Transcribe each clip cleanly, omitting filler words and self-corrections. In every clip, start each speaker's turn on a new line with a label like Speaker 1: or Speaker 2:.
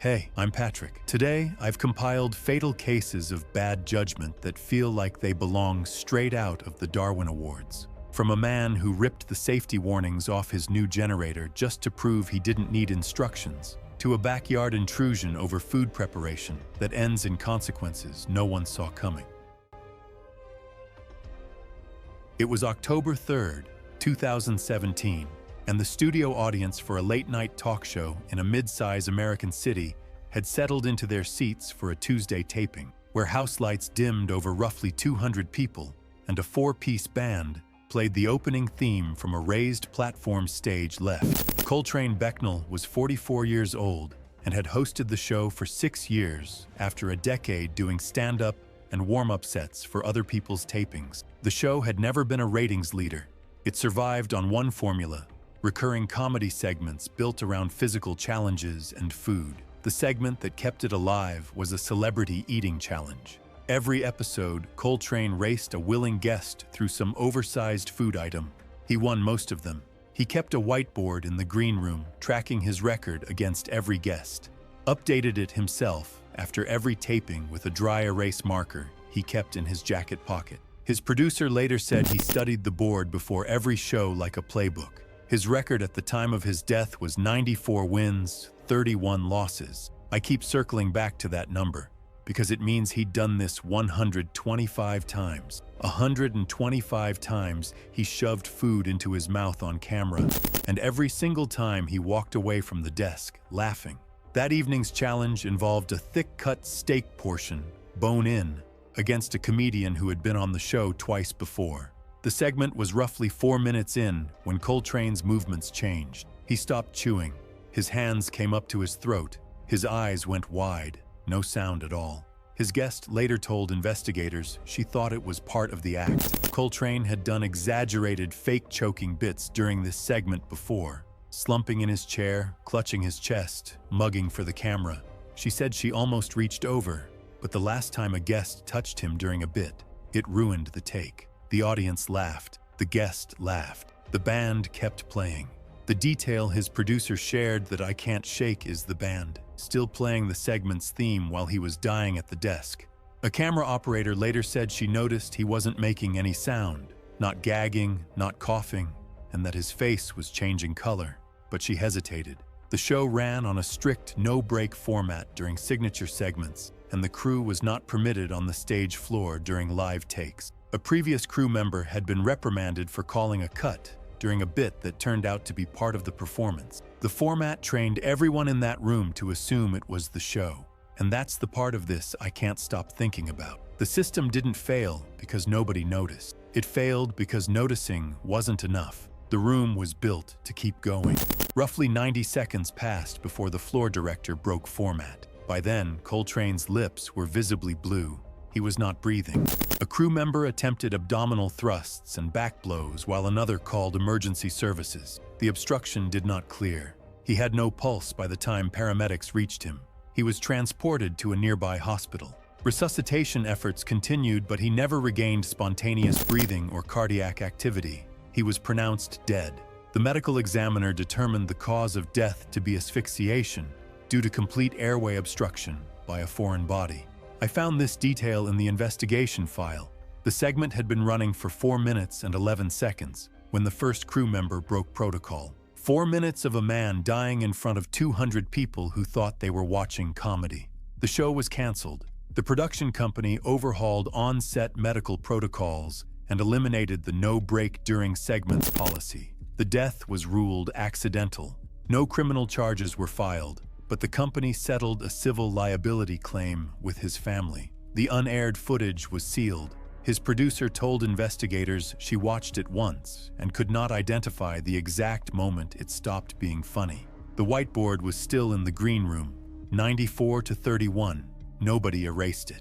Speaker 1: Hey, I'm Patrick. Today, I've compiled fatal cases of bad judgment that feel like they belong straight out of the Darwin Awards. From a man who ripped the safety warnings off his new generator just to prove he didn't need instructions, to a backyard intrusion over food preparation that ends in consequences no one saw coming. It was October 3rd, 2017. And the studio audience for a late-night talk show in a mid-size American city had settled into their seats for a Tuesday taping, where house lights dimmed over roughly 200 people, and a four-piece band played the opening theme from a raised platform stage left. Coltrane Becknell was 44 years old and had hosted the show for 6 years after a decade doing stand-up and warm-up sets for other people's tapings. The show had never been a ratings leader. It survived on one formula: recurring comedy segments built around physical challenges and food. The segment that kept it alive was a celebrity eating challenge. Every episode, Coltrane raced a willing guest through some oversized food item. He won most of them. He kept a whiteboard in the green room, tracking his record against every guest. Updated it himself after every taping with a dry erase marker he kept in his jacket pocket. His producer later said he studied the board before every show like a playbook. His record at the time of his death was 94 wins, 31 losses. I keep circling back to that number because it means he'd done this 125 times. 125 times he shoved food into his mouth on camera, and every single time he walked away from the desk, laughing. That evening's challenge involved a thick-cut steak portion, bone-in, against a comedian who had been on the show twice before. The segment was roughly 4 minutes in when Coltrane's movements changed. He stopped chewing. His hands came up to his throat. His eyes went wide. No sound at all. His guest later told investigators she thought it was part of the act. Coltrane had done exaggerated fake choking bits during this segment before, slumping in his chair, clutching his chest, mugging for the camera. She said she almost reached over, but the last time a guest touched him during a bit, it ruined the take. The audience laughed. The guest laughed. The band kept playing. The detail his producer shared that I can't shake is the band, still playing the segment's theme while he was dying at the desk. A camera operator later said she noticed he wasn't making any sound, not gagging, not coughing, and that his face was changing color. But she hesitated. The show ran on a strict no-break format during signature segments, and the crew was not permitted on the stage floor during live takes. A previous crew member had been reprimanded for calling a cut during a bit that turned out to be part of the performance. The format trained everyone in that room to assume it was the show. And that's the part of this I can't stop thinking about. The system didn't fail because nobody noticed. It failed because noticing wasn't enough. The room was built to keep going. Roughly 90 seconds passed before the floor director broke format. By then, Coltrane's lips were visibly blue. He was not breathing. A crew member attempted abdominal thrusts and back blows while another called emergency services. The obstruction did not clear. He had no pulse by the time paramedics reached him. He was transported to a nearby hospital. Resuscitation efforts continued, but he never regained spontaneous breathing or cardiac activity. He was pronounced dead. The medical examiner determined the cause of death to be asphyxiation due to complete airway obstruction by a foreign body. I found this detail in the investigation file. The segment had been running for 4 minutes and 11 seconds when the first crew member broke protocol. 4 minutes of a man dying in front of 200 people who thought they were watching comedy. The show was canceled. The production company overhauled on-set medical protocols and eliminated the no-break during segments policy. The death was ruled accidental. No criminal charges were filed, but the company settled a civil liability claim with his family. The unaired footage was sealed. His producer told investigators she watched it once and could not identify the exact moment it stopped being funny. The whiteboard was still in the green room, 94-31. Nobody erased it.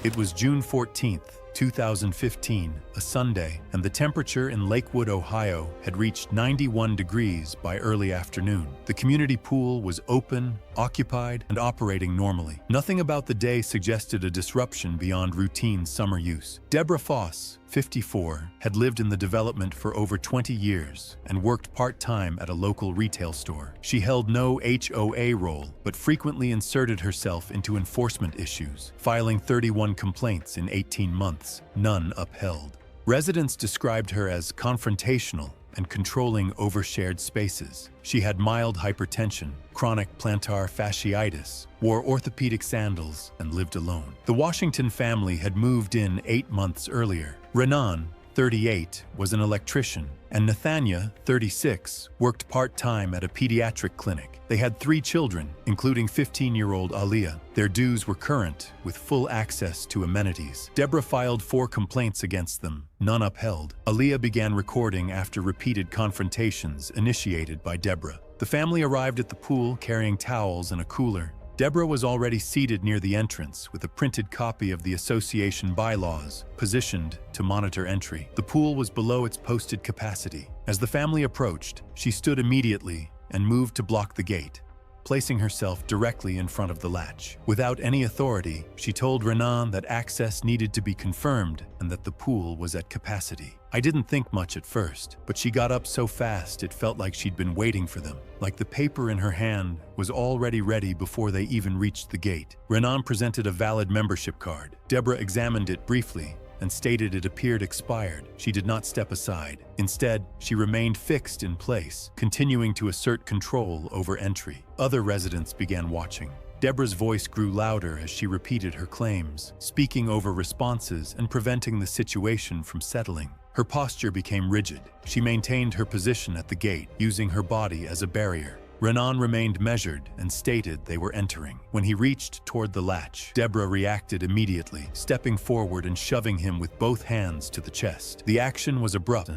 Speaker 1: It was June 14th, 2015, a Sunday, and the temperature in Lakewood, Ohio had reached 91 degrees by early afternoon. The community pool was open, occupied, and operating normally. Nothing about the day suggested a disruption beyond routine summer use. Deborah Foss, 54, had lived in the development for over 20 years and worked part-time at a local retail store. She held no HOA role, but frequently inserted herself into enforcement issues, filing 31 complaints in 18 months, none upheld. Residents described her as confrontational and controlling over shared spaces. She had mild hypertension, chronic plantar fasciitis, wore orthopedic sandals, and lived alone. The Washington family had moved in 8 months earlier. Renan, 38, was an electrician, and Nathania, 36, worked part-time at a pediatric clinic. They had 3 children, including 15-year-old Aliyah. Their dues were current, with full access to amenities. Deborah filed 4 complaints against them, none upheld. Aliyah began recording after repeated confrontations initiated by Deborah. The family arrived at the pool carrying towels and a cooler. Deborah was already seated near the entrance with a printed copy of the association bylaws, positioned to monitor entry. The pool was below its posted capacity. As the family approached, she stood immediately and moved to block the gate, placing herself directly in front of the latch. Without any authority, she told Renan that access needed to be confirmed and that the pool was at capacity. I didn't think much at first, but she got up so fast it felt like she'd been waiting for them, like the paper in her hand was already ready before they even reached the gate. Renan presented a valid membership card. Deborah examined it briefly and stated it appeared expired. She did not step aside. Instead, she remained fixed in place, continuing to assert control over entry. Other residents began watching. Deborah's voice grew louder as she repeated her claims, speaking over responses and preventing the situation from settling. Her posture became rigid. She maintained her position at the gate, using her body as a barrier. Renan remained measured and stated they were entering. When he reached toward the latch, Deborah reacted immediately, stepping forward and shoving him with both hands to the chest. The action was abrupt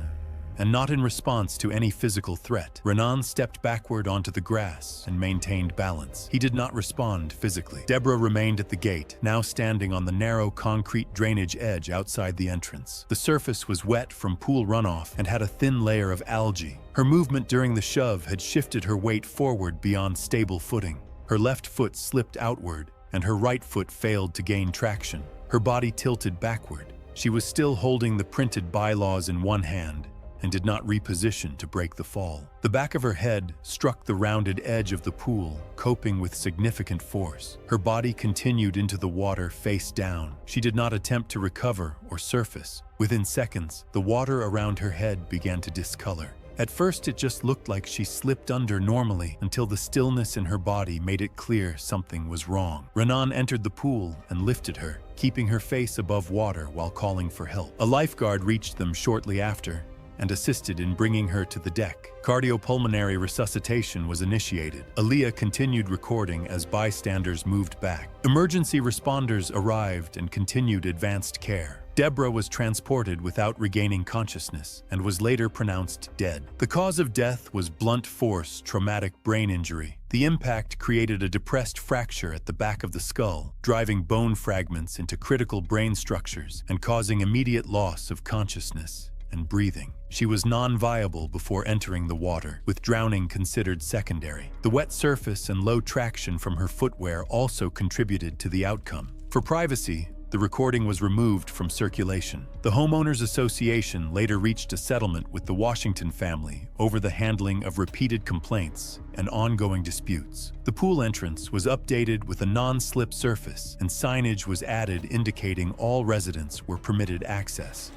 Speaker 1: and not in response to any physical threat. Renan stepped backward onto the grass and maintained balance. He did not respond physically. Deborah remained at the gate, now standing on the narrow concrete drainage edge outside the entrance. The surface was wet from pool runoff and had a thin layer of algae. Her movement during the shove had shifted her weight forward beyond stable footing. Her left foot slipped outward, and her right foot failed to gain traction. Her body tilted backward. She was still holding the printed bylaws in one hand and did not reposition to break the fall. The back of her head struck the rounded edge of the pool, coping with significant force. Her body continued into the water face down. She did not attempt to recover or surface. Within seconds, the water around her head began to discolor. At first, it just looked like she slipped under normally until the stillness in her body made it clear something was wrong. Renan entered the pool and lifted her, keeping her face above water while calling for help. A lifeguard reached them shortly after and assisted in bringing her to the deck. Cardiopulmonary resuscitation was initiated. Aliyah continued recording as bystanders moved back. Emergency responders arrived and continued advanced care. Deborah was transported without regaining consciousness and was later pronounced dead. The cause of death was blunt force traumatic brain injury. The impact created a depressed fracture at the back of the skull, driving bone fragments into critical brain structures and causing immediate loss of consciousness and breathing. She was non-viable before entering the water, with drowning considered secondary. The wet surface and low traction from her footwear also contributed to the outcome. For privacy, the recording was removed from circulation. The Homeowners Association later reached a settlement with the Washington family over the handling of repeated complaints and ongoing disputes. The pool entrance was updated with a non-slip surface, and signage was added indicating all residents were permitted access.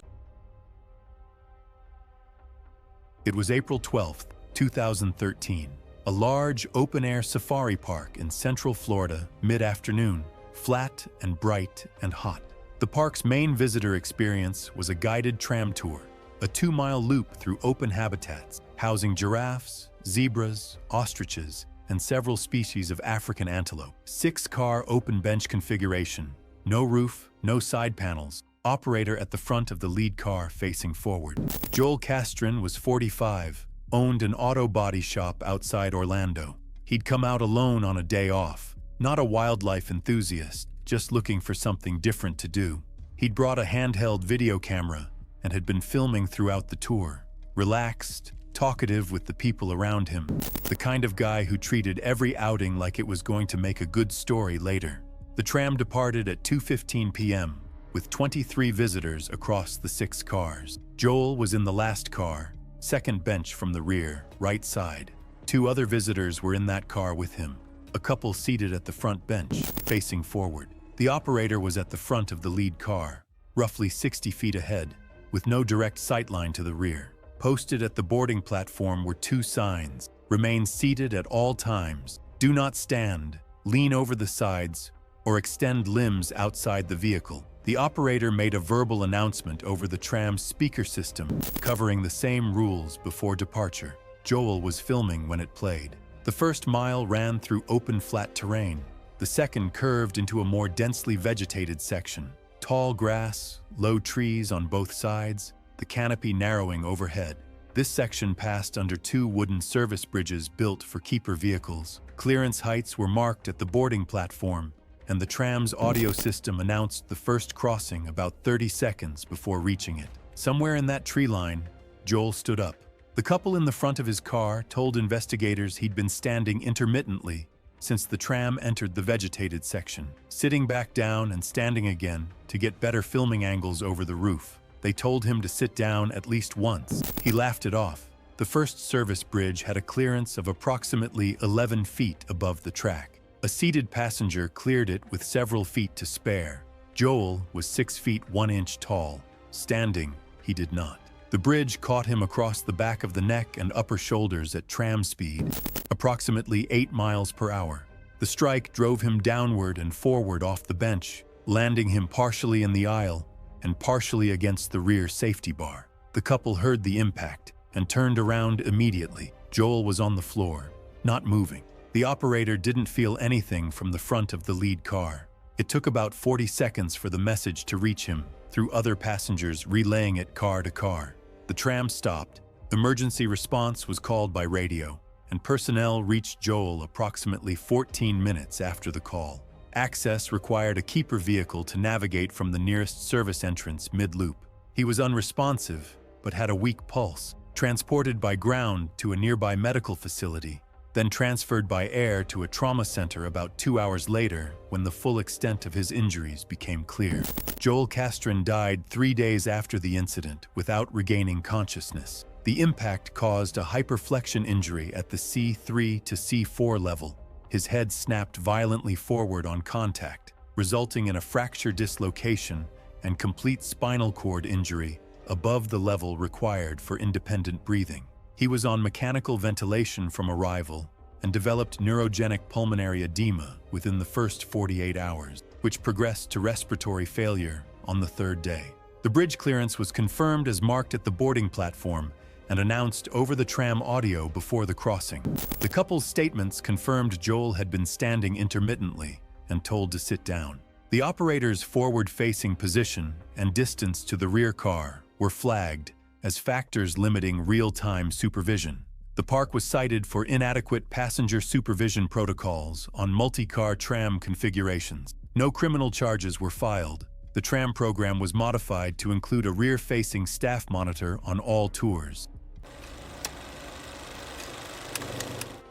Speaker 1: It was April 12, 2013. A large open-air safari park in Central Florida, mid-afternoon, flat and bright and hot. The park's main visitor experience was a guided tram tour, a 2-mile loop through open habitats, housing giraffes, zebras, ostriches, and several species of African antelope. 6-car open bench configuration, no roof, no side panels, operator at the front of the lead car facing forward. Joel Castron was 45, owned an auto body shop outside Orlando. He'd come out alone on a day off, not a wildlife enthusiast, just looking for something different to do. He'd brought a handheld video camera and had been filming throughout the tour, relaxed, talkative with the people around him, the kind of guy who treated every outing like it was going to make a good story later. The tram departed at 2:15 p.m., with 23 visitors across the 6 cars. Joel was in the last car, second bench from the rear, right side. 2 other visitors were in that car with him, a couple seated at the front bench, facing forward. The operator was at the front of the lead car, roughly 60 feet ahead, with no direct sightline to the rear. Posted at the boarding platform were 2 signs: remain seated at all times, do not stand, lean over the sides, or extend limbs outside the vehicle. The operator made a verbal announcement over the tram's speaker system, covering the same rules before departure. Joel was filming when it played. The first mile ran through open flat terrain. The second curved into a more densely vegetated section. Tall grass, low trees on both sides, the canopy narrowing overhead. This section passed under 2 wooden service bridges built for keeper vehicles. Clearance heights were marked at the boarding platform, and the tram's audio system announced the first crossing about 30 seconds before reaching it. Somewhere in that tree line, Joel stood up. The couple in the front of his car told investigators he'd been standing intermittently since the tram entered the vegetated section, sitting back down and standing again to get better filming angles over the roof. They told him to sit down at least once. He laughed it off. The first service bridge had a clearance of approximately 11 feet above the track. A seated passenger cleared it with several feet to spare. Joel was 6 feet 1 inch tall. Standing, he did not. The bridge caught him across the back of the neck and upper shoulders at tram speed, approximately 8 miles per hour. The strike drove him downward and forward off the bench, landing him partially in the aisle and partially against the rear safety bar. The couple heard the impact and turned around immediately. Joel was on the floor, not moving. The operator didn't feel anything from the front of the lead car. It took about 40 seconds for the message to reach him, through other passengers relaying it car to car. The tram stopped. Emergency response was called by radio, and personnel reached Joel approximately 14 minutes after the call. Access required a keeper vehicle to navigate from the nearest service entrance mid-loop. He was unresponsive, but had a weak pulse. Transported by ground to a nearby medical facility, then transferred by air to a trauma center about 2 hours later when the full extent of his injuries became clear. Joel Castron died 3 days after the incident without regaining consciousness. The impact caused a hyperflexion injury at the C3 to C4 level. His head snapped violently forward on contact, resulting in a fracture dislocation and complete spinal cord injury above the level required for independent breathing. He was on mechanical ventilation from arrival and developed neurogenic pulmonary edema within the first 48 hours, which progressed to respiratory failure on the 3rd day. The bridge clearance was confirmed as marked at the boarding platform and announced over the tram audio before the crossing. The couple's statements confirmed Joel had been standing intermittently and told to sit down. The operator's forward-facing position and distance to the rear car were flagged as factors limiting real-time supervision. The park was cited for inadequate passenger supervision protocols on multi-car tram configurations. No criminal charges were filed. The tram program was modified to include a rear-facing staff monitor on all tours.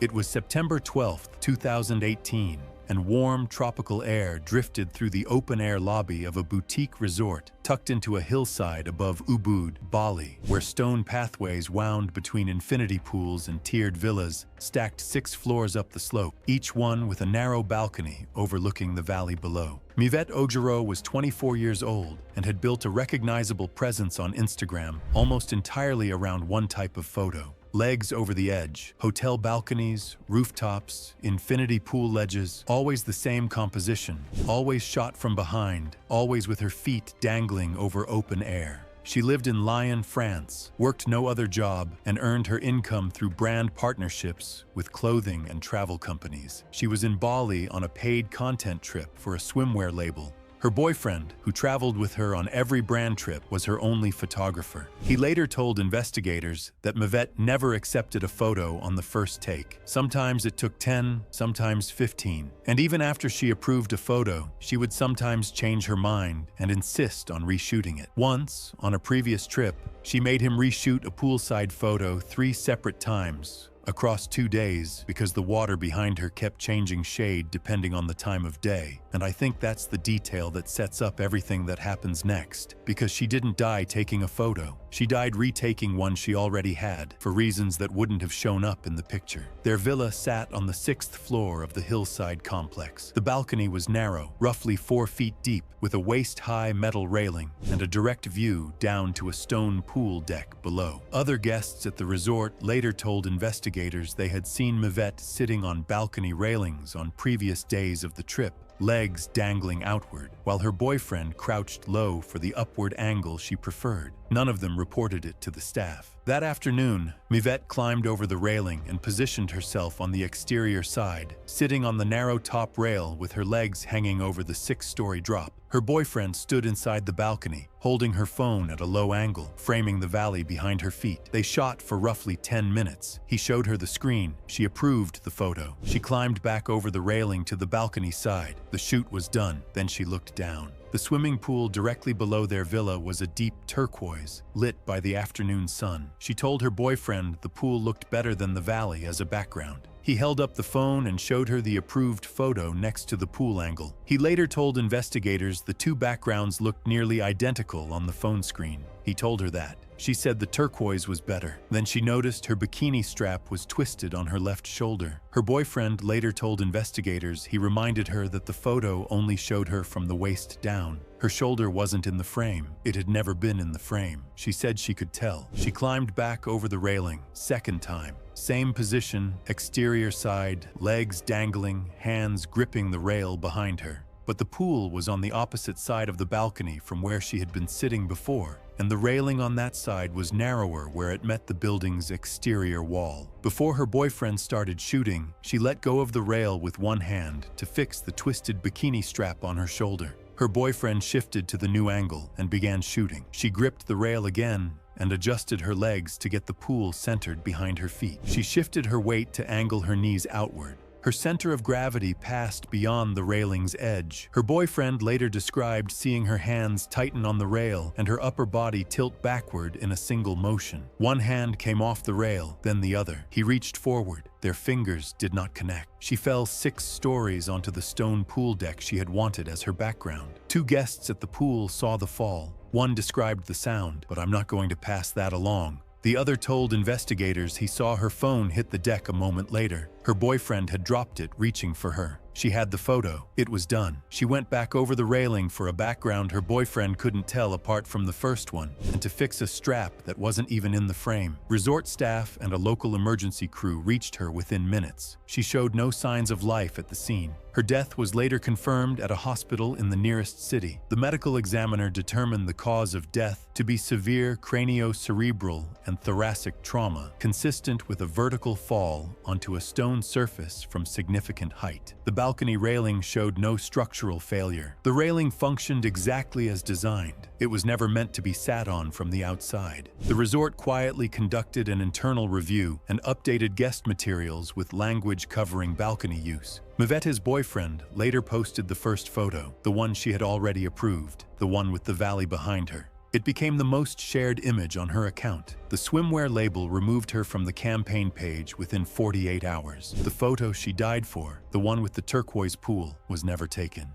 Speaker 1: It was September 12, 2018, and warm tropical air drifted through the open-air lobby of a boutique resort tucked into a hillside above Ubud, Bali, where stone pathways wound between infinity pools and tiered villas stacked 6 floors up the slope, each one with a narrow balcony overlooking the valley below. Mivette Ojero was 24 years old and had built a recognizable presence on Instagram almost entirely around one type of photo. Legs over the edge, hotel balconies, rooftops, infinity pool ledges, always the same composition, always shot from behind, always with her feet dangling over open air. She lived in Lyon, France, worked no other job, and earned her income through brand partnerships with clothing and travel companies. She was in Bali on a paid content trip for a swimwear label. Her boyfriend, who traveled with her on every brand trip, was her only photographer. He later told investigators that Mivette never accepted a photo on the first take. Sometimes it took 10, sometimes 15. And even after she approved a photo, she would sometimes change her mind and insist on reshooting it. Once, on a previous trip, she made him reshoot a poolside photo 3 separate times, across 2 days because the water behind her kept changing shade depending on the time of day. And I think that's the detail that sets up everything that happens next, because she didn't die taking a photo. She died retaking one she already had, for reasons that wouldn't have shown up in the picture. Their villa sat on the 6th floor of the hillside complex. The balcony was narrow, roughly 4 feet deep, with a waist-high metal railing and a direct view down to a stone pool deck below. Other guests at the resort later told investigators they had seen Mivette sitting on balcony railings on previous days of the trip, legs dangling outward, while her boyfriend crouched low for the upward angle she preferred. None of them reported it to the staff. That afternoon, Mivette climbed over the railing and positioned herself on the exterior side, sitting on the narrow top rail with her legs hanging over the 6-story drop. Her boyfriend stood inside the balcony, holding her phone at a low angle, framing the valley behind her feet. They shot for roughly 10 minutes. He showed her the screen. She approved the photo. She climbed back over the railing to the balcony side. The shoot was done. Then she looked down. The swimming pool directly below their villa was a deep turquoise, lit by the afternoon sun. She told her boyfriend the pool looked better than the valley as a background. He held up the phone and showed her the approved photo next to the pool angle. He later told investigators the two backgrounds looked nearly identical on the phone screen. He told her that. She said the turquoise was better. Then she noticed her bikini strap was twisted on her left shoulder. Her boyfriend later told investigators he reminded her that the photo only showed her from the waist down. Her shoulder wasn't in the frame. It had never been in the frame. She said she could tell. She climbed back over the railing, second time. Same position, exterior side, legs dangling, hands gripping the rail behind her. But the pool was on the opposite side of the balcony from where she had been sitting before, and the railing on that side was narrower where it met the building's exterior wall. Before her boyfriend started shooting, she let go of the rail with one hand to fix the twisted bikini strap on her shoulder. Her boyfriend shifted to the new angle and began shooting. She gripped the rail again and adjusted her legs to get the pool centered behind her feet. She shifted her weight to angle her knees outward. Her center of gravity passed beyond the railing's edge. Her boyfriend later described seeing her hands tighten on the rail and her upper body tilt backward in a single motion. One hand came off the rail, then the other. He reached forward. Their fingers did not connect. She fell 6 stories onto the stone pool deck she had wanted as her background. 2 guests at the pool saw the fall. One described the sound, but I'm not going to pass that along. The other told investigators he saw her phone hit the deck a moment later. Her boyfriend had dropped it, reaching for her. She had the photo. It was done. She went back over the railing for a background her boyfriend couldn't tell apart from the first one, and to fix a strap that wasn't even in the frame. Resort staff and a local emergency crew reached her within minutes. She showed no signs of life at the scene. Her death was later confirmed at a hospital in the nearest city. The medical examiner determined the cause of death to be severe craniocerebral and thoracic trauma, consistent with a vertical fall onto a stone surface from significant height. The balcony railing showed no structural failure. The railing functioned exactly as designed. It was never meant to be sat on from the outside. The resort quietly conducted an internal review and updated guest materials with language covering balcony use. Mivette's boyfriend later posted the first photo, the one she had already approved, the one with the valley behind her. It became the most shared image on her account. The swimwear label removed her from the campaign page within 48 hours. The photo she died for, the one with the turquoise pool, was never taken.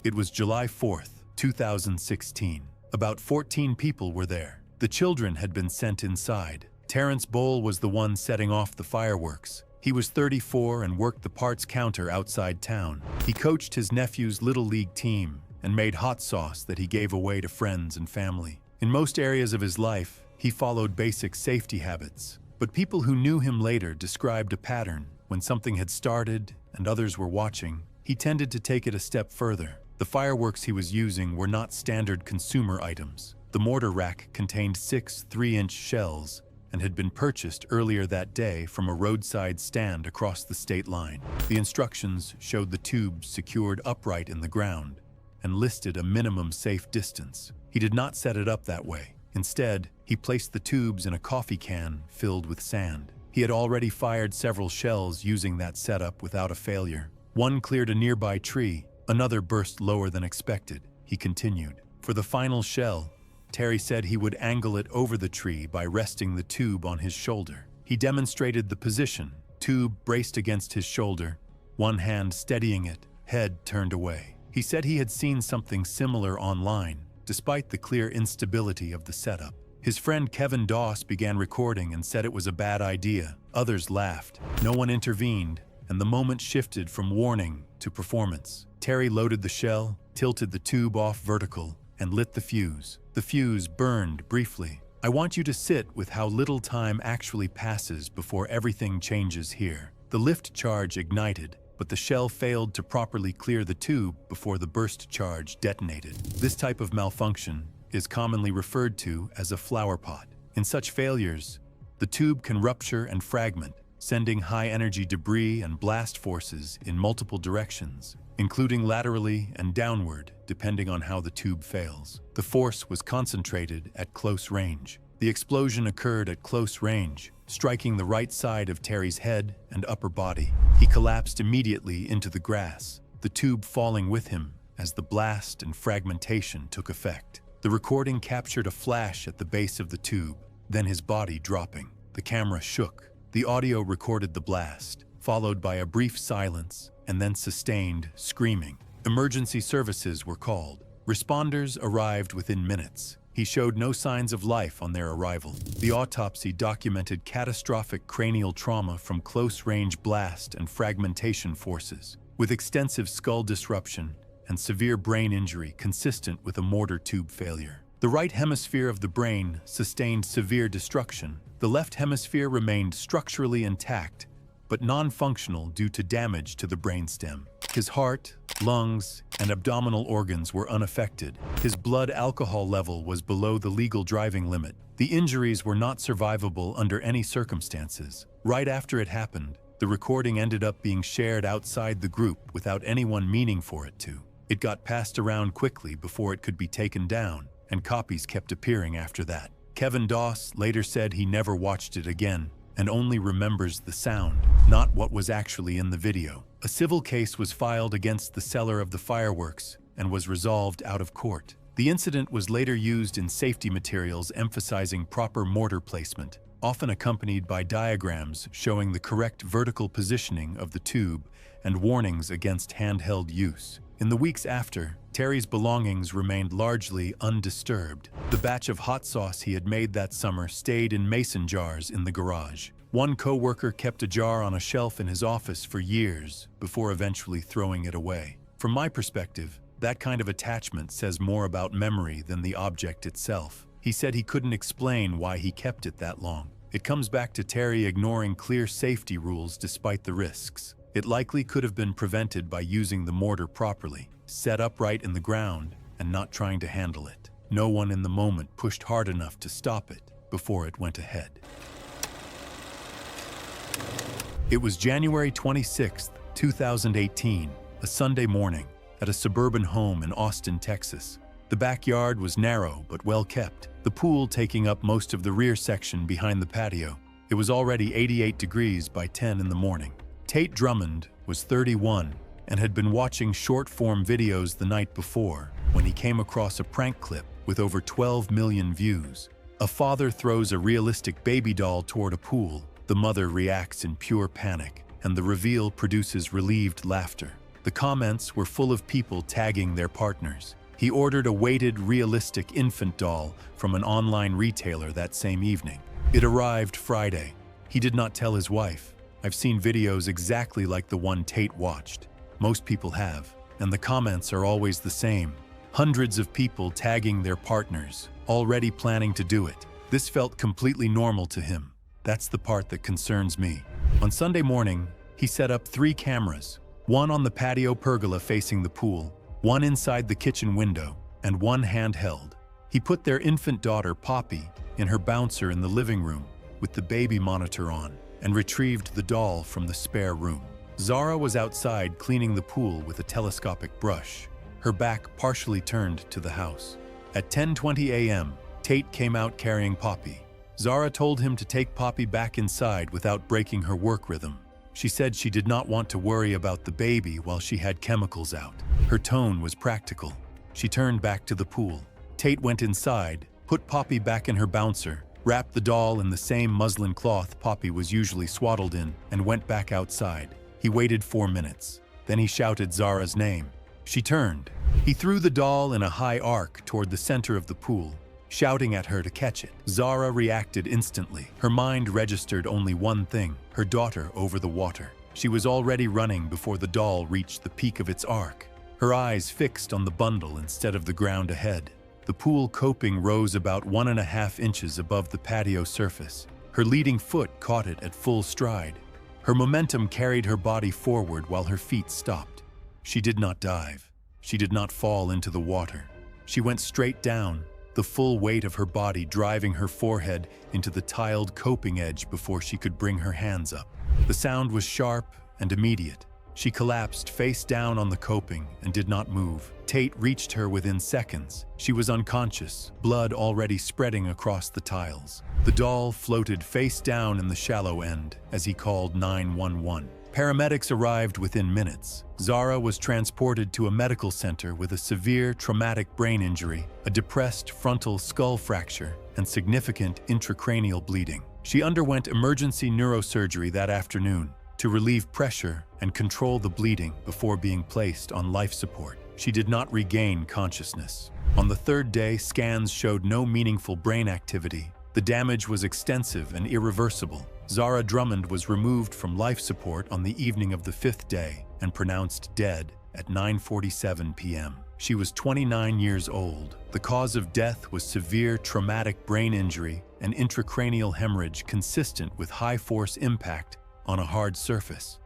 Speaker 1: It was July 4th, 2016. About 14 people were there. The children had been sent inside. Terrence Bowl was the one setting off the fireworks. He was 34 and worked the parts counter outside town. He coached his nephew's Little League team and made hot sauce that he gave away to friends and family. In most areas of his life, he followed basic safety habits. But people who knew him later described a pattern. When something had started and others were watching, he tended to take it a step further. The fireworks he was using were not standard consumer items. The mortar rack contained 6 3-inch shells and had been purchased earlier that day from a roadside stand across the state line. The instructions showed the tubes secured upright in the ground and listed a minimum safe distance. He did not set it up that way. Instead, he placed the tubes in a coffee can filled with sand. He had already fired several shells using that setup without a failure. One cleared a nearby tree, another burst lower than expected. He continued. For the final shell, Terry said he would angle it over the tree by resting the tube on his shoulder. He demonstrated the position, tube braced against his shoulder, one hand steadying it, head turned away. He said he had seen something similar online, despite the clear instability of the setup. His friend Kevin Doss began recording and said it was a bad idea. Others laughed. No one intervened, and the moment shifted from warning to performance. Terry loaded the shell, tilted the tube off vertical, and lit the fuse. The fuse burned briefly. I want you to sit with how little time actually passes before everything changes here. The lift charge ignited, but the shell failed to properly clear the tube before the burst charge detonated. This type of malfunction is commonly referred to as a flower pot. In such failures, the tube can rupture and fragment, sending high-energy debris and blast forces in multiple directions, including laterally and downward, depending on how the tube fails. The force was concentrated at close range. The explosion occurred at close range, striking the right side of Terry's head and upper body. He collapsed immediately into the grass, the tube falling with him as the blast and fragmentation took effect. The recording captured a flash at the base of the tube, then his body dropping. The camera shook. The audio recorded the blast, followed by a brief silence and then sustained screaming. Emergency services were called. Responders arrived within minutes. He showed no signs of life on their arrival. The autopsy documented catastrophic cranial trauma from close-range blast and fragmentation forces, with extensive skull disruption and severe brain injury consistent with a mortar tube failure. The right hemisphere of the brain sustained severe destruction. The left hemisphere remained structurally intact, but non-functional due to damage to the brainstem. His heart, lungs, and abdominal organs were unaffected. His blood alcohol level was below the legal driving limit. The injuries were not survivable under any circumstances. Right after it happened, the recording ended up being shared outside the group without anyone meaning for it to. It got passed around quickly before it could be taken down, and copies kept appearing after that. Kevin Doss later said he never watched it again and only remembers the sound, not what was actually in the video. A civil case was filed against the seller of the fireworks and was resolved out of court. The incident was later used in safety materials emphasizing proper mortar placement, often accompanied by diagrams showing the correct vertical positioning of the tube and warnings against handheld use. In the weeks after, Terry's belongings remained largely undisturbed. The batch of hot sauce he had made that summer stayed in mason jars in the garage. One co-worker kept a jar on a shelf in his office for years before eventually throwing it away. From my perspective, that kind of attachment says more about memory than the object itself. He said he couldn't explain why he kept it that long. It comes back to Terry ignoring clear safety rules despite the risks. It likely could have been prevented by using the mortar properly, set upright in the ground, and not trying to handle it. No one in the moment pushed hard enough to stop it before it went ahead. It was January 26, 2018, a Sunday morning, at a suburban home in Austin, Texas. The backyard was narrow but well kept, the pool taking up most of the rear section behind the patio. It was already 88 degrees by 10 in the morning. Tate Drummond was 31 and had been watching short-form videos the night before when he came across a prank clip with over 12 million views. A father throws a realistic baby doll toward a pool. The mother reacts in pure panic, and the reveal produces relieved laughter. The comments were full of people tagging their partners. He ordered a weighted, realistic infant doll from an online retailer that same evening. It arrived Friday. He did not tell his wife. I've seen videos exactly like the one Tate watched. Most people have, and the comments are always the same. Hundreds of people tagging their partners, already planning to do it. This felt completely normal to him. That's the part that concerns me. On Sunday morning, he set up 3 cameras, one on the patio pergola facing the pool, one inside the kitchen window, and one handheld. He put their infant daughter, Poppy, in her bouncer in the living room with the baby monitor on, and retrieved the doll from the spare room. Zara was outside cleaning the pool with a telescopic brush, her back partially turned to the house. At 10:20 a.m., Tate came out carrying Poppy. Zara told him to take Poppy back inside without breaking her work rhythm. She said she did not want to worry about the baby while she had chemicals out. Her tone was practical. She turned back to the pool. Tate went inside, put Poppy back in her bouncer, wrapped the doll in the same muslin cloth Poppy was usually swaddled in, and went back outside. He waited 4 minutes. Then he shouted Zara's name. She turned. He threw the doll in a high arc toward the center of the pool, shouting at her to catch it. Zara reacted instantly. Her mind registered only one thing: her daughter over the water. She was already running before the doll reached the peak of its arc, her eyes fixed on the bundle instead of the ground ahead. The pool coping rose about 1.5 inches above the patio surface. Her leading foot caught it at full stride. Her momentum carried her body forward while her feet stopped. She did not dive. She did not fall into the water. She went straight down, the full weight of her body driving her forehead into the tiled coping edge before she could bring her hands up. The sound was sharp and immediate. She collapsed face down on the coping and did not move. Tate reached her within seconds. She was unconscious, blood already spreading across the tiles. The doll floated face down in the shallow end as he called 911. Paramedics arrived within minutes. Zara was transported to a medical center with a severe traumatic brain injury, a depressed frontal skull fracture, and significant intracranial bleeding. She underwent emergency neurosurgery that afternoon to relieve pressure and control the bleeding before being placed on life support. She did not regain consciousness. On the third day, scans showed no meaningful brain activity. The damage was extensive and irreversible. Zara Drummond was removed from life support on the evening of the 5th day and pronounced dead at 9:47 p.m. She was 29 years old. The cause of death was severe traumatic brain injury and intracranial hemorrhage consistent with high-force impact on a hard surface.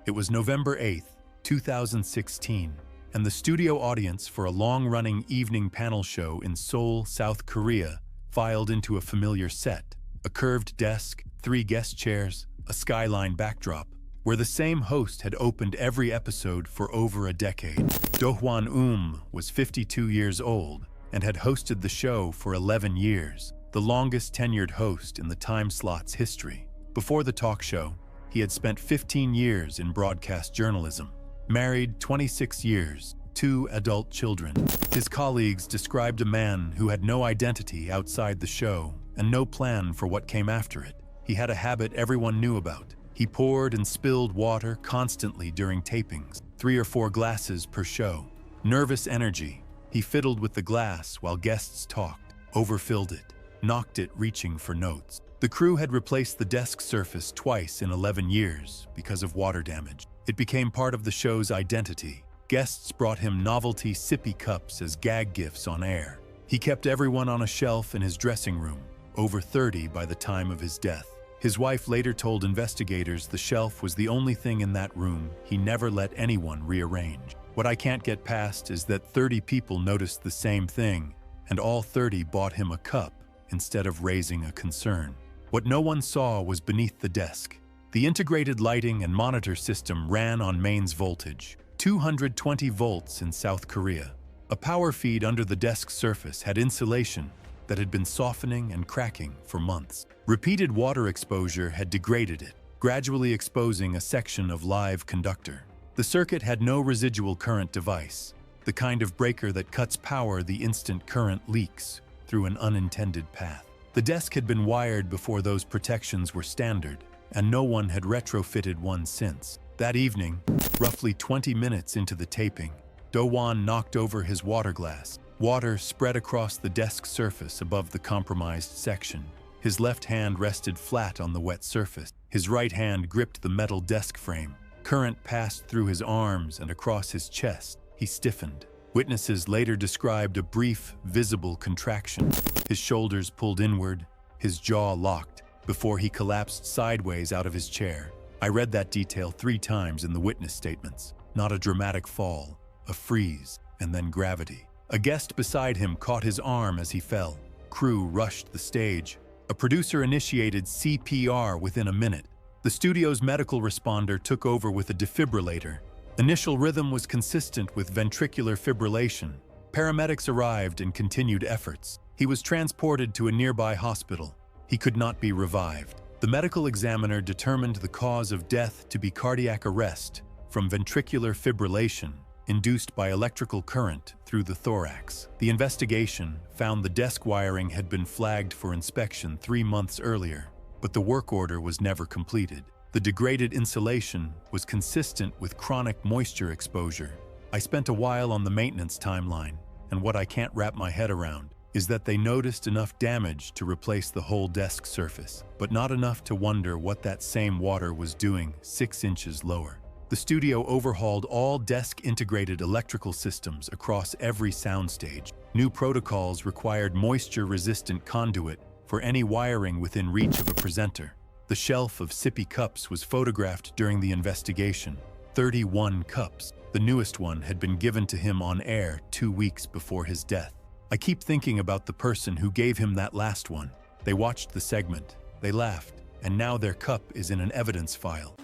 Speaker 1: It was November 8, 2016, and the studio audience for a long-running evening panel show in Seoul, South Korea, filed into a familiar set: a curved desk, 3 guest chairs, a skyline backdrop, where the same host had opened every episode for over a decade. Do-hwan was 52 years old and had hosted the show for 11 years, the longest tenured host in the time slot's history. Before the talk show, he had spent 15 years in broadcast journalism, married 26 years, 2 adult children. His colleagues described a man who had no identity outside the show and no plan for what came after it. He had a habit everyone knew about. He poured and spilled water constantly during tapings, 3 or 4 glasses per show. Nervous energy. He fiddled with the glass while guests talked, overfilled it, knocked it reaching for notes. The crew had replaced the desk surface twice in 11 years because of water damage. It became part of the show's identity. Guests brought him novelty sippy cups as gag gifts on air. He kept everyone on a shelf in his dressing room, over 30 by the time of his death. His wife later told investigators the shelf was the only thing in that room he never let anyone rearrange. What I can't get past is that 30 people noticed the same thing, and all 30 bought him a cup instead of raising a concern. What no one saw was beneath the desk. The integrated lighting and monitor system ran on mains voltage, 220 volts in South Korea. A power feed under the desk surface had insulation that had been softening and cracking for months. Repeated water exposure had degraded it, gradually exposing a section of live conductor. The circuit had no residual current device, the kind of breaker that cuts power the instant current leaks through an unintended path. The desk had been wired before those protections were standard, and no one had retrofitted one since. That evening, roughly 20 minutes into the taping, Do-won knocked over his water glass. Water spread across the desk surface above the compromised section. His left hand rested flat on the wet surface. His right hand gripped the metal desk frame. Current passed through his arms and across his chest. He stiffened. Witnesses later described a brief, visible contraction. His shoulders pulled inward, his jaw locked, before he collapsed sideways out of his chair. I read that detail 3 times in the witness statements. Not a dramatic fall, a freeze, and then gravity. A guest beside him caught his arm as he fell. Crew rushed the stage. A producer initiated CPR within a minute. The studio's medical responder took over with a defibrillator. Initial rhythm was consistent with ventricular fibrillation. Paramedics arrived and continued efforts. He was transported to a nearby hospital. He could not be revived. The medical examiner determined the cause of death to be cardiac arrest from ventricular fibrillation induced by electrical current through the thorax. The investigation found the desk wiring had been flagged for inspection 3 months earlier, but the work order was never completed. The degraded insulation was consistent with chronic moisture exposure. I spent a while on the maintenance timeline, and what I can't wrap my head around is that they noticed enough damage to replace the whole desk surface, but not enough to wonder what that same water was doing 6 inches lower. The studio overhauled all desk-integrated electrical systems across every soundstage. New protocols required moisture-resistant conduit for any wiring within reach of a presenter. The shelf of sippy cups was photographed during the investigation. 31 cups. The newest one had been given to him on air 2 weeks before his death. I keep thinking about the person who gave him that last one. They watched the segment, they laughed, and now their cup is in an evidence file.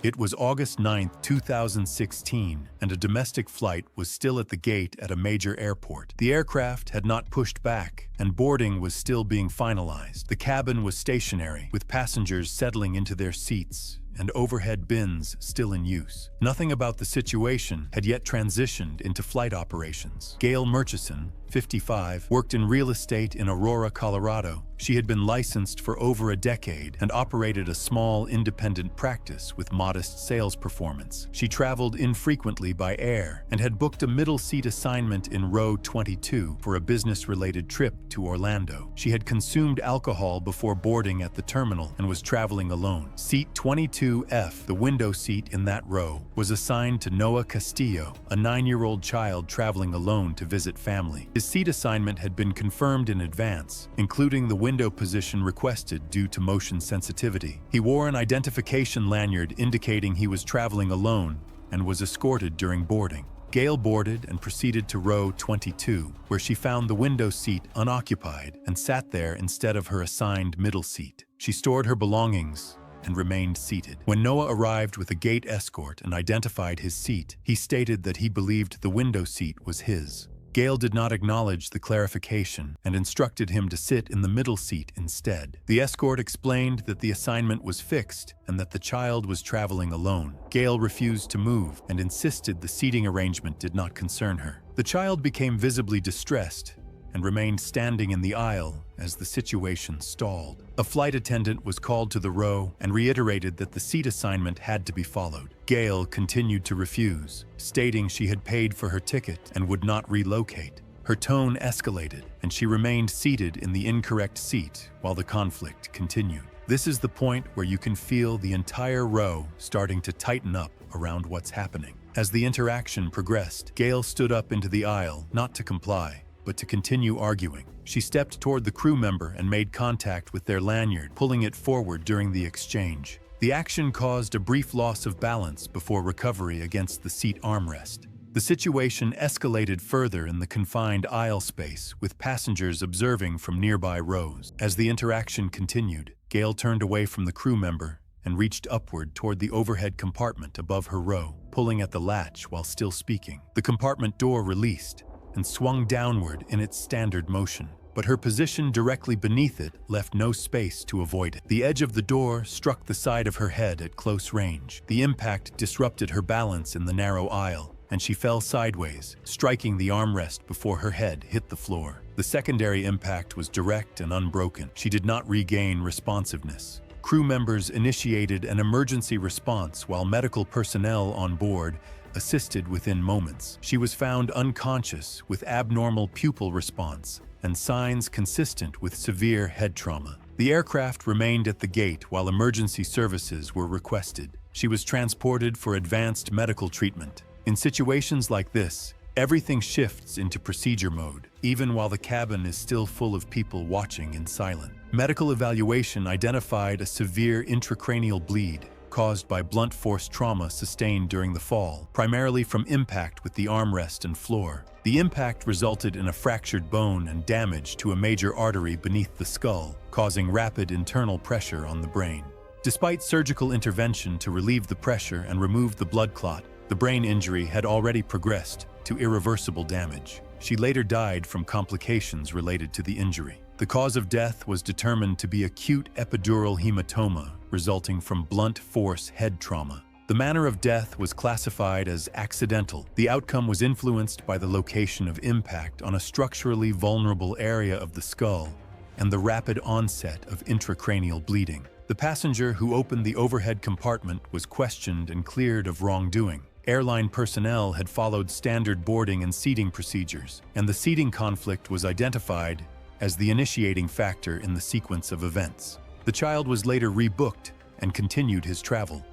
Speaker 1: It was August 9, 2016, and a domestic flight was still at the gate at a major airport. The aircraft had not pushed back, and boarding was still being finalized. The cabin was stationary, with passengers settling into their seats and overhead bins still in use. Nothing about the situation had yet transitioned into flight operations. Gail Murchison, 55, worked in real estate in Aurora, Colorado. She had been licensed for over a decade and operated a small independent practice with modest sales performance. She traveled infrequently by air and had booked a middle seat assignment in row 22 for a business-related trip to Orlando. She had consumed alcohol before boarding at the terminal and was traveling alone. Seat 22F, the window seat in that row, was assigned to Noah Castillo, a 9-year-old child traveling alone to visit family. His seat assignment had been confirmed in advance, including the window position requested due to motion sensitivity. He wore an identification lanyard indicating he was traveling alone and was escorted during boarding. Gail boarded and proceeded to row 22, where she found the window seat unoccupied and sat there instead of her assigned middle seat. She stored her belongings and remained seated. When Noah arrived with a gate escort and identified his seat, he stated that he believed the window seat was his. Gail did not acknowledge the clarification and instructed him to sit in the middle seat instead. The escort explained that the assignment was fixed and that the child was traveling alone. Gail refused to move and insisted the seating arrangement did not concern her. The child became visibly distressed and remained standing in the aisle as the situation stalled. A flight attendant was called to the row and reiterated that the seat assignment had to be followed. Gail continued to refuse, stating she had paid for her ticket and would not relocate. Her tone escalated, and she remained seated in the incorrect seat while the conflict continued. This is the point where you can feel the entire row starting to tighten up around what's happening. As the interaction progressed, Gail stood up into the aisle, not to comply, but to continue arguing. She stepped toward the crew member and made contact with their lanyard, pulling it forward during the exchange. The action caused a brief loss of balance before recovery against the seat armrest. The situation escalated further in the confined aisle space, with passengers observing from nearby rows. As the interaction continued, Gail turned away from the crew member and reached upward toward the overhead compartment above her row, pulling at the latch while still speaking. The compartment door released and swung downward in its standard motion, but her position directly beneath it left no space to avoid it. The edge of the door struck the side of her head at close range. The impact disrupted her balance in the narrow aisle, and she fell sideways, striking the armrest before her head hit the floor. The secondary impact was direct and unbroken. She did not regain responsiveness. Crew members initiated an emergency response while medical personnel on board assisted within moments. She was found unconscious with abnormal pupil response and signs consistent with severe head trauma. The aircraft remained at the gate while emergency services were requested. She was transported for advanced medical treatment. In situations like this, everything shifts into procedure mode, even while the cabin is still full of people watching in silence. Medical evaluation identified a severe intracranial bleed caused by blunt force trauma sustained during the fall, primarily from impact with the armrest and floor. The impact resulted in a fractured bone and damage to a major artery beneath the skull, causing rapid internal pressure on the brain. Despite surgical intervention to relieve the pressure and remove the blood clot, the brain injury had already progressed to irreversible damage. She later died from complications related to the injury. The cause of death was determined to be acute epidural hematoma resulting from blunt force head trauma. The manner of death was classified as accidental. The outcome was influenced by the location of impact on a structurally vulnerable area of the skull and the rapid onset of intracranial bleeding. The passenger who opened the overhead compartment was questioned and cleared of wrongdoing. Airline personnel had followed standard boarding and seating procedures, and the seating conflict was identified as the initiating factor in the sequence of events. The child was later rebooked and continued his travel.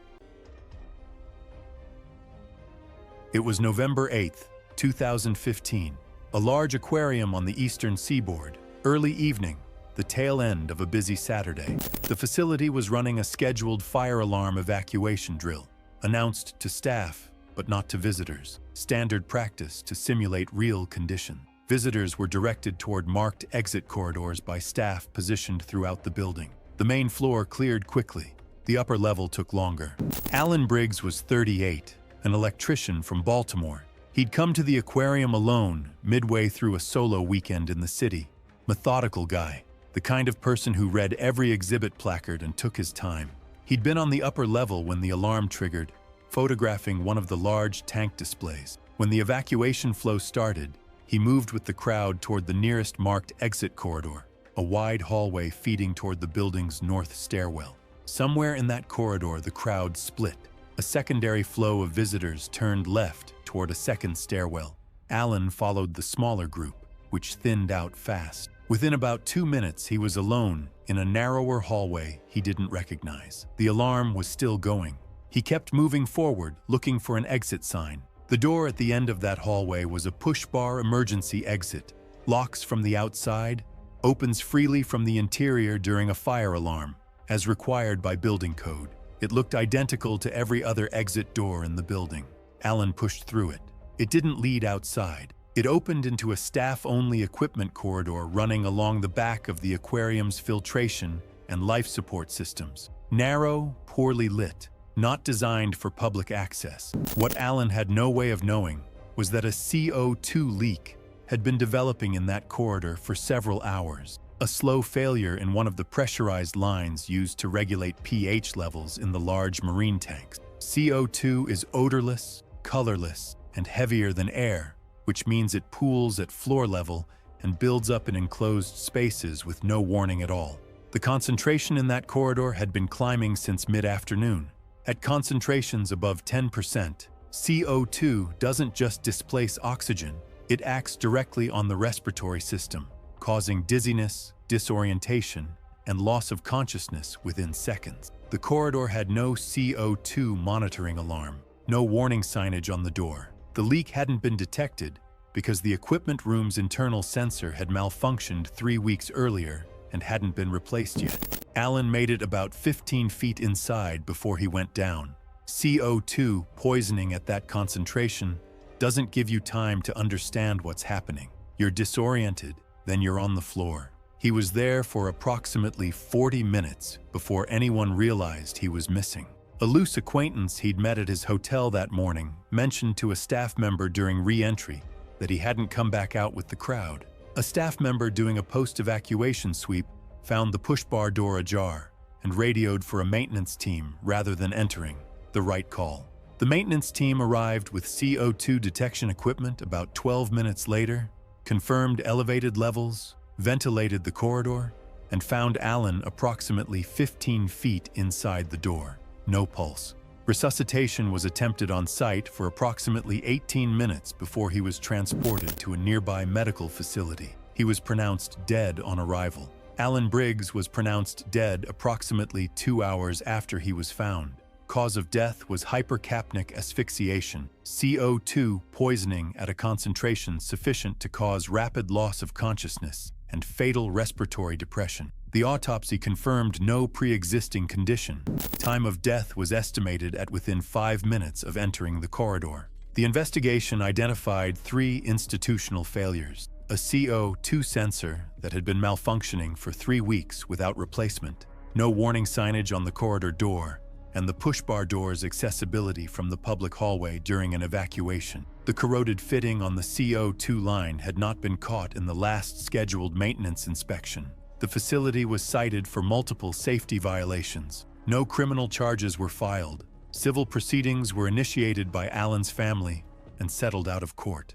Speaker 1: It was November 8, 2015, a large aquarium on the eastern seaboard. Early evening, the tail end of a busy Saturday. The facility was running a scheduled fire alarm evacuation drill, announced to staff but not to visitors, standard practice to simulate real conditions. Visitors were directed toward marked exit corridors by staff positioned throughout the building. The main floor cleared quickly. The upper level took longer. Alan Briggs was 38, an electrician from Baltimore. He'd come to the aquarium alone midway through a solo weekend in the city. Methodical guy, the kind of person who read every exhibit placard and took his time. He'd been on the upper level when the alarm triggered, photographing one of the large tank displays. When the evacuation flow started, he moved with the crowd toward the nearest marked exit corridor, a wide hallway feeding toward the building's north stairwell. Somewhere in that corridor, the crowd split. A secondary flow of visitors turned left toward a second stairwell. Alan followed the smaller group, which thinned out fast. Within about 2 minutes, he was alone in a narrower hallway he didn't recognize. The alarm was still going. He kept moving forward, looking for an exit sign. The door at the end of that hallway was a push-bar emergency exit. Locks from the outside, opens freely from the interior during a fire alarm, as required by building code. It looked identical to every other exit door in the building. Alan pushed through it. It didn't lead outside. It opened into a staff-only equipment corridor running along the back of the aquarium's filtration and life support systems. Narrow, poorly lit, not designed for public access. What Alan had no way of knowing was that a CO2 leak had been developing in that corridor for several hours. A slow failure in one of the pressurized lines used to regulate pH levels in the large marine tanks. CO2 is odorless, colorless, and heavier than air, which means it pools at floor level and builds up in enclosed spaces with no warning at all. The concentration in that corridor had been climbing since mid-afternoon. At concentrations above 10%, CO2 doesn't just displace oxygen, it acts directly on the respiratory system, causing dizziness, disorientation, and loss of consciousness within seconds. The corridor had no CO2 monitoring alarm, no warning signage on the door. The leak hadn't been detected because the equipment room's internal sensor had malfunctioned 3 weeks earlier and hadn't been replaced yet. Alan made it about 15 feet inside before he went down. CO2 poisoning at that concentration doesn't give you time to understand what's happening. You're disoriented, then you're on the floor. He was there for approximately 40 minutes before anyone realized he was missing. A loose acquaintance he'd met at his hotel that morning mentioned to a staff member during re-entry that he hadn't come back out with the crowd. A staff member doing a post-evacuation sweep found the push-bar door ajar and radioed for a maintenance team rather than entering. The right call. The maintenance team arrived with CO2 detection equipment about 12 minutes later, confirmed elevated levels, ventilated the corridor, and found Alan approximately 15 feet inside the door. No pulse. Resuscitation was attempted on site for approximately 18 minutes before he was transported to a nearby medical facility. He was pronounced dead on arrival. Alan Briggs was pronounced dead approximately 2 hours after he was found. Cause of death was hypercapnic asphyxiation, CO2 poisoning at a concentration sufficient to cause rapid loss of consciousness and fatal respiratory depression. The autopsy confirmed no pre-existing condition. Time of death was estimated at within 5 minutes of entering the corridor. The investigation identified 3 institutional failures: a CO2 sensor that had been malfunctioning for 3 weeks without replacement, no warning signage on the corridor door, and the push-bar door's accessibility from the public hallway during an evacuation. The corroded fitting on the CO2 line had not been caught in the last scheduled maintenance inspection. The facility was cited for multiple safety violations. No criminal charges were filed. Civil proceedings were initiated by Allen's family and settled out of court.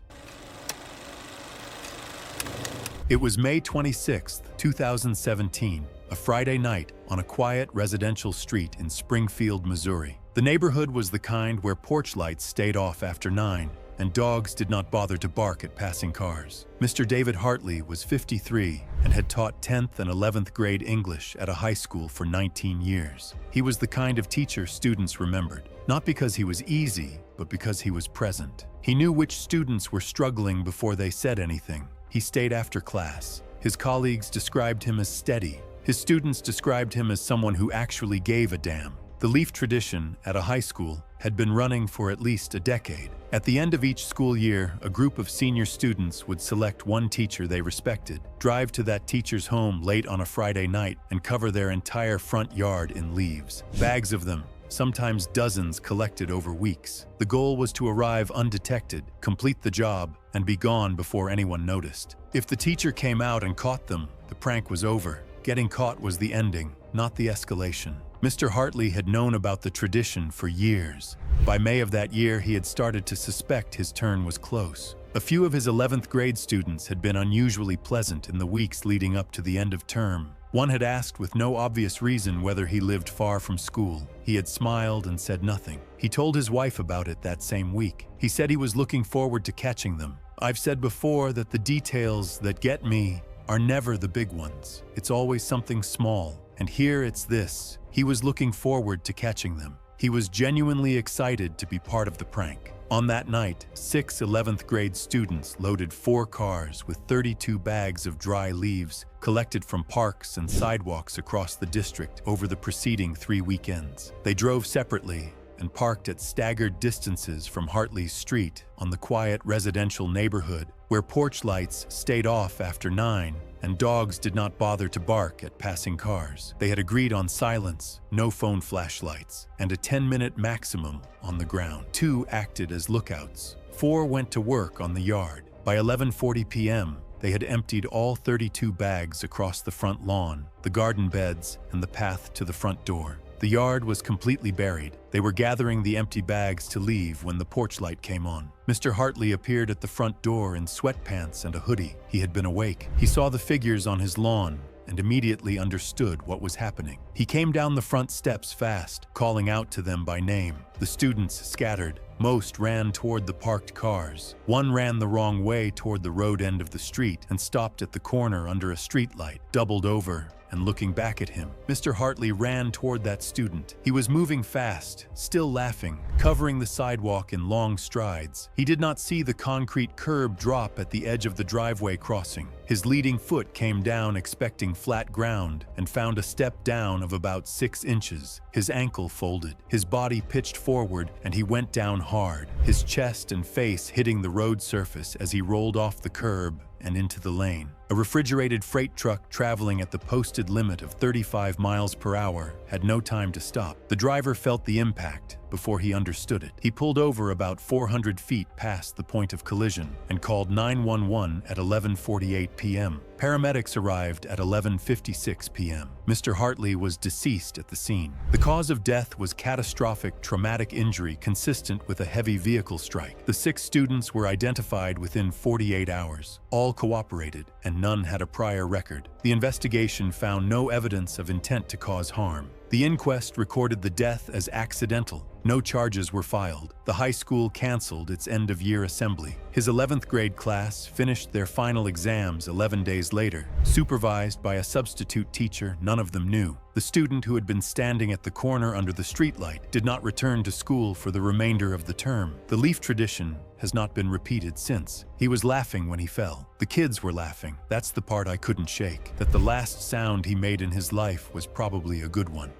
Speaker 1: It was May 26, 2017, a Friday night on a quiet residential street in Springfield, Missouri. The neighborhood was the kind where porch lights stayed off after 9, and dogs did not bother to bark at passing cars. Mr. David Hartley was 53 and had taught 10th and 11th grade English at a high school for 19 years. He was the kind of teacher students remembered, not because he was easy, but because he was present. He knew which students were struggling before they said anything. He stayed after class. His colleagues described him as steady. His students described him as someone who actually gave a damn. The Leaf tradition at a high school had been running for at least a decade. At the end of each school year, a group of senior students would select one teacher they respected, drive to that teacher's home late on a Friday night, and cover their entire front yard in leaves. Bags of them, sometimes dozens, collected over weeks. The goal was to arrive undetected, complete the job, and be gone before anyone noticed. If the teacher came out and caught them, the prank was over. Getting caught was the ending, not the escalation. Mr. Hartley had known about the tradition for years. By May of that year, he had started to suspect his turn was close. A few of his 11th grade students had been unusually pleasant in the weeks leading up to the end of term. One had asked with no obvious reason whether he lived far from school. He had smiled and said nothing. He told his wife about it that same week. He said he was looking forward to catching them. I've said before that the details that get me are never the big ones. It's always something small. And here it's this. He was looking forward to catching them. He was genuinely excited to be part of the prank. On that night, 6 11th grade students loaded 4 cars with 32 bags of dry leaves collected from parks and sidewalks across the district over the preceding 3 weekends. They drove separately and parked at staggered distances from Hartley's street on the quiet residential neighborhood where porch lights stayed off after 9 and dogs did not bother to bark at passing cars. They had agreed on silence, no phone flashlights, and a 10-minute maximum on the ground. 2 acted as lookouts. 4 went to work on the yard. By 11:40 p.m., they had emptied all 32 bags across the front lawn, the garden beds, and the path to the front door. The yard was completely buried. They were gathering the empty bags to leave when the porch light came on. Mr. Hartley appeared at the front door in sweatpants and a hoodie. He had been awake. He saw the figures on his lawn and immediately understood what was happening. He came down the front steps fast, calling out to them by name. The students scattered. Most ran toward the parked cars. One ran the wrong way toward the road end of the street and stopped at the corner under a streetlight, doubled over, and looking back at him. Mr. Hartley ran toward that student. He was moving fast, still laughing, covering the sidewalk in long strides. He did not see the concrete curb drop at the edge of the driveway crossing. His leading foot came down expecting flat ground and found a step down of about 6 inches. His ankle folded. His body pitched forward and he went down hard, his chest and face hitting the road surface as he rolled off the curb and into the lane. A refrigerated freight truck traveling at the posted limit of 35 miles per hour had no time to stop. The driver felt the impact before he understood it. He pulled over about 400 feet past the point of collision and called 911 at 11:48 p.m. Paramedics arrived at 11:56 p.m. Mr. Hartley was deceased at the scene. The cause of death was catastrophic traumatic injury consistent with a heavy vehicle strike. The 6 students were identified within 48 hours. All cooperated, and none had a prior record. The investigation found no evidence of intent to cause harm. The inquest recorded the death as accidental. No charges were filed. The high school canceled its end-of-year assembly. His 11th grade class finished their final exams 11 days later, supervised by a substitute teacher none of them knew. The student who had been standing at the corner under the streetlight did not return to school for the remainder of the term. The leaf tradition has not been repeated since. He was laughing when he fell. The kids were laughing. That's the part I couldn't shake. That the last sound he made in his life was probably a good one.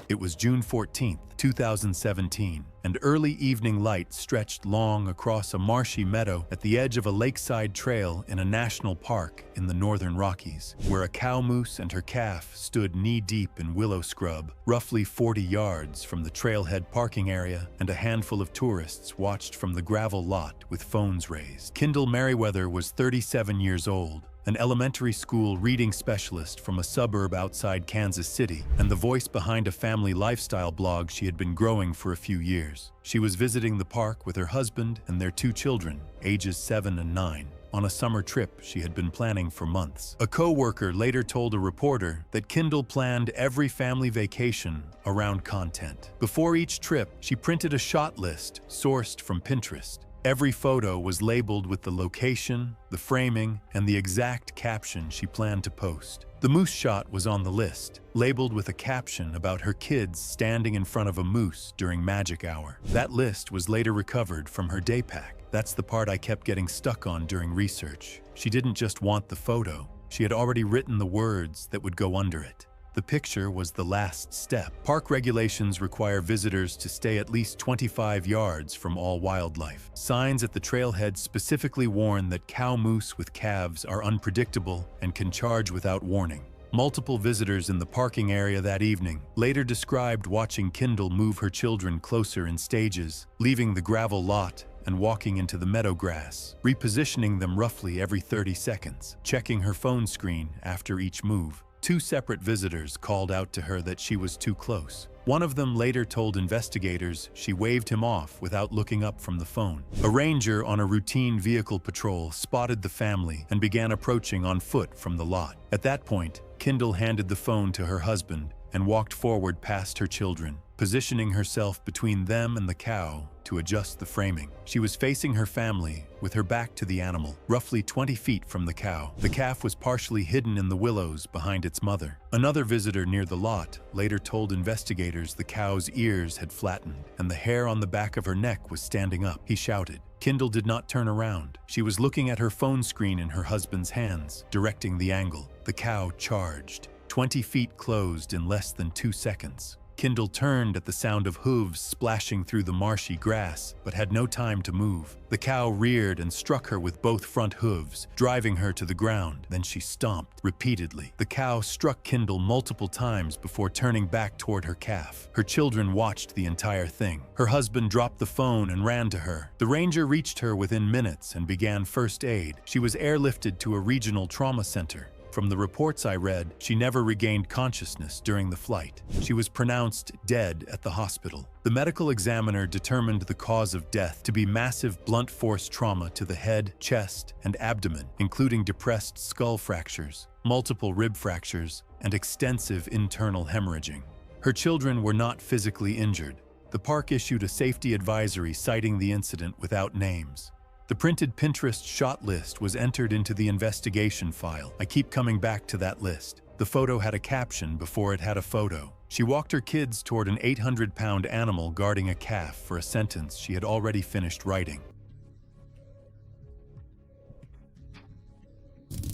Speaker 1: It was June 14, 2017, and early evening light stretched long across a marshy meadow at the edge of a lakeside trail in a national park in the northern Rockies, where a cow moose and her calf stood knee-deep in willow scrub, roughly 40 yards from the trailhead parking area, and a handful of tourists watched from the gravel lot with phones raised. Kendall Merriweather was 37 years old, an elementary school reading specialist from a suburb outside Kansas City, and the voice behind a family lifestyle blog she had been growing for a few years. She was visiting the park with her husband and their 2 children, ages 7 and 9. On a summer trip she had been planning for months. A co-worker later told a reporter that Kendall planned every family vacation around content. Before each trip, she printed a shot list sourced from Pinterest. Every photo was labeled with the location, the framing, and the exact caption she planned to post. The moose shot was on the list, labeled with a caption about her kids standing in front of a moose during magic hour. That list was later recovered from her day pack. That's the part I kept getting stuck on during research. She didn't just want the photo, she had already written the words that would go under it. The picture was the last step. Park regulations require visitors to stay at least 25 yards from all wildlife. Signs at the trailhead specifically warn that cow moose with calves are unpredictable and can charge without warning. Multiple visitors in the parking area that evening later described watching Kendall move her children closer in stages, leaving the gravel lot and walking into the meadow grass, repositioning them roughly every 30 seconds, checking her phone screen after each move. 2 separate visitors called out to her that she was too close. One of them later told investigators she waved him off without looking up from the phone. A ranger on a routine vehicle patrol spotted the family and began approaching on foot from the lot. At that point, Kendall handed the phone to her husband and walked forward past her children, positioning herself between them and the cow to adjust the framing. She was facing her family with her back to the animal, roughly 20 feet from the cow. The calf was partially hidden in the willows behind its mother. Another visitor near the lot later told investigators the cow's ears had flattened and the hair on the back of her neck was standing up. He shouted. Kendall did not turn around. She was looking at her phone screen in her husband's hands, directing the angle. The cow charged. 20 feet closed in less than 2 seconds. Kendall turned at the sound of hooves splashing through the marshy grass, but had no time to move. The cow reared and struck her with both front hooves, driving her to the ground. Then she stomped repeatedly. The cow struck Kendall multiple times before turning back toward her calf. Her children watched the entire thing. Her husband dropped the phone and ran to her. The ranger reached her within minutes and began first aid. She was airlifted to a regional trauma center. From the reports I read, she never regained consciousness during the flight. She was pronounced dead at the hospital. The medical examiner determined the cause of death to be massive blunt force trauma to the head, chest, and abdomen, including depressed skull fractures, multiple rib fractures, and extensive internal hemorrhaging. Her children were not physically injured. The park issued a safety advisory citing the incident without names. The printed Pinterest shot list was entered into the investigation file. I keep coming back to that list. The photo had a caption before it had a photo. She walked her kids toward an 800-pound animal guarding a calf for a sentence she had already finished writing.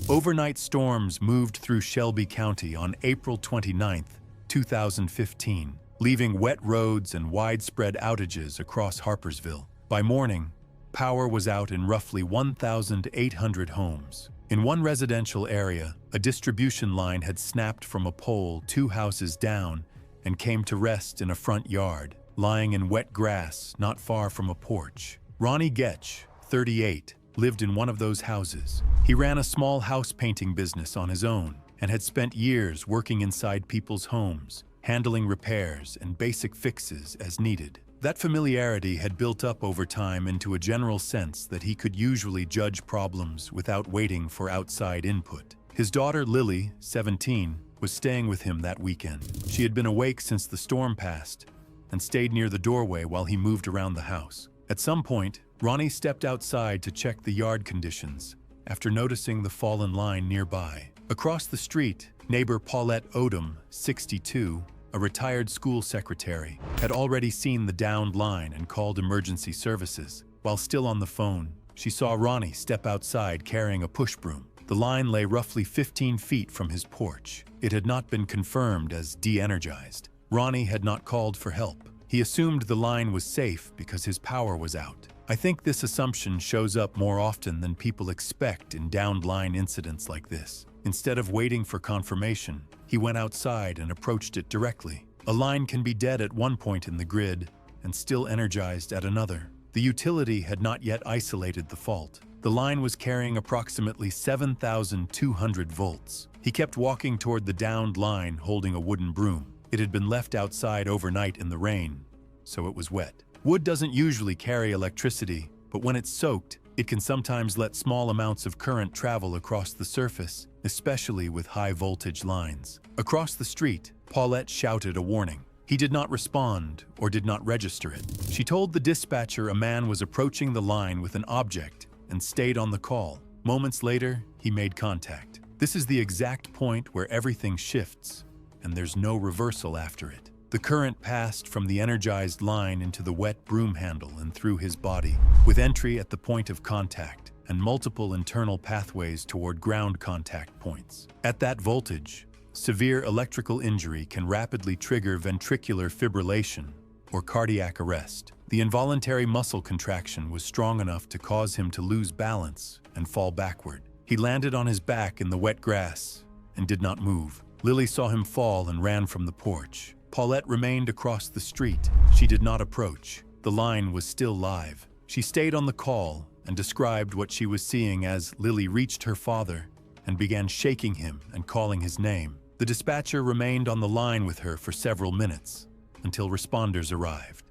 Speaker 1: Overnight storms moved through Shelby County on April 29, 2015, leaving wet roads and widespread outages across Harpersville. By morning, power was out in roughly 1,800 homes. In one residential area, a distribution line had snapped from a pole 2 houses down and came to rest in a front yard, lying in wet grass not far from a porch. Ronnie Getch, 38, lived in one of those houses. He ran a small house painting business on his own and had spent years working inside people's homes, handling repairs and basic fixes as needed. That familiarity had built up over time into a general sense that he could usually judge problems without waiting for outside input. His daughter Lily, 17, was staying with him that weekend. She had been awake since the storm passed and stayed near the doorway while he moved around the house. At some point, Ronnie stepped outside to check the yard conditions after noticing the fallen line nearby. Across the street, neighbor Paulette Odom, 62, a retired school secretary, had already seen the downed line and called emergency services. While still on the phone, she saw Ronnie step outside carrying a push broom. The line lay roughly 15 feet from his porch. It had not been confirmed as de-energized. Ronnie had not called for help. He assumed the line was safe because his power was out. I think this assumption shows up more often than people expect in downed line incidents like this. Instead of waiting for confirmation, he went outside and approached it directly. A line can be dead at one point in the grid and still energized at another. The utility had not yet isolated the fault. The line was carrying approximately 7,200 volts. He kept walking toward the downed line holding a wooden broom. It had been left outside overnight in the rain, so it was wet. Wood doesn't usually carry electricity, but when it's soaked, it can sometimes let small amounts of current travel across the surface, especially with high-voltage lines. Across the street, Paulette shouted a warning. He did not respond or did not register it. She told the dispatcher a man was approaching the line with an object and stayed on the call. Moments later, he made contact. This is the exact point where everything shifts, and there's no reversal after it. The current passed from the energized line into the wet broom handle and through his body, with entry at the point of contact and multiple internal pathways toward ground contact points. At that voltage, severe electrical injury can rapidly trigger ventricular fibrillation or cardiac arrest. The involuntary muscle contraction was strong enough to cause him to lose balance and fall backward. He landed on his back in the wet grass and did not move. Lily saw him fall and ran from the porch. Paulette remained across the street. She did not approach. The line was still live. She stayed on the call and described what she was seeing as Lily reached her father and began shaking him and calling his name. The dispatcher remained on the line with her for several minutes until responders arrived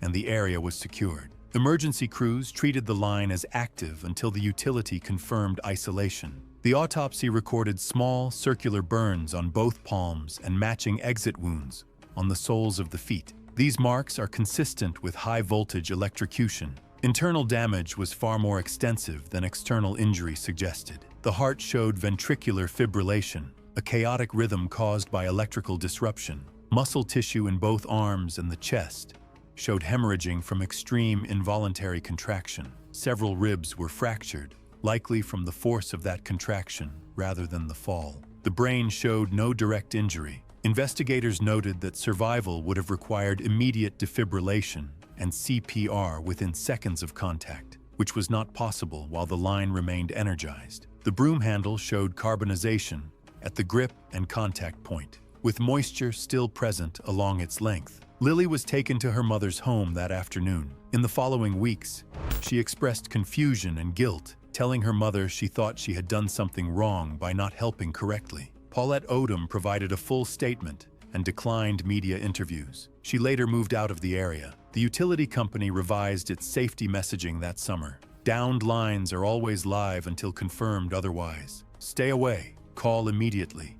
Speaker 1: and the area was secured. Emergency crews treated the line as active until the utility confirmed isolation. The autopsy recorded small, circular burns on both palms and matching exit wounds on the soles of the feet. These marks are consistent with high-voltage electrocution. Internal damage was far more extensive than external injury suggested. The heart showed ventricular fibrillation, a chaotic rhythm caused by electrical disruption. Muscle tissue in both arms and the chest showed hemorrhaging from extreme involuntary contraction. Several ribs were fractured, likely from the force of that contraction rather than the fall. The brain showed no direct injury. Investigators noted that survival would have required immediate defibrillation and CPR within seconds of contact, which was not possible while the line remained energized. The broom handle showed carbonization at the grip and contact point, with moisture still present along its length. Lily was taken to her mother's home that afternoon. In the following weeks, she expressed confusion and guilt, telling her mother she thought she had done something wrong by not helping correctly. Paulette Odom provided a full statement and declined media interviews. She later moved out of the area. The utility company revised its safety messaging that summer. Downed lines are always live until confirmed otherwise. Stay away. Call immediately.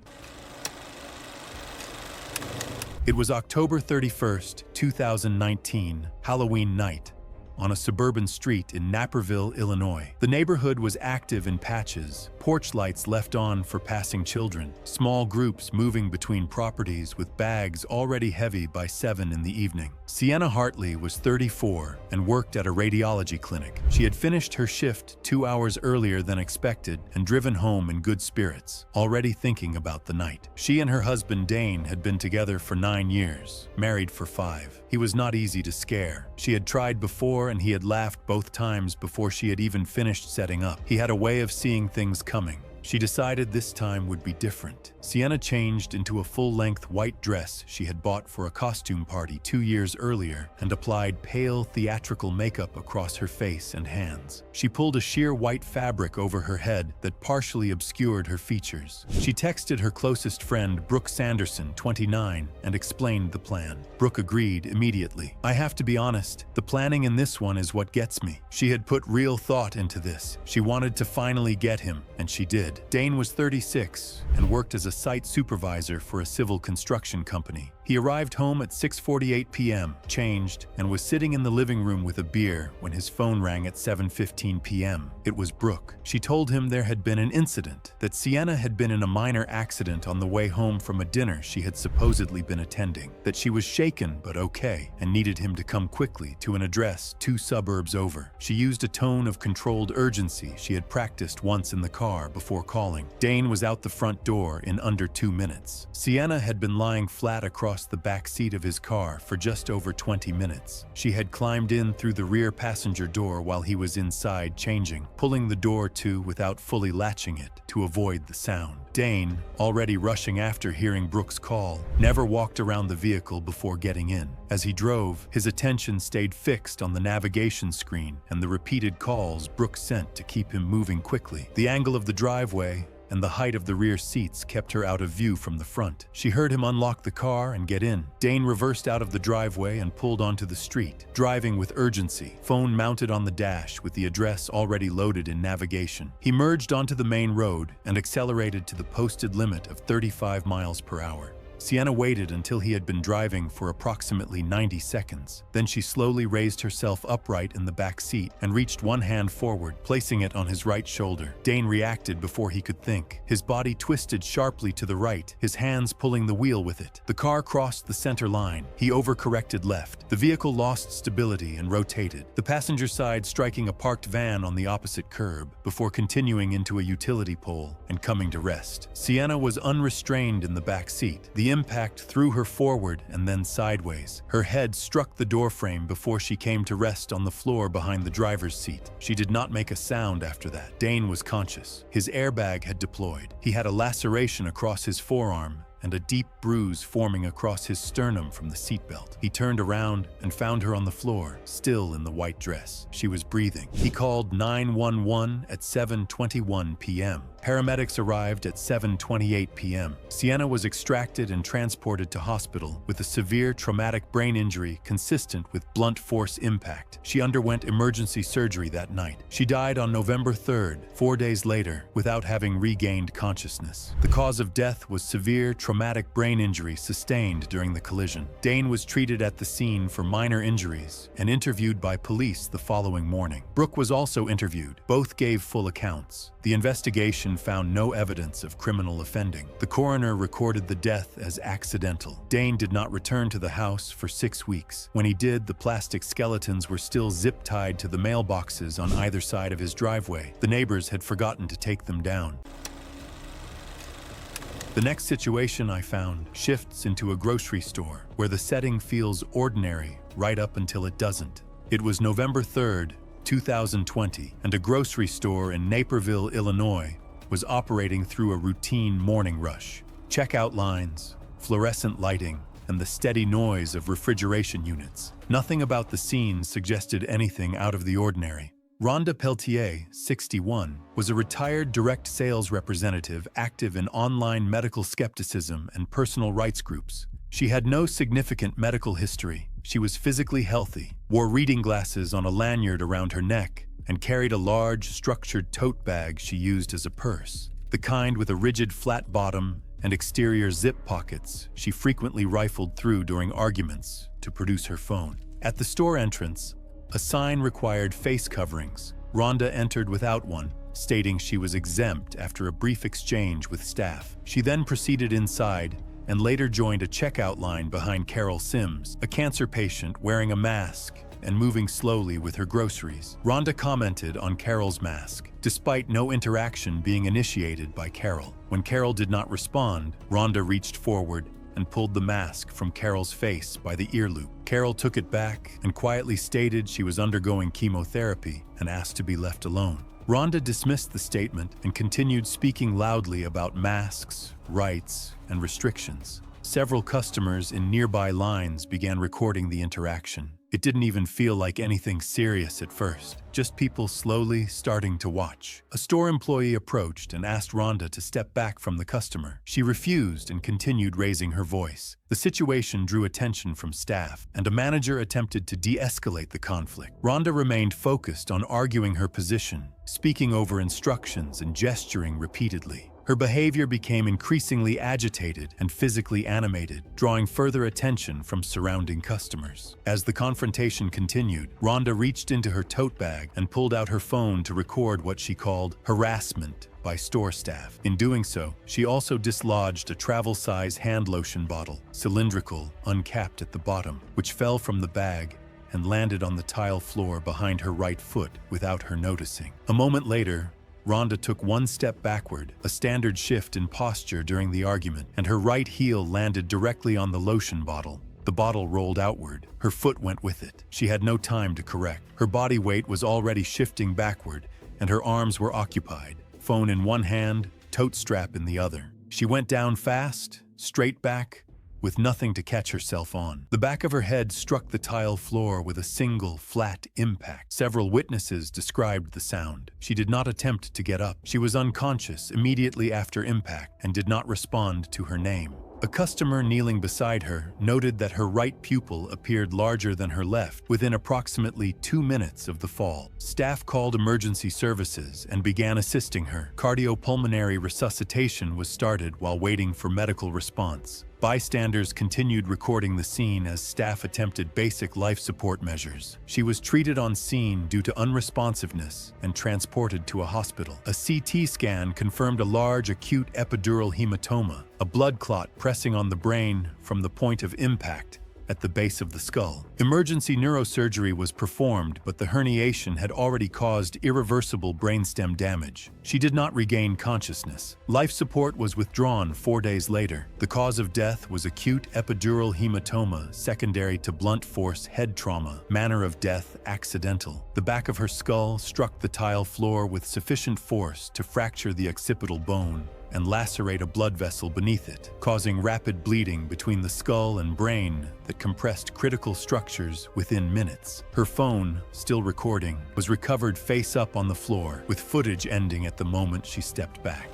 Speaker 1: It was October 31st, 2019, Halloween night, on a suburban street in Naperville, Illinois. The neighborhood was active in patches, porch lights left on for passing children, small groups moving between properties with bags already heavy by 7 in the evening. Sienna Hartley was 34 and worked at a radiology clinic. She had finished her shift 2 hours earlier than expected and driven home in good spirits, already thinking about the night. She and her husband Dane had been together for 9 years, married for 5. He was not easy to scare. She had tried before and he had laughed both times before she had even finished setting up. He had a way of seeing things coming. She decided this time would be different. Sienna changed into a full-length white dress she had bought for a costume party 2 years earlier and applied pale theatrical makeup across her face and hands. She pulled a sheer white fabric over her head that partially obscured her features. She texted her closest friend, Brooke Sanderson, 29, and explained the plan. Brooke agreed immediately. "I have to be honest, the planning in this one is what gets me." She had put real thought into this. She wanted to finally get him, and she did. Dane was 36 and worked as a site supervisor for a civil construction company. He arrived home at 6:48 p.m., changed, and was sitting in the living room with a beer when his phone rang at 7:15 p.m. It was Brooke. She told him there had been an incident, that Sienna had been in a minor accident on the way home from a dinner she had supposedly been attending, that she was shaken but okay and needed him to come quickly to an address 2 suburbs over. She used a tone of controlled urgency she had practiced once in the car before calling. Dane was out the front door in under 2 minutes. Sienna had been lying flat across across the back seat of his car for just over 20 minutes. She had climbed in through the rear passenger door while he was inside changing, pulling the door to without fully latching it to avoid the sound. Dane, already rushing after hearing Brooks' call, never walked around the vehicle before getting in. As he drove, his attention stayed fixed on the navigation screen and the repeated calls Brooks sent to keep him moving quickly. The angle of the driveway and the height of the rear seats kept her out of view from the front. She heard him unlock the car and get in. Dane reversed out of the driveway and pulled onto the street, driving with urgency, phone mounted on the dash with the address already loaded in navigation. He merged onto the main road and accelerated to the posted limit of 35 miles per hour. Sienna waited until he had been driving for approximately 90 seconds. Then she slowly raised herself upright in the back seat and reached one hand forward, placing it on his right shoulder. Dane reacted before he could think. His body twisted sharply to the right, his hands pulling the wheel with it. The car crossed the center line. He overcorrected left. The vehicle lost stability and rotated, the passenger side striking a parked van on the opposite curb, before continuing into a utility pole and coming to rest. Sienna was unrestrained in the back seat. The impact threw her forward and then sideways. Her head struck the doorframe before she came to rest on the floor behind the driver's seat. She did not make a sound after that. Dane was conscious. His airbag had deployed. He had a laceration across his forearm and a deep bruise forming across his sternum from the seatbelt. He turned around and found her on the floor, still in the white dress. She was breathing. He called 911 at 7:21 p.m. Paramedics arrived at 7:28 p.m. Sienna was extracted and transported to hospital with a severe traumatic brain injury consistent with blunt force impact. She underwent emergency surgery that night. She died on November 3rd, 4 days later, without having regained consciousness. The cause of death was severe traumatic brain injury sustained during the collision. Dane was treated at the scene for minor injuries and interviewed by police the following morning. Brooke was also interviewed. Both gave full accounts. The investigation found no evidence of criminal offending. The coroner recorded the death as accidental. Dane did not return to the house for 6 weeks. When he did, the plastic skeletons were still zip-tied to the mailboxes on either side of his driveway. The neighbors had forgotten to take them down. The next situation I found shifts into a grocery store where the setting feels ordinary right up until it doesn't. It was November 3rd, 2020, and a grocery store in Naperville, Illinois, was operating through a routine morning rush. Checkout lines, fluorescent lighting, and the steady noise of refrigeration units. Nothing about the scene suggested anything out of the ordinary. Rhonda Peltier, 61, was a retired direct sales representative active in online medical skepticism and personal rights groups. She had no significant medical history. She was physically healthy, wore reading glasses on a lanyard around her neck, and carried a large, structured tote bag she used as a purse, the kind with a rigid flat bottom and exterior zip pockets she frequently rifled through during arguments to produce her phone. At the store entrance, a sign required face coverings. Rhonda entered without one, stating she was exempt after a brief exchange with staff. She then proceeded inside and later joined a checkout line behind Carol Sims, a cancer patient wearing a mask and moving slowly with her groceries. Rhonda commented on Carol's mask, despite no interaction being initiated by Carol. When Carol did not respond, Rhonda reached forward and pulled the mask from Carol's face by the ear loop. Carol took it back and quietly stated she was undergoing chemotherapy and asked to be left alone. Rhonda dismissed the statement and continued speaking loudly about masks, rights, and restrictions. Several customers in nearby lines began recording the interaction. It didn't even feel like anything serious at first, just people slowly starting to watch. A store employee approached and asked Rhonda to step back from the customer. She refused and continued raising her voice. The situation drew attention from staff, and a manager attempted to de-escalate the conflict. Rhonda remained focused on arguing her position, speaking over instructions and gesturing repeatedly. Her behavior became increasingly agitated and physically animated, drawing further attention from surrounding customers. As the confrontation continued, Rhonda reached into her tote bag and pulled out her phone to record what she called harassment by store staff. In doing so, she also dislodged a travel-size hand lotion bottle, cylindrical, uncapped at the bottom, which fell from the bag and landed on the tile floor behind her right foot without her noticing. A moment later, Rhonda took one step backward, a standard shift in posture during the argument, and her right heel landed directly on the lotion bottle. The bottle rolled outward. Her foot went with it. She had no time to correct. Her body weight was already shifting backward, and her arms were occupied, phone in one hand, tote strap in the other. She went down fast, straight back, with nothing to catch herself on. The back of her head struck the tile floor with a single, flat impact. Several witnesses described the sound. She did not attempt to get up. She was unconscious immediately after impact and did not respond to her name. A customer kneeling beside her noted that her right pupil appeared larger than her left within approximately 2 minutes of the fall. Staff called emergency services and began assisting her. Cardiopulmonary resuscitation was started while waiting for medical response. Bystanders continued recording the scene as staff attempted basic life support measures. She was treated on scene due to unresponsiveness and transported to a hospital. A CT scan confirmed a large acute epidural hematoma, a blood clot pressing on the brain from the point of impact at the base of the skull. Emergency neurosurgery was performed, but the herniation had already caused irreversible brainstem damage. She did not regain consciousness. Life support was withdrawn 4 days later. The cause of death was acute epidural hematoma secondary to blunt force head trauma. Manner of death accidental. The back of her skull struck the tile floor with sufficient force to fracture the occipital bone and lacerate a blood vessel beneath it, causing rapid bleeding between the skull and brain that compressed critical structures within minutes. Her phone, still recording, was recovered face up on the floor, with footage ending at the moment she stepped back.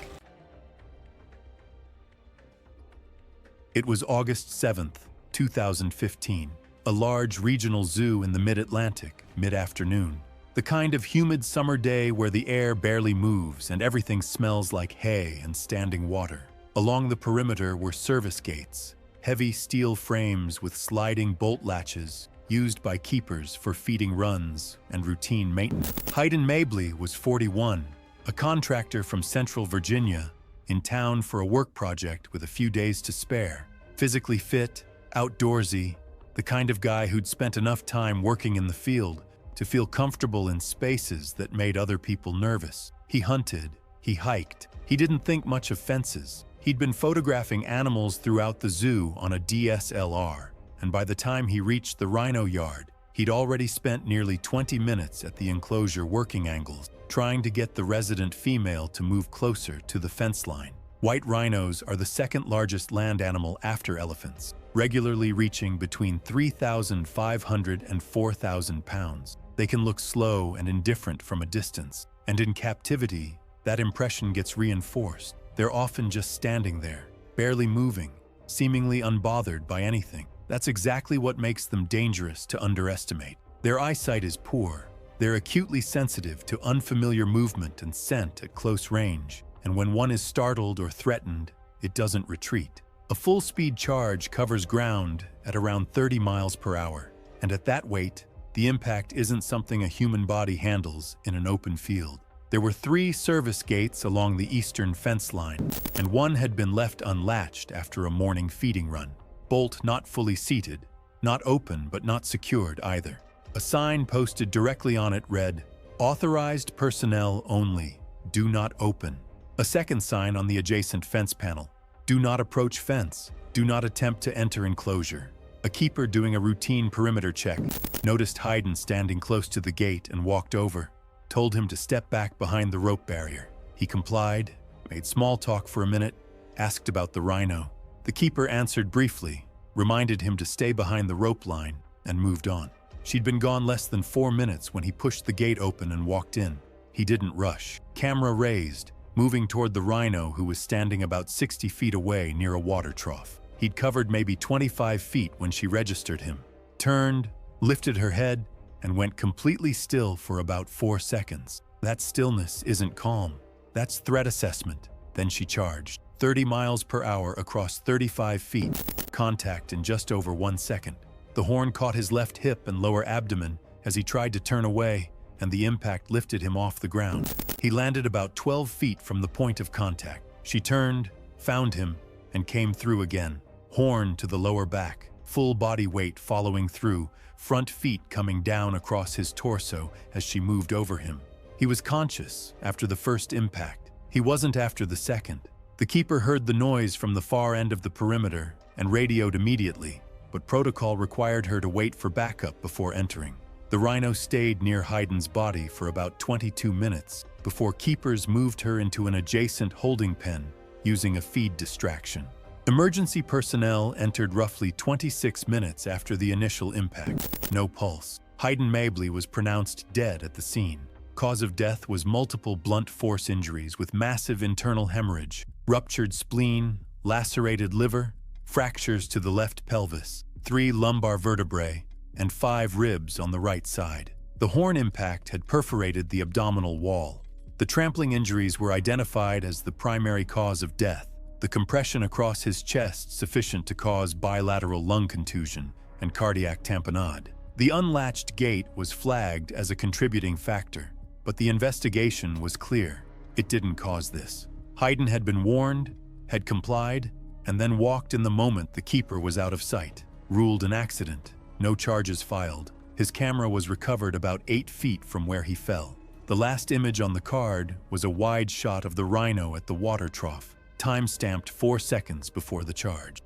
Speaker 1: It was August 7th, 2015, a large regional zoo in the mid-Atlantic, mid-afternoon. The kind of humid summer day where the air barely moves and everything smells like hay and standing water. Along the perimeter were service gates, heavy steel frames with sliding bolt latches used by keepers for feeding runs and routine maintenance. Hayden Mabley was 41, a contractor from Central Virginia, in town for a work project with a few days to spare. Physically fit, outdoorsy, the kind of guy who'd spent enough time working in the field to feel comfortable in spaces that made other people nervous. He hunted, he hiked, he didn't think much of fences. He'd been photographing animals throughout the zoo on a DSLR, and by the time he reached the rhino yard, he'd already spent nearly 20 minutes at the enclosure working angles, trying to get the resident female to move closer to the fence line. White rhinos are the second largest land animal after elephants, regularly reaching between 3,500 and 4,000 pounds. They can look slow and indifferent from a distance, and in captivity, that impression gets reinforced. They're often just standing there, barely moving, seemingly unbothered by anything. That's exactly what makes them dangerous to underestimate. Their eyesight is poor. They're acutely sensitive to unfamiliar movement and scent at close range, and when one is startled or threatened, it doesn't retreat. A full-speed charge covers ground at around 30 miles per hour, and at that weight, the impact isn't something a human body handles in an open field. There were 3 service gates along the eastern fence line, and one had been left unlatched after a morning feeding run. Bolt not fully seated, not open but not secured either. A sign posted directly on it read, "Authorized personnel only, do not open." A second sign on the adjacent fence panel, "Do not approach fence, do not attempt to enter enclosure." A keeper doing a routine perimeter check noticed Hayden standing close to the gate and walked over, told him to step back behind the rope barrier. He complied, made small talk for a minute, asked about the rhino. The keeper answered briefly, reminded him to stay behind the rope line, and moved on. She'd been gone less than 4 minutes when he pushed the gate open and walked in. He didn't rush. Camera raised, moving toward the rhino who was standing about 60 feet away near a water trough. He'd covered maybe 25 feet when she registered him, turned, lifted her head, and went completely still for about 4 seconds. That stillness isn't calm. That's threat assessment. Then she charged. 30 miles per hour across 35 feet. Contact in just over 1 second. The horn caught his left hip and lower abdomen as he tried to turn away, and the impact lifted him off the ground. He landed about 12 feet from the point of contact. She turned, found him, and came through again. Horn to the lower back, full body weight following through, front feet coming down across his torso as she moved over him. He was conscious after the first impact. He wasn't after the second. The keeper heard the noise from the far end of the perimeter and radioed immediately, but protocol required her to wait for backup before entering. The rhino stayed near Hayden's body for about 22 minutes before keepers moved her into an adjacent holding pen using a feed distraction. Emergency personnel entered roughly 26 minutes after the initial impact. No pulse. Hayden Mabley was pronounced dead at the scene. Cause of death was multiple blunt force injuries with massive internal hemorrhage, ruptured spleen, lacerated liver, fractures to the left pelvis, 3 lumbar vertebrae, and 5 ribs on the right side. The horn impact had perforated the abdominal wall. The trampling injuries were identified as the primary cause of death, the compression across his chest sufficient to cause bilateral lung contusion and cardiac tamponade. The unlatched gate was flagged as a contributing factor, but the investigation was clear. It didn't cause this. Hayden had been warned, had complied, and then walked in the moment the keeper was out of sight. Ruled an accident. No charges filed. His camera was recovered about 8 feet from where he fell. The last image on the card was a wide shot of the rhino at the water trough, time-stamped 4 seconds before the charge.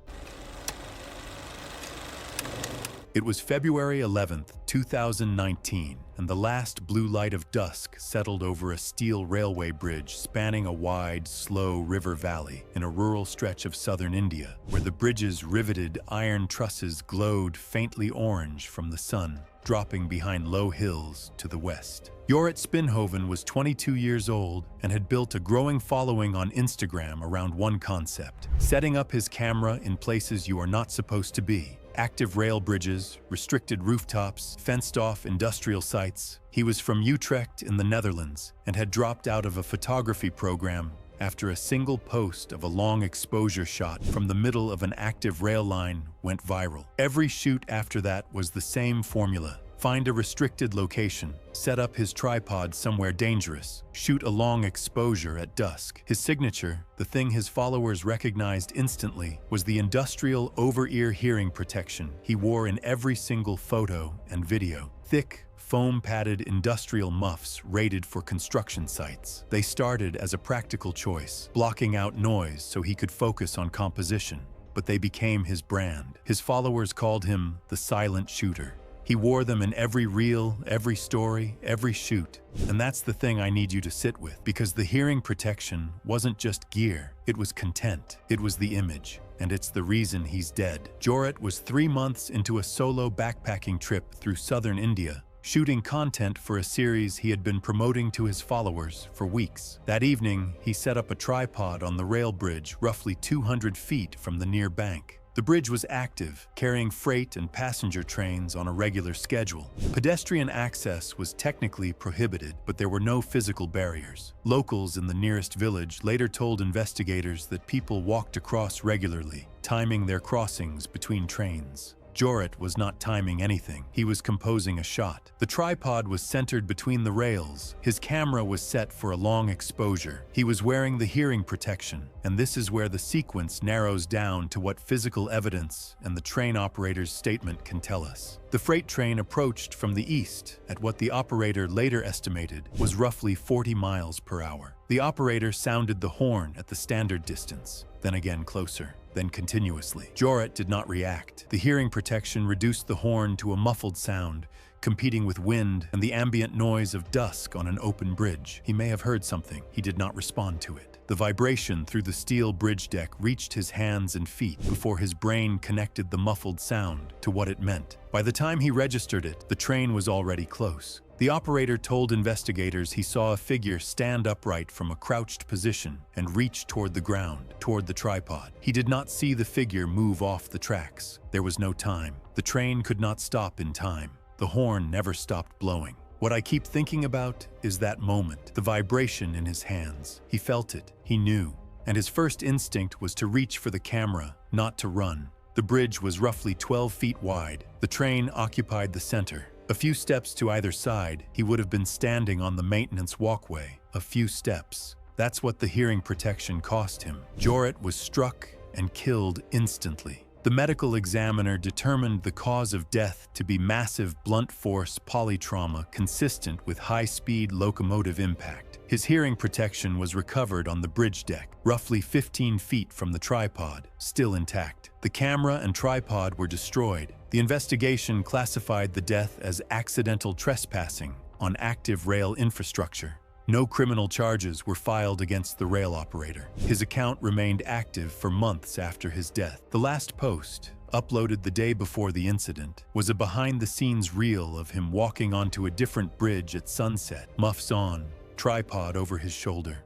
Speaker 1: It was February 11th, 2019, and the last blue light of dusk settled over a steel railway bridge spanning a wide, slow river valley in a rural stretch of southern India, where the bridge's riveted iron trusses glowed faintly orange from the sun, dropping behind low hills to the west. Jorrit Spinhoven was 22 years old and had built a growing following on Instagram around one concept: setting up his camera in places you are not supposed to be. Active rail bridges, restricted rooftops, fenced-off industrial sites. He was from Utrecht in the Netherlands and had dropped out of a photography program after a single post of a long exposure shot from the middle of an active rail line went viral. Every shoot after that was the same formula. Find a restricted location, set up his tripod somewhere dangerous, shoot a long exposure at dusk. His signature, the thing his followers recognized instantly, was the industrial over-ear hearing protection he wore in every single photo and video. Thick, foam-padded industrial muffs rated for construction sites. They started as a practical choice, blocking out noise so he could focus on composition. But they became his brand. His followers called him the silent shooter. He wore them in every reel, every story, every shoot. And that's the thing I need you to sit with, because the hearing protection wasn't just gear, it was content, it was the image, and it's the reason he's dead. Jorrit was 3 months into a solo backpacking trip through southern India, shooting content for a series he had been promoting to his followers for weeks. That evening, he set up a tripod on the rail bridge roughly 200 feet from the near bank. The bridge was active, carrying freight and passenger trains on a regular schedule. Pedestrian access was technically prohibited, but there were no physical barriers. Locals in the nearest village later told investigators that people walked across regularly, timing their crossings between trains. Jorrit was not timing anything. He was composing a shot. The tripod was centered between the rails. His camera was set for a long exposure. He was wearing the hearing protection, and this is where the sequence narrows down to what physical evidence and the train operator's statement can tell us. The freight train approached from the east at what the operator later estimated was roughly 40 miles per hour. The operator sounded the horn at the standard distance, then again closer, then continuously. Jorrit did not react. The hearing protection reduced the horn to a muffled sound, competing with wind and the ambient noise of dusk on an open bridge. He may have heard something. He did not respond to it. The vibration through the steel bridge deck reached his hands and feet before his brain connected the muffled sound to what it meant. By the time he registered it, the train was already close. The operator told investigators he saw a figure stand upright from a crouched position and reach toward the ground, toward the tripod. He did not see the figure move off the tracks. There was no time. The train could not stop in time. The horn never stopped blowing. What I keep thinking about is that moment, the vibration in his hands. He felt it, he knew, and his first instinct was to reach for the camera, not to run. The bridge was roughly 12 feet wide. The train occupied the center. A few steps to either side, he would have been standing on the maintenance walkway. A few steps. That's what the hearing protection cost him. Jorrit was struck and killed instantly. The medical examiner determined the cause of death to be massive blunt force polytrauma consistent with high-speed locomotive impact. His hearing protection was recovered on the bridge deck, roughly 15 feet from the tripod, still intact. The camera and tripod were destroyed. The investigation classified the death as accidental trespassing on active rail infrastructure. No criminal charges were filed against the rail operator. His account remained active for months after his death. The last post, uploaded the day before the incident, was a behind-the-scenes reel of him walking onto a different bridge at sunset, muffs on, tripod over his shoulder.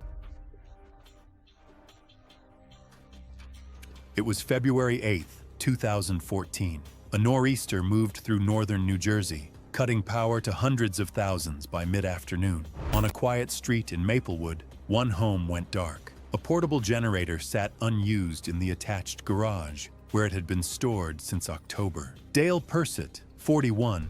Speaker 1: It was February 8, 2014. A nor'easter moved through northern New Jersey, cutting power to hundreds of thousands by mid-afternoon. On a quiet street in Maplewood, one home went dark. A portable generator sat unused in the attached garage, where it had been stored since October. Dale Persett, 41,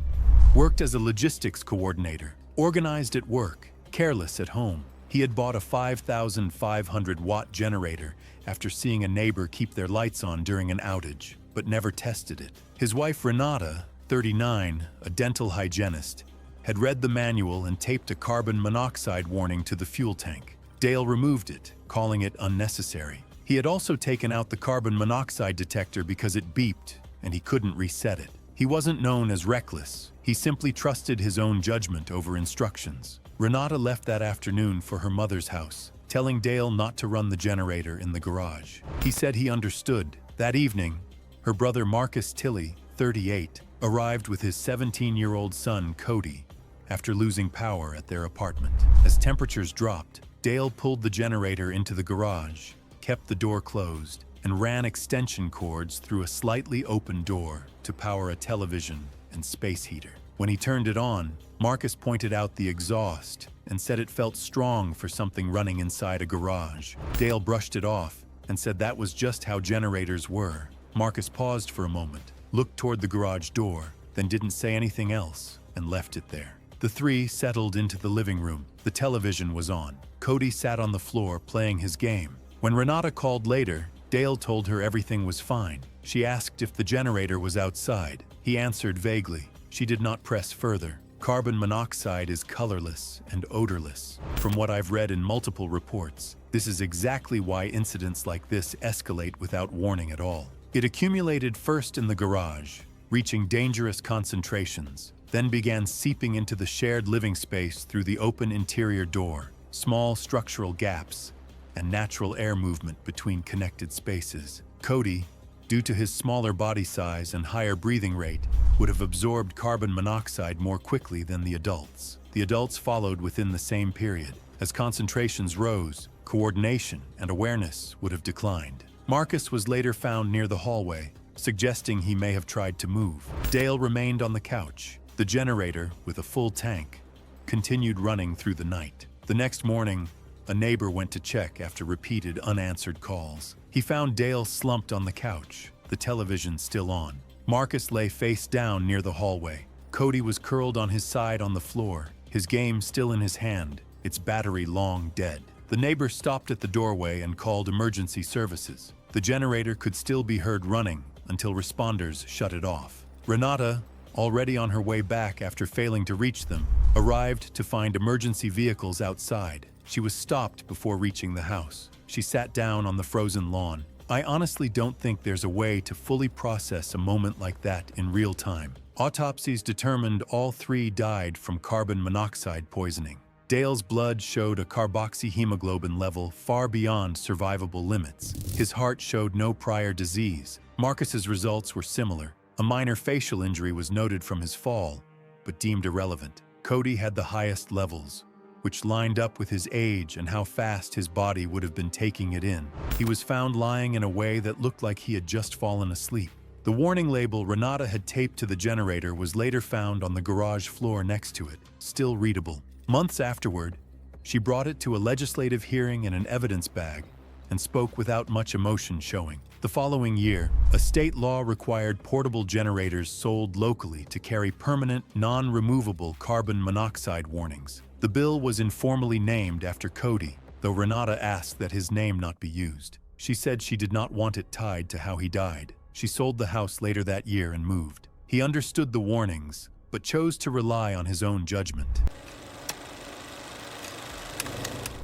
Speaker 1: worked as a logistics coordinator, organized at work, careless at home. He had bought a 5,500-watt generator after seeing a neighbor keep their lights on during an outage, but never tested it. His wife Renata, 39, a dental hygienist, had read the manual and taped a carbon monoxide warning to the fuel tank. Dale removed it, calling it unnecessary. He had also taken out the carbon monoxide detector because it beeped and he couldn't reset it. He wasn't known as reckless. He simply trusted his own judgment over instructions. Renata left that afternoon for her mother's house, telling Dale not to run the generator in the garage. He said he understood. That evening, her brother Marcus Tilley, 38, arrived with his 17-year-old son, Cody, after losing power at their apartment. As temperatures dropped, Dale pulled the generator into the garage, kept the door closed, and ran extension cords through a slightly open door to power a television and space heater. When he turned it on, Marcus pointed out the exhaust and said it felt strong for something running inside a garage. Dale brushed it off and said that was just how generators were. Marcus paused for a moment, looked toward the garage door, then didn't say anything else and left it there. The three settled into the living room. The television was on. Cody sat on the floor playing his game. When Renata called later, Dale told her everything was fine. She asked if the generator was outside. He answered vaguely. She did not press further. Carbon monoxide is colorless and odorless. From what I've read in multiple reports, this is exactly why incidents like this escalate without warning at all. It accumulated first in the garage, reaching dangerous concentrations, then began seeping into the shared living space through the open interior door, small structural gaps, and natural air movement between connected spaces. Cody, due to his smaller body size and higher breathing rate, would have absorbed carbon monoxide more quickly than the adults. The adults followed within the same period. As concentrations rose, coordination and awareness would have declined. Marcus was later found near the hallway, suggesting he may have tried to move. Dale remained on the couch. The generator, with a full tank, continued running through the night. The next morning, a neighbor went to check after repeated unanswered calls. He found Dale slumped on the couch, the television still on. Marcus lay face down near the hallway. Cody was curled on his side on the floor, his game still in his hand, its battery long dead. The neighbor stopped at the doorway and called emergency services. The generator could still be heard running until responders shut it off. Renata, already on her way back after failing to reach them, arrived to find emergency vehicles outside. She was stopped before reaching the house. She sat down on the frozen lawn. I honestly don't think there's a way to fully process a moment like that in real time. Autopsies determined all three died from carbon monoxide poisoning. Dale's blood showed a carboxyhemoglobin level far beyond survivable limits. His heart showed no prior disease. Marcus's results were similar. A minor facial injury was noted from his fall, but deemed irrelevant. Cody had the highest levels, which lined up with his age and how fast his body would have been taking it in. He was found lying in a way that looked like he had just fallen asleep. The warning label Renata had taped to the generator was later found on the garage floor next to it, still readable. Months afterward, she brought it to a legislative hearing in an evidence bag and spoke without much emotion showing. The following year, a state law required portable generators sold locally to carry permanent, non-removable carbon monoxide warnings. The bill was informally named after Cody, though Renata asked that his name not be used. She said she did not want it tied to how he died. she sold the house later that year and moved. He understood the warnings, but chose to rely on his own judgment.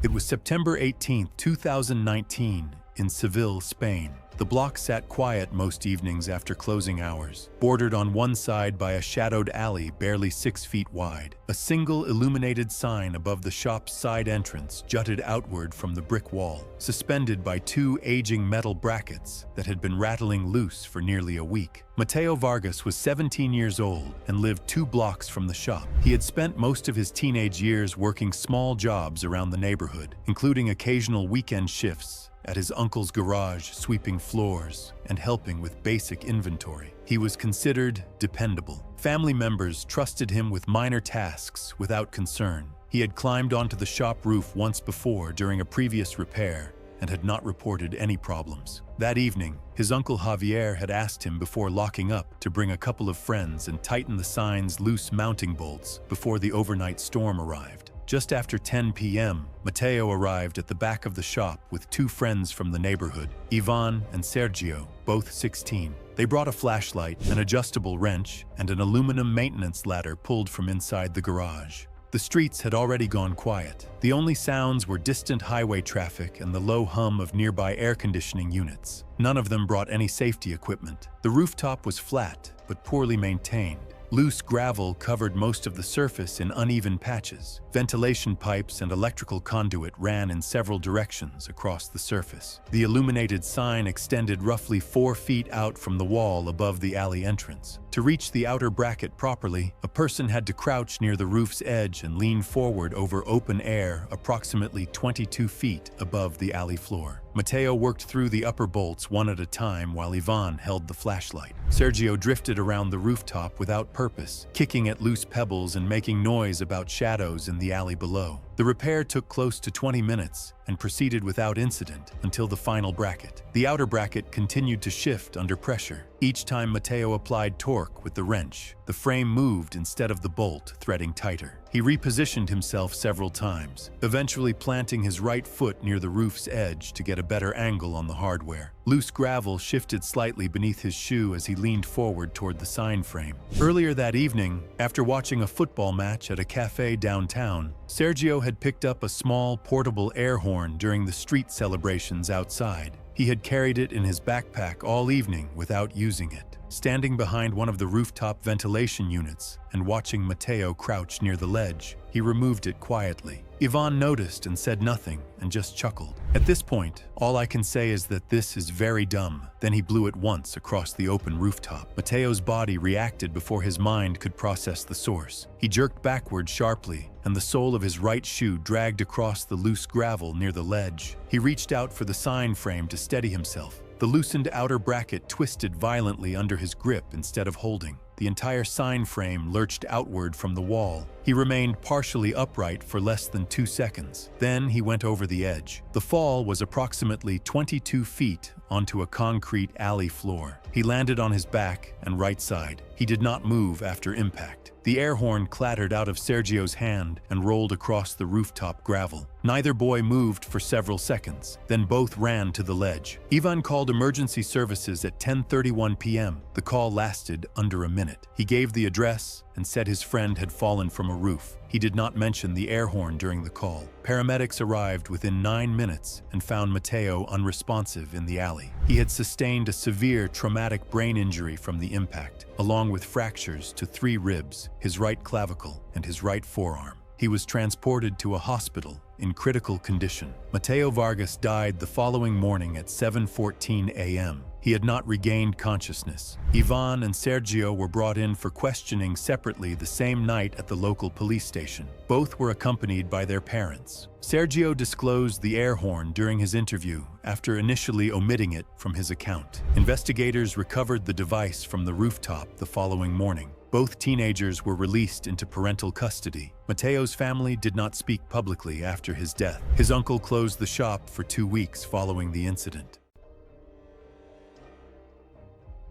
Speaker 1: It was September 18, 2019, in Seville, Spain. The block sat quiet most evenings after closing hours, bordered on one side by a shadowed alley barely 6 feet wide. A single illuminated sign above the shop's side entrance jutted outward from the brick wall, suspended by 2 aging metal brackets that had been rattling loose for nearly a week. Mateo Vargas was 17 years old and lived 2 blocks from the shop. He had spent most of his teenage years working small jobs around the neighborhood, including occasional weekend shifts at his uncle's garage, sweeping floors and helping with basic inventory. He was considered dependable. Family members trusted him with minor tasks without concern. He had climbed onto the shop roof once before during a previous repair and had not reported any problems. That evening, his uncle Javier had asked him before locking up to bring a couple of friends and tighten the sign's loose mounting bolts before the overnight storm arrived. Just after 10 p.m., Mateo arrived at the back of the shop with 2 friends from the neighborhood, Ivan and Sergio, both 16. They brought a flashlight, an adjustable wrench, and an aluminum maintenance ladder pulled from inside the garage. The streets had already gone quiet. The only sounds were distant highway traffic and the low hum of nearby air conditioning units. None of them brought any safety equipment. The rooftop was flat, but poorly maintained. Loose gravel covered most of the surface in uneven patches. Ventilation pipes and electrical conduit ran in several directions across the surface. The illuminated sign extended roughly 4 feet out from the wall above the alley entrance. To reach the outer bracket properly, a person had to crouch near the roof's edge and lean forward over open air approximately 22 feet above the alley floor. Mateo worked through the upper bolts one at a time while Ivan held the flashlight. Sergio drifted around the rooftop without purpose, kicking at loose pebbles and making noise about shadows in the alley below. The repair took close to 20 minutes and proceeded without incident until the final bracket. The outer bracket continued to shift under pressure. Each time Mateo applied torque with the wrench, the frame moved instead of the bolt threading tighter. He repositioned himself several times, eventually planting his right foot near the roof's edge to get a better angle on the hardware. Loose gravel shifted slightly beneath his shoe as he leaned forward toward the sign frame. Earlier that evening, after watching a football match at a cafe downtown, Sergio had picked up a small portable air horn during the street celebrations outside. He had carried it in his backpack all evening without using it. Standing behind one of the rooftop ventilation units and watching Mateo crouch near the ledge, he removed it quietly. Ivan noticed and said nothing and just chuckled. At this point, all I can say is that this is very dumb. Then he blew it once across the open rooftop. Mateo's body reacted before his mind could process the source. He jerked backward sharply, and the sole of his right shoe dragged across the loose gravel near the ledge. He reached out for the sign frame to steady himself. The loosened outer bracket twisted violently under his grip instead of holding. The entire sign frame lurched outward from the wall. He remained partially upright for less than 2 seconds. Then he went over the edge. The fall was approximately 22 feet onto a concrete alley floor. He landed on his back and right side. He did not move after impact. The air horn clattered out of Sergio's hand and rolled across the rooftop gravel. Neither boy moved for several seconds, then both ran to the ledge. Ivan called emergency services at 10:31 p.m. The call lasted under a minute. He gave the address and said his friend had fallen from a roof. He did not mention the air horn during the call. Paramedics arrived within 9 minutes and found Mateo unresponsive in the alley. He had sustained a severe traumatic brain injury from the impact, along with fractures to 3 ribs, his right clavicle, and his right forearm. He was transported to a hospital in critical condition. Mateo Vargas died the following morning at 7:14 a.m. He had not regained consciousness. Ivan and Sergio were brought in for questioning separately the same night at the local police station. Both were accompanied by their parents. Sergio disclosed the air horn during his interview after initially omitting it from his account. Investigators recovered the device from the rooftop the following morning. Both teenagers were released into parental custody. Mateo's family did not speak publicly after his death. His uncle closed the shop for 2 weeks following the incident.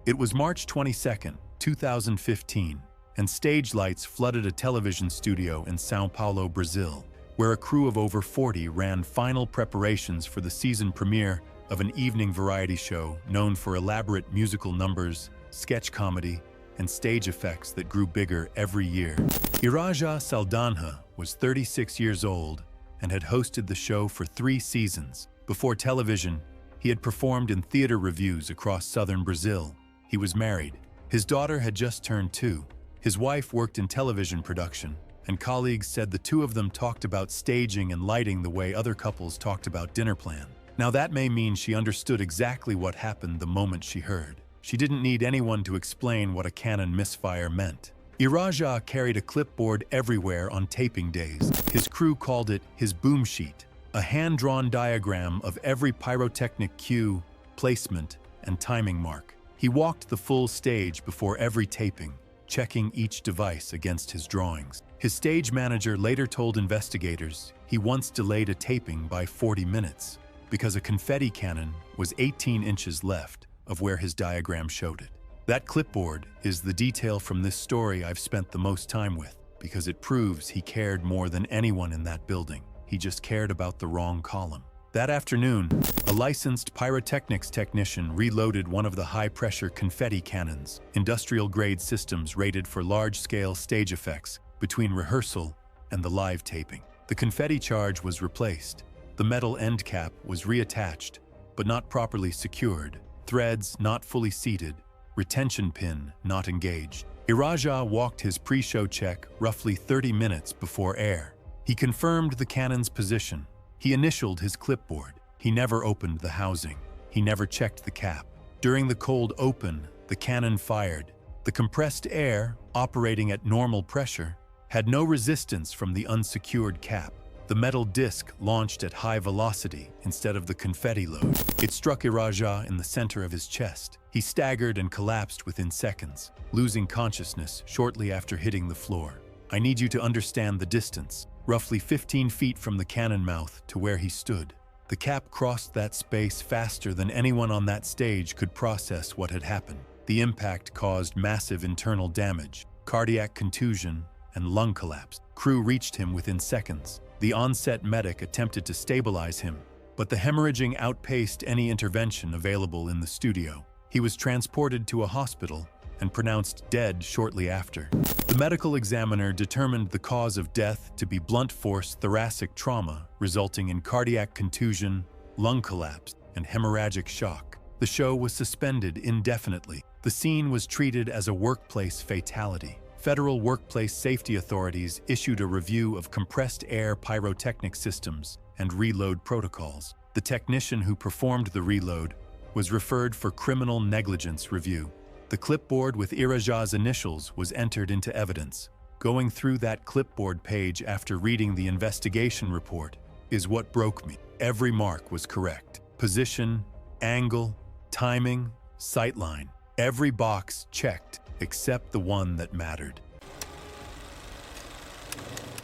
Speaker 1: It was March 22, 2015, and stage lights flooded a television studio in São Paulo, Brazil, where a crew of over 40 ran final preparations for the season premiere of an evening variety show known for elaborate musical numbers, sketch comedy, and stage effects that grew bigger every year. Iraja Saldanha was 36 years old and had hosted the show for 3 seasons. Before television, he had performed in theater revues across southern Brazil. He was married. His daughter had just turned 2. His wife worked in television production, and colleagues said the two of them talked about staging and lighting the way other couples talked about dinner plan. Now that may mean she understood exactly what happened the moment she heard. She didn't need anyone to explain what a cannon misfire meant. Iraja carried a clipboard everywhere on taping days. His crew called it his boom sheet, a hand-drawn diagram of every pyrotechnic cue, placement, and timing mark. He walked the full stage before every taping, checking each device against his drawings. His stage manager later told investigators he once delayed a taping by 40 minutes because a confetti cannon was 18 inches left of where his diagram showed it. That clipboard is the detail from this story I've spent the most time with because it proves he cared more than anyone in that building. He just cared about the wrong column. That afternoon, a licensed pyrotechnics technician reloaded one of the high-pressure confetti cannons, industrial-grade systems rated for large-scale stage effects, between rehearsal and the live taping. The confetti charge was replaced. The metal end cap was reattached, but not properly secured. Threads not fully seated. Retention pin not engaged. Iraja walked his pre-show check roughly 30 minutes before air. He confirmed the cannon's position. He initialed his clipboard. He never opened the housing. He never checked the cap. During the cold open, the cannon fired. The compressed air, operating at normal pressure, had no resistance from the unsecured cap. The metal disc launched at high velocity instead of the confetti load. It struck Iraja in the center of his chest. He staggered and collapsed within seconds, losing consciousness shortly after hitting the floor. I need you to understand the distance. Roughly 15 feet from the cannon mouth to where he stood. The cap crossed that space faster than anyone on that stage could process what had happened. The impact caused massive internal damage, cardiac contusion, and lung collapse. Crew reached him within seconds. The on-set medic attempted to stabilize him, but the hemorrhaging outpaced any intervention available in the studio. He was transported to a hospital and pronounced dead shortly after. The medical examiner determined the cause of death to be blunt force thoracic trauma, resulting in cardiac contusion, lung collapse, and hemorrhagic shock. The show was suspended indefinitely. The scene was treated as a workplace fatality. Federal workplace safety authorities issued a review of compressed air pyrotechnic systems and reload protocols. The technician who performed the reload was referred for criminal negligence review. The clipboard with Iraja's initials was entered into evidence. Going through that clipboard page after reading the investigation report is what broke me. Every mark was correct. Position, angle, timing, sightline. Every box checked except the one that mattered.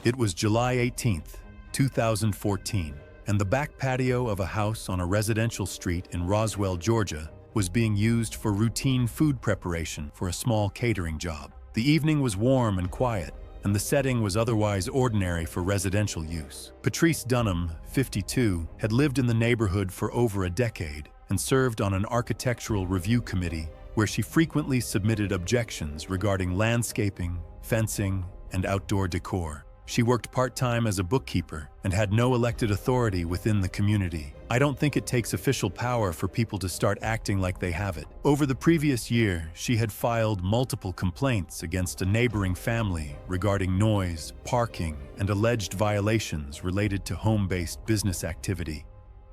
Speaker 1: It was July 18th, 2014, and the back patio of a house on a residential street in Roswell, Georgia, was being used for routine food preparation for a small catering job. The evening was warm and quiet, and the setting was otherwise ordinary for residential use. Patrice Dunham, 52, had lived in the neighborhood for over a decade and served on an architectural review committee where she frequently submitted objections regarding landscaping, fencing, and outdoor decor. She worked part-time as a bookkeeper and had no elected authority within the community. I don't think it takes official power for people to start acting like they have it. Over the previous year, she had filed multiple complaints against a neighboring family regarding noise, parking, and alleged violations related to home-based business activity,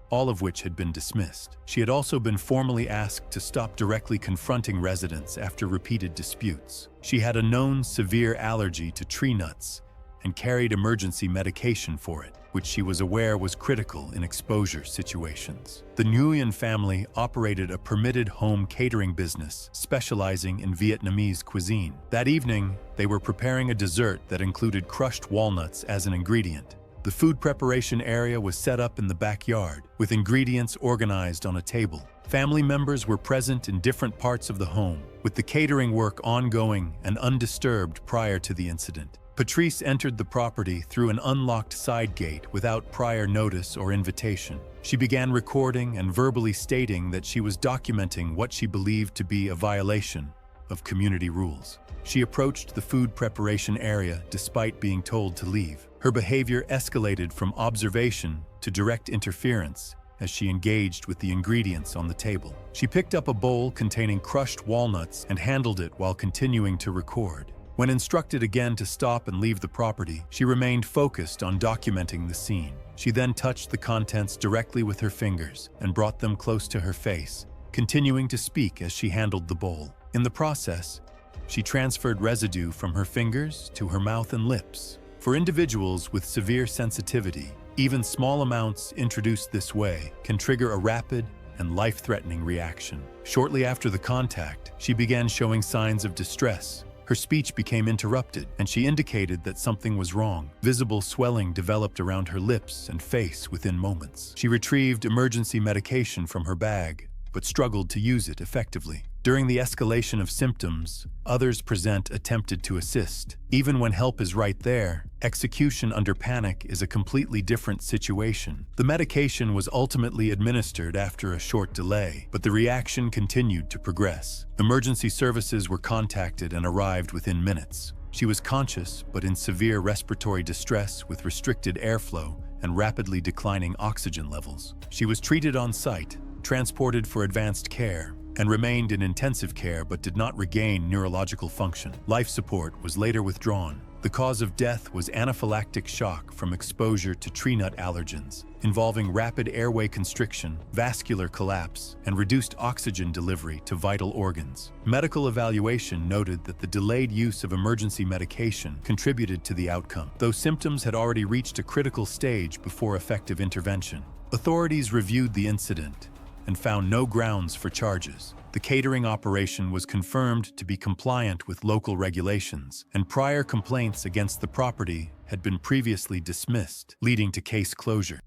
Speaker 1: all of which had been dismissed. She had also been formally asked to stop directly confronting residents after repeated disputes. She had a known severe allergy to tree nuts and carried emergency medication for it, which she was aware was critical in exposure situations. The Nguyen family operated a permitted home catering business specializing in Vietnamese cuisine. That evening, they were preparing a dessert that included crushed walnuts as an ingredient. The food preparation area was set up in the backyard, with ingredients organized on a table. Family members were present in different parts of the home, with the catering work ongoing and undisturbed prior to the incident. Patrice entered the property through an unlocked side gate without prior notice or invitation. She began recording and verbally stating that she was documenting what she believed to be a violation of community rules. She approached the food preparation area despite being told to leave. Her behavior escalated from observation to direct interference as she engaged with the ingredients on the table. She picked up a bowl containing crushed walnuts and handled it while continuing to record. When instructed again to stop and leave the property, she remained focused on documenting the scene. She then touched the contents directly with her fingers and brought them close to her face, continuing to speak as she handled the bowl. In the process, she transferred residue from her fingers to her mouth and lips. For individuals with severe sensitivity, even small amounts introduced this way can trigger a rapid and life-threatening reaction. Shortly after the contact, she began showing signs of distress. Her speech became interrupted, and she indicated that something was wrong. Visible swelling developed around her lips and face within moments. She retrieved emergency medication from her bag, but struggled to use it effectively. During the escalation of symptoms, others present attempted to assist. Even when help is right there, execution under panic is a completely different situation. The medication was ultimately administered after a short delay, but the reaction continued to progress. Emergency services were contacted and arrived within minutes. She was conscious but in severe respiratory distress with restricted airflow and rapidly declining oxygen levels. She was treated on site, transported for advanced care, and remained in intensive care but did not regain neurological function. Life support was later withdrawn. The cause of death was anaphylactic shock from exposure to tree nut allergens, involving rapid airway constriction, vascular collapse, and reduced oxygen delivery to vital organs. Medical evaluation noted that the delayed use of emergency medication contributed to the outcome, though symptoms had already reached a critical stage before effective intervention. Authorities reviewed the incident and found no grounds for charges. The catering operation was confirmed to be compliant with local regulations, and prior complaints against the property had been previously dismissed, leading to case closure.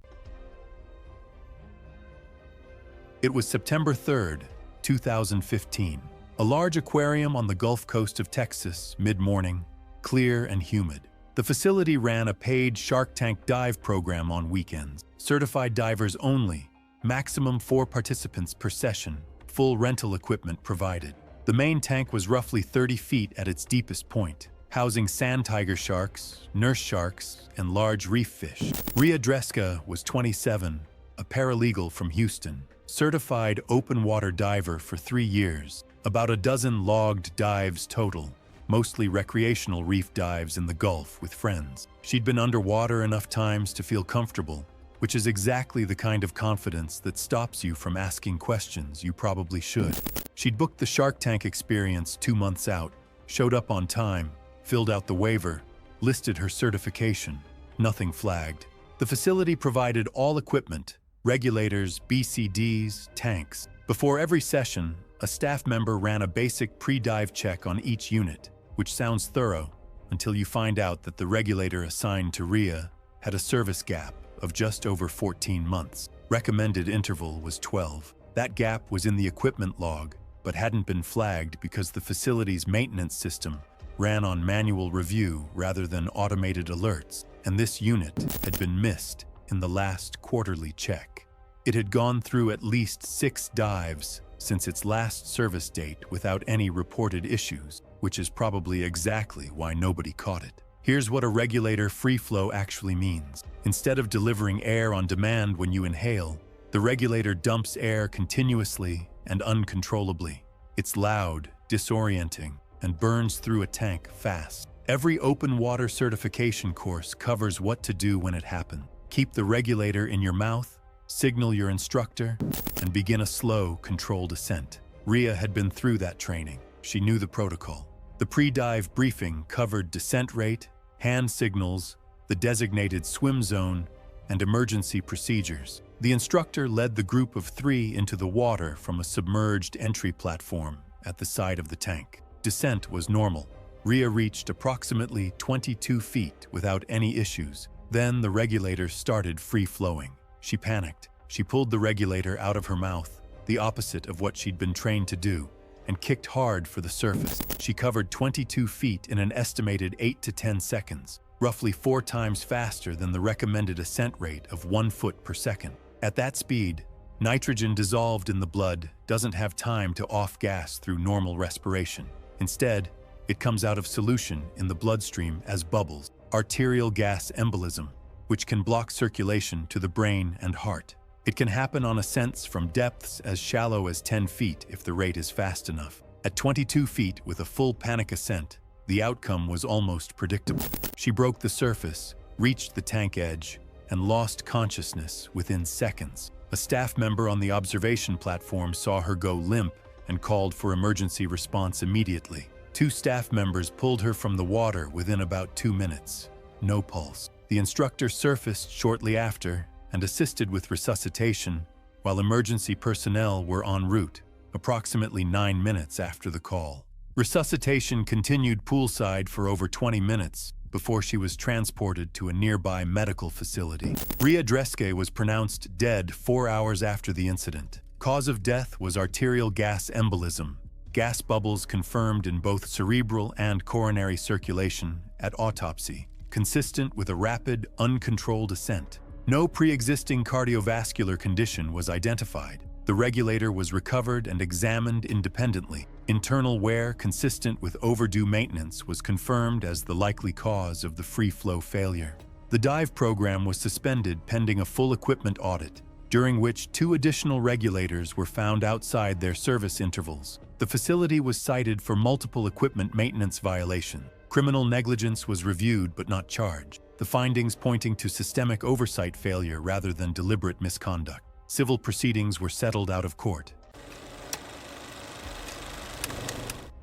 Speaker 1: It was September 3rd, 2015. A large aquarium on the Gulf Coast of Texas, mid-morning, clear and humid. The facility ran a paid Shark Tank dive program on weekends. Certified divers only, maximum 4 participants per session, full rental equipment provided. The main tank was roughly 30 feet at its deepest point, housing sand tiger sharks, nurse sharks, and large reef fish. Rhea Dreska was 27, a paralegal from Houston, certified open water diver for 3 years, about a dozen logged dives total, mostly recreational reef dives in the Gulf with friends. She'd been underwater enough times to feel comfortable, which is exactly the kind of confidence that stops you from asking questions you probably should. She'd booked the Shark Tank experience 2 months out, showed up on time, filled out the waiver, listed her certification. Nothing flagged. The facility provided all equipment, regulators, BCDs, tanks. Before every session, a staff member ran a basic pre-dive check on each unit, which sounds thorough until you find out that the regulator assigned to Rhea had a service gap of just over 14 months. Recommended interval was 12. That gap was in the equipment log, but hadn't been flagged because the facility's maintenance system ran on manual review rather than automated alerts, and this unit had been missed in the last quarterly check. It had gone through at least 6 dives since its last service date without any reported issues, which is probably exactly why nobody caught it. Here's what a regulator free flow actually means. Instead of delivering air on demand when you inhale, the regulator dumps air continuously and uncontrollably. It's loud, disorienting, and burns through a tank fast. Every open water certification course covers what to do when it happens. Keep the regulator in your mouth, signal your instructor, and begin a slow, controlled ascent. Rhea had been through that training. She knew the protocol. The pre-dive briefing covered descent rate, hand signals, the designated swim zone, and emergency procedures. The instructor led the group of 3 into the water from a submerged entry platform at the side of the tank. Descent was normal. Rhea reached approximately 22 feet without any issues. Then the regulator started free-flowing. She panicked. She pulled the regulator out of her mouth, the opposite of what she'd been trained to do, and kicked hard for the surface. She covered 22 feet in an estimated 8 to 10 seconds, roughly 4 times faster than the recommended ascent rate of 1 foot per second. At that speed, nitrogen dissolved in the blood doesn't have time to off-gas through normal respiration. Instead, it comes out of solution in the bloodstream as bubbles, arterial gas embolism, which can block circulation to the brain and heart. It can happen on ascents from depths as shallow as 10 feet if the rate is fast enough. At 22 feet with a full panic ascent, the outcome was almost predictable. She broke the surface, reached the tank edge, and lost consciousness within seconds. A staff member on the observation platform saw her go limp and called for emergency response immediately. 2 staff members pulled her from the water within about 2 minutes. No pulse. The instructor surfaced shortly after and assisted with resuscitation, while emergency personnel were en route, approximately 9 minutes after the call. Resuscitation continued poolside for over 20 minutes before she was transported to a nearby medical facility. Ria Dreske was pronounced dead 4 hours after the incident. Cause of death was arterial gas embolism, gas bubbles confirmed in both cerebral and coronary circulation at autopsy, consistent with a rapid, uncontrolled ascent. No pre-existing cardiovascular condition was identified. The regulator was recovered and examined independently. Internal wear consistent with overdue maintenance was confirmed as the likely cause of the free-flow failure. The dive program was suspended pending a full equipment audit, during which 2 additional regulators were found outside their service intervals. The facility was cited for multiple equipment maintenance violations. Criminal negligence was reviewed but not charged, the findings pointing to systemic oversight failure rather than deliberate misconduct. Civil proceedings were settled out of court.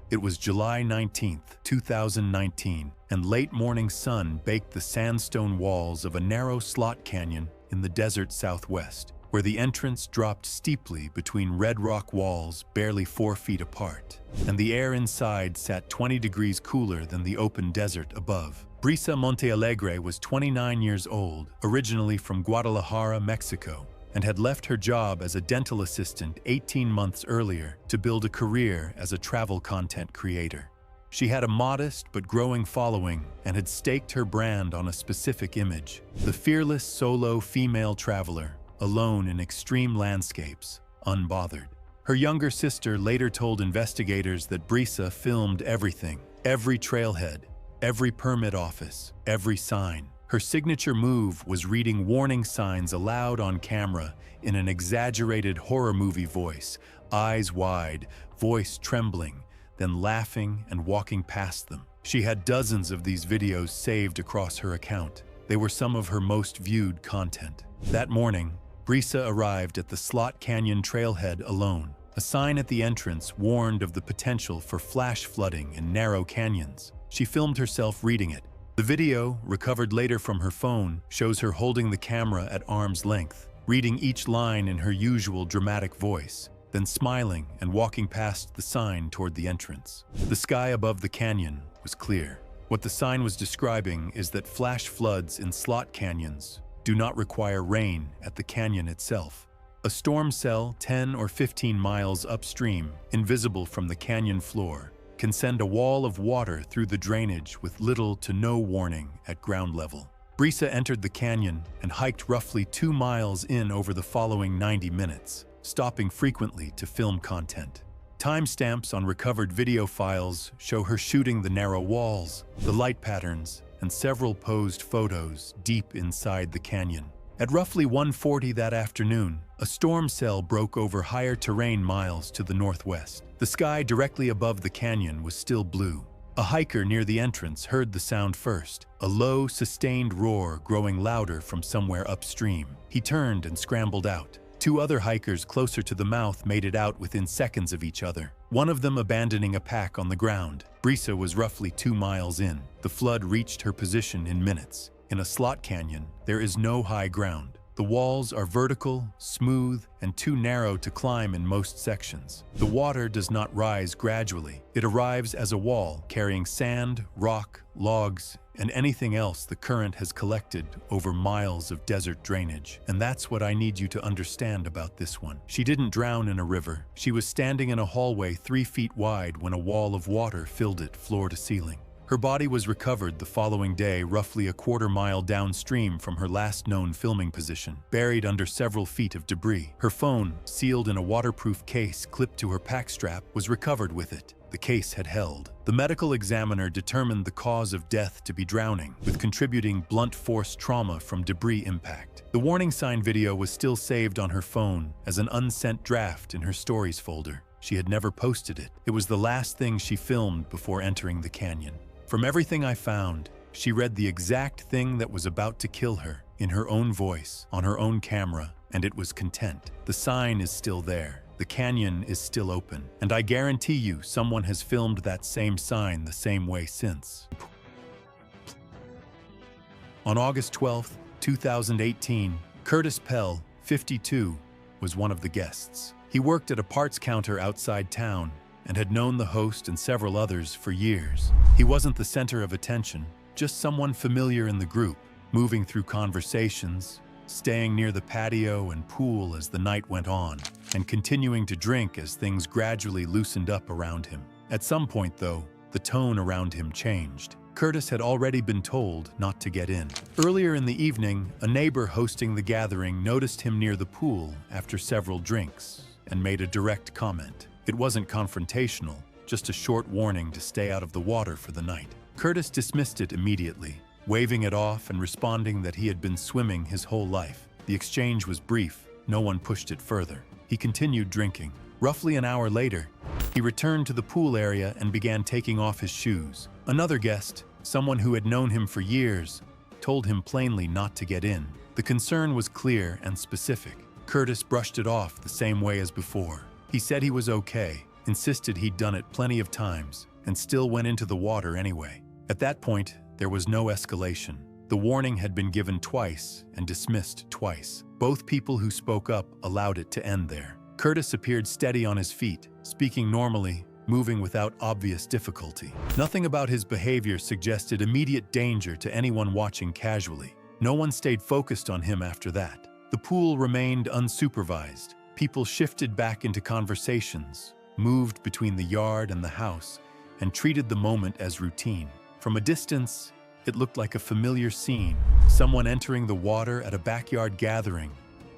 Speaker 1: It was July 19, 2019, and late morning sun baked the sandstone walls of a narrow slot canyon in the desert southwest, where the entrance dropped steeply between red rock walls barely 4 feet apart, and the air inside sat 20 degrees cooler than the open desert above. Brisa Montealegre was 29 years old, originally from Guadalajara, Mexico, and had left her job as a dental assistant 18 months earlier to build a career as a travel content creator. She had a modest but growing following and had staked her brand on a specific image: the fearless solo female traveler, alone in extreme landscapes, unbothered. Her younger sister later told investigators that Brisa filmed everything, every trailhead, every permit office, every sign. Her signature move was reading warning signs aloud on camera in an exaggerated horror movie voice, eyes wide, voice trembling, then laughing and walking past them. She had dozens of these videos saved across her account. They were some of her most viewed content. That morning, Brisa arrived at the Slot Canyon trailhead alone. A sign at the entrance warned of the potential for flash flooding in narrow canyons. She filmed herself reading it. The video, recovered later from her phone, shows her holding the camera at arm's length, reading each line in her usual dramatic voice, then smiling and walking past the sign toward the entrance. The sky above the canyon was clear. What the sign was describing is that flash floods in slot canyons do not require rain at the canyon itself. A storm cell 10 or 15 miles upstream, invisible from the canyon floor, can send a wall of water through the drainage with little to no warning at ground level. Brisa entered the canyon and hiked roughly 2 miles in over the following 90 minutes, stopping frequently to film content. Timestamps on recovered video files show her shooting the narrow walls, the light patterns, and several posed photos deep inside the canyon. At roughly 1:40 that afternoon, a storm cell broke over higher terrain miles to the northwest. The sky directly above the canyon was still blue. A hiker near the entrance heard the sound first, a low, sustained roar growing louder from somewhere upstream. He turned and scrambled out. 2 other hikers closer to the mouth made it out within seconds of each other, one of them abandoning a pack on the ground. Brisa was roughly 2 miles in. The flood reached her position in minutes. In a slot canyon, there is no high ground. The walls are vertical, smooth, and too narrow to climb in most sections. The water does not rise gradually. It arrives as a wall, carrying sand, rock, logs, and anything else the current has collected over miles of desert drainage. And that's what I need you to understand about this one. She didn't drown in a river. She was standing in a hallway 3 feet wide when a wall of water filled it floor to ceiling. Her body was recovered the following day roughly a quarter-mile downstream from her last known filming position, buried under several feet of debris. Her phone, sealed in a waterproof case clipped to her pack strap, was recovered with it. The case had held. The medical examiner determined the cause of death to be drowning, with contributing blunt force trauma from debris impact. The warning sign video was still saved on her phone as an unsent draft in her stories folder. She had never posted it. It was the last thing she filmed before entering the canyon. From everything I found, she read the exact thing that was about to kill her in her own voice, on her own camera, and it was content. The sign is still there. The canyon is still open, and I guarantee you someone has filmed that same sign the same way since. On August 12, 2018, Curtis Pell, 52, was one of the guests. He worked at a parts counter outside town and had known the host and several others for years. He wasn't the center of attention, just someone familiar in the group, moving through conversations, staying near the patio and pool as the night went on, and continuing to drink as things gradually loosened up around him. At some point, though, the tone around him changed. Curtis had already been told not to get in. Earlier in the evening, a neighbor hosting the gathering noticed him near the pool after several drinks and made a direct comment. It wasn't confrontational, just a short warning to stay out of the water for the night. Curtis dismissed it immediately, waving it off and responding that he had been swimming his whole life. The exchange was brief, no one pushed it further. He continued drinking. Roughly an hour later, he returned to the pool area and began taking off his shoes. Another guest, someone who had known him for years, told him plainly not to get in. The concern was clear and specific. Curtis brushed it off the same way as before. He said he was okay, insisted he'd done it plenty of times, and still went into the water anyway. At that point, there was no escalation. The warning had been given twice and dismissed twice. Both people who spoke up allowed it to end there. Curtis appeared steady on his feet, speaking normally, moving without obvious difficulty. Nothing about his behavior suggested immediate danger to anyone watching casually. No one stayed focused on him after that. The pool remained unsupervised. People shifted back into conversations, moved between the yard and the house, and treated the moment as routine. From a distance, it looked like a familiar scene, someone entering the water at a backyard gathering,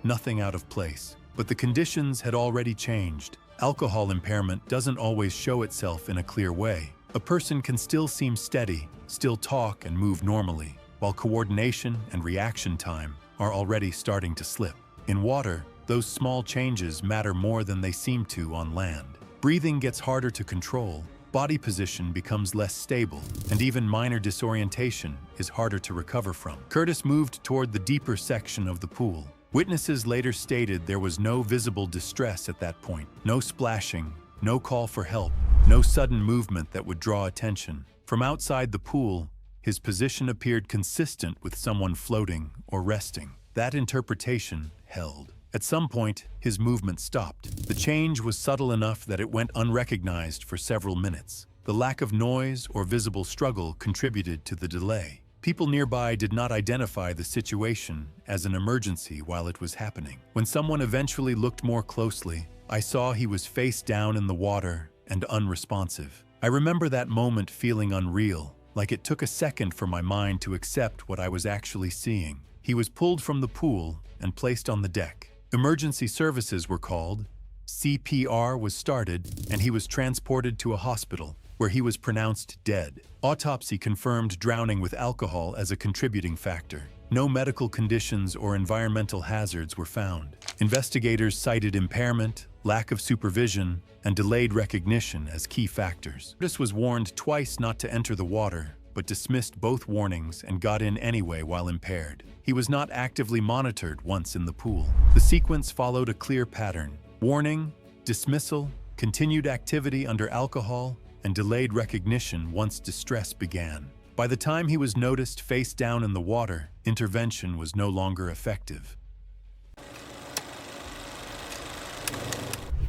Speaker 1: nothing out of place. But the conditions had already changed. Alcohol impairment doesn't always show itself in a clear way. A person can still seem steady, still talk and move normally, while coordination and reaction time are already starting to slip. In water, those small changes matter more than they seem to on land. Breathing gets harder to control, body position becomes less stable, and even minor disorientation is harder to recover from. Curtis moved toward the deeper section of the pool. Witnesses later stated there was no visible distress at that point. No splashing, no call for help, no sudden movement that would draw attention. From outside the pool, his position appeared consistent with someone floating or resting. That interpretation held. At some point, his movement stopped. The change was subtle enough that it went unrecognized for several minutes. The lack of noise or visible struggle contributed to the delay. People nearby did not identify the situation as an emergency while it was happening. When someone eventually looked more closely, I saw he was face down in the water and unresponsive. I remember that moment feeling unreal, like it took a second for my mind to accept what I was actually seeing. He was pulled from the pool and placed on the deck. Emergency services were called, CPR was started, and he was transported to a hospital, where he was pronounced dead. Autopsy confirmed drowning with alcohol as a contributing factor. No medical conditions or environmental hazards were found. Investigators cited impairment, lack of supervision, and delayed recognition as key factors. Curtis was warned twice not to enter the water, but dismissed both warnings and got in anyway while impaired. He was not actively monitored once in the pool. The sequence followed a clear pattern: warning, dismissal, continued activity under alcohol, and delayed recognition once distress began. By the time he was noticed face down in the water, intervention was no longer effective.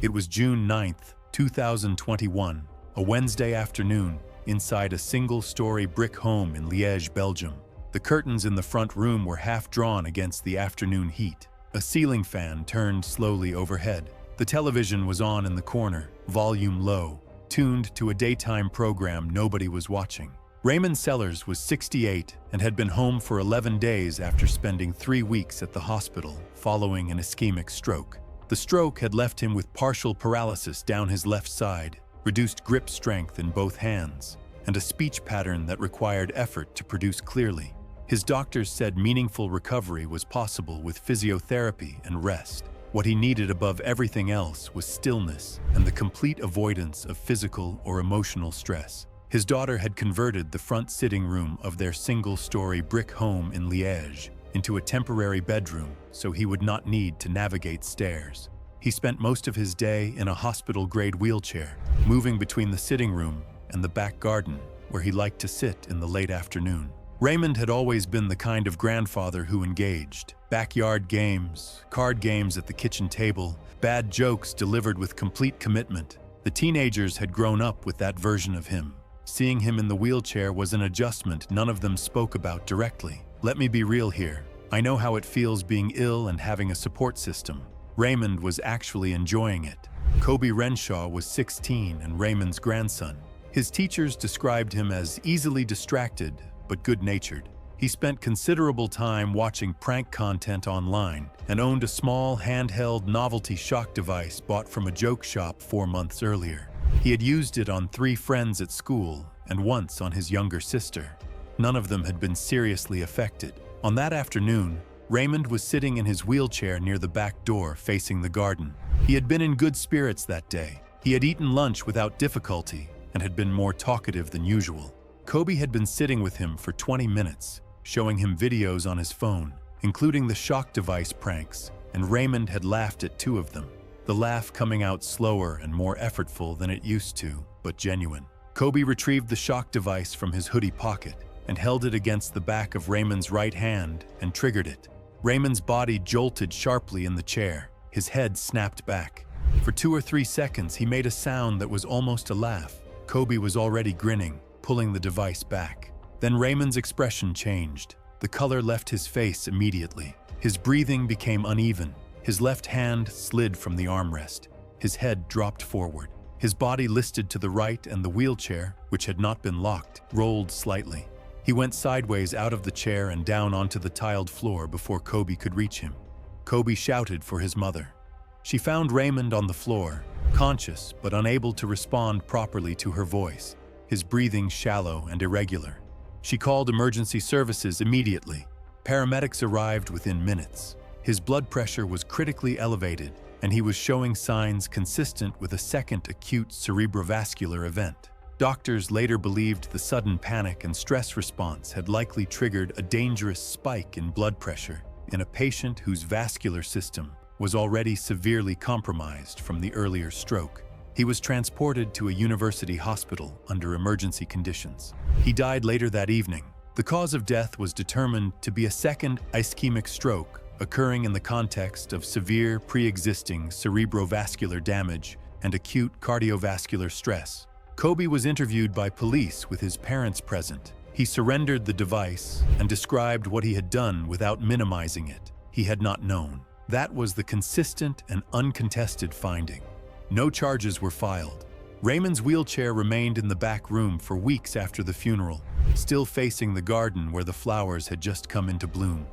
Speaker 1: It was June 9th, 2021, a Wednesday afternoon, inside a single-story brick home in Liège, Belgium. The curtains in the front room were half drawn against the afternoon heat. A ceiling fan turned slowly overhead. The television was on in the corner, volume low, tuned to a daytime program nobody was watching. Raymond Sellers was 68 and had been home for 11 days after spending 3 weeks at the hospital following an ischemic stroke. The stroke had left him with partial paralysis down his left side, reduced grip strength in both hands, and a speech pattern that required effort to produce clearly. His doctors said meaningful recovery was possible with physiotherapy and rest. What he needed above everything else was stillness and the complete avoidance of physical or emotional stress. His daughter had converted the front sitting room of their single-story brick home in Liège into a temporary bedroom so he would not need to navigate stairs. He spent most of his day in a hospital-grade wheelchair, moving between the sitting room and the back garden, where he liked to sit in the late afternoon. Raymond had always been the kind of grandfather who engaged. Backyard games, card games at the kitchen table, bad jokes delivered with complete commitment. The teenagers had grown up with that version of him. Seeing him in the wheelchair was an adjustment none of them spoke about directly. Let me be real here. I know how it feels being ill and having a support system. Raymond was actually enjoying it. Kobe Renshaw was 16 and Raymond's grandson. His teachers described him as easily distracted, but good-natured. He spent considerable time watching prank content online and owned a small handheld novelty shock device bought from a joke shop 4 months earlier. He had used it on 3 friends at school and once on his younger sister. None of them had been seriously affected. On that afternoon, Raymond was sitting in his wheelchair near the back door facing the garden. He had been in good spirits that day. He had eaten lunch without difficulty and had been more talkative than usual. Kobe had been sitting with him for 20 minutes, showing him videos on his phone, including the shock device pranks, and Raymond had laughed at 2 of them. The laugh coming out slower and more effortful than it used to, but genuine. Kobe retrieved the shock device from his hoodie pocket and held it against the back of Raymond's right hand and triggered it. Raymond's body jolted sharply in the chair. His head snapped back. For 2 or 3 seconds, he made a sound that was almost a laugh. Kobe was already grinning, pulling the device back. Then Raymond's expression changed. The color left his face immediately. His breathing became uneven. His left hand slid from the armrest. His head dropped forward. His body listed to the right and the wheelchair, which had not been locked, rolled slightly. He went sideways out of the chair and down onto the tiled floor before Kobe could reach him. Kobe shouted for his mother. She found Raymond on the floor, conscious but unable to respond properly to her voice, his breathing shallow and irregular. She called emergency services immediately. Paramedics arrived within minutes. His blood pressure was critically elevated, and he was showing signs consistent with a second acute cerebrovascular event. Doctors later believed the sudden panic and stress response had likely triggered a dangerous spike in blood pressure in a patient whose vascular system was already severely compromised from the earlier stroke. He was transported to a university hospital under emergency conditions. He died later that evening. The cause of death was determined to be a second ischemic stroke occurring in the context of severe pre-existing cerebrovascular damage and acute cardiovascular stress. Kobe was interviewed by police with his parents present. He surrendered the device and described what he had done without minimizing it. He had not known. That was the consistent and uncontested finding. No charges were filed. Raymond's wheelchair remained in the back room for weeks after the funeral, still facing the garden where the flowers had just come into bloom.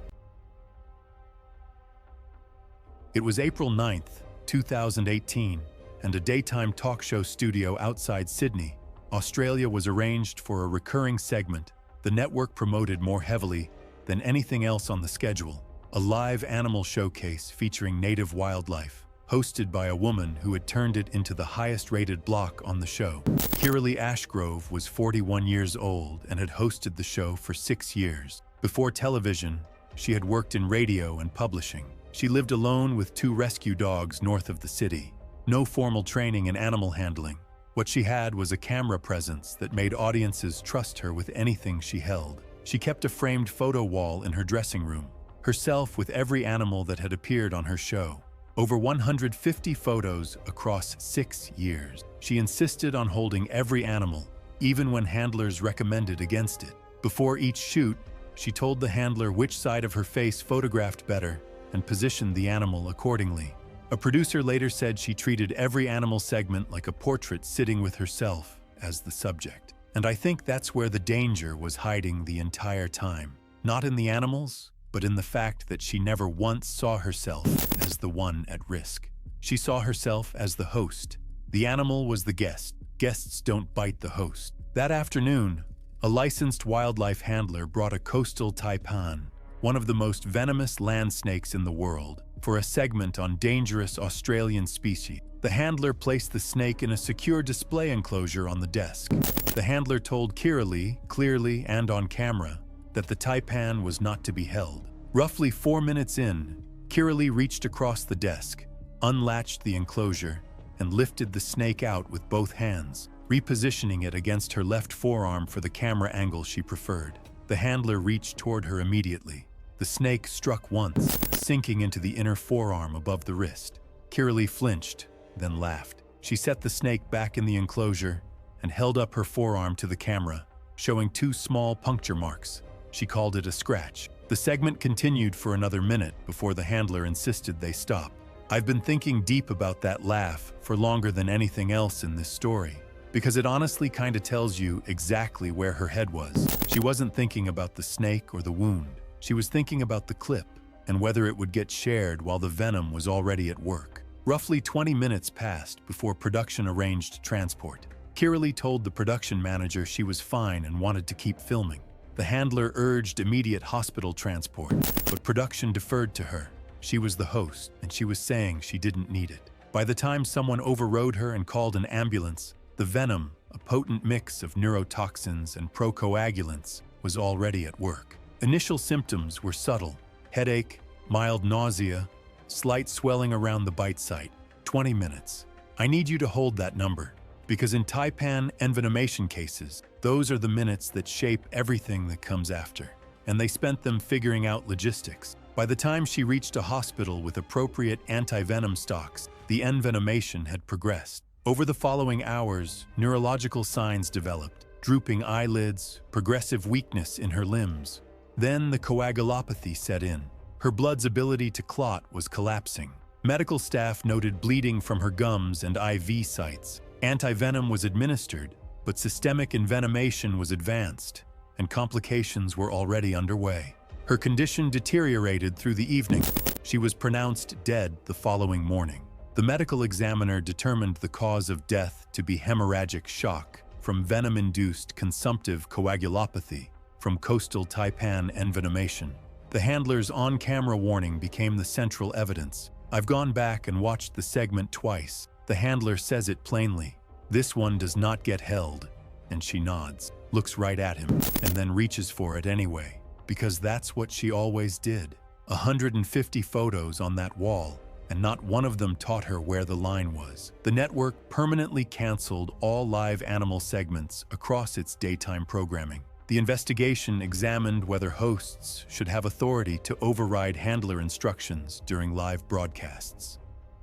Speaker 1: It was April 9th, 2018, and a daytime talk show studio outside Sydney, Australia was arranged for a recurring segment the network promoted more heavily than anything else on the schedule, a live animal showcase featuring native wildlife, hosted by a woman who had turned it into the highest-rated block on the show. Kiralee Ashgrove was 41 years old and had hosted the show for 6 years. Before television, she had worked in radio and publishing. She lived alone with 2 rescue dogs north of the city. No formal training in animal handling. What she had was a camera presence that made audiences trust her with anything she held. She kept a framed photo wall in her dressing room, herself with every animal that had appeared on her show. Over 150 photos across 6 years. She insisted on holding every animal, even when handlers recommended against it. Before each shoot, she told the handler which side of her face photographed better and positioned the animal accordingly. A producer later said she treated every animal segment like a portrait, sitting with herself as the subject. And I think that's where the danger was hiding the entire time. Not in the animals, but in the fact that she never once saw herself as the one at risk. She saw herself as the host. The animal was the guest. Guests don't bite the host. That afternoon, a licensed wildlife handler brought a coastal taipan, one of the most venomous land snakes in the world, for a segment on dangerous Australian species. The handler placed the snake in a secure display enclosure on the desk. The handler told Kiralee, clearly and on camera, that the taipan was not to be held. Roughly 4 minutes in, Kiralee reached across the desk, unlatched the enclosure, and lifted the snake out with both hands, repositioning it against her left forearm for the camera angle she preferred. The handler reached toward her immediately. The snake struck once, sinking into the inner forearm above the wrist. Kiralee flinched, then laughed. She set the snake back in the enclosure and held up her forearm to the camera, showing 2 small puncture marks. She called it a scratch. The segment continued for another minute before the handler insisted they stop. I've been thinking deep about that laugh for longer than anything else in this story, because it honestly kinda tells you exactly where her head was. She wasn't thinking about the snake or the wound. She was thinking about the clip and whether it would get shared while the venom was already at work. Roughly 20 minutes passed before production arranged transport. Kiralee told the production manager she was fine and wanted to keep filming. The handler urged immediate hospital transport, but production deferred to her. She was the host, and she was saying she didn't need it. By the time someone overrode her and called an ambulance, the venom, a potent mix of neurotoxins and procoagulants, was already at work. Initial symptoms were subtle: headache, mild nausea, slight swelling around the bite site. 20 minutes. I need you to hold that number, because in taipan envenomation cases, those are the minutes that shape everything that comes after. And they spent them figuring out logistics. By the time she reached a hospital with appropriate anti-venom stocks, the envenomation had progressed. Over the following hours, neurological signs developed: drooping eyelids, progressive weakness in her limbs. Then the coagulopathy set in. Her blood's ability to clot was collapsing. Medical staff noted bleeding from her gums and IV sites. Antivenom was administered, but systemic envenomation was advanced, and complications were already underway. Her condition deteriorated through the evening. She was pronounced dead the following morning. The medical examiner determined the cause of death to be hemorrhagic shock from venom-induced consumptive coagulopathy from coastal taipan envenomation. The handler's on-camera warning became the central evidence. I've gone back and watched the segment twice. The handler says it plainly. This one does not get held. And she nods, looks right at him, and then reaches for it anyway. Because that's what she always did. 150 photos on that wall, and not one of them taught her where the line was. The network permanently canceled all live animal segments across its daytime programming. The investigation examined whether hosts should have authority to override handler instructions during live broadcasts.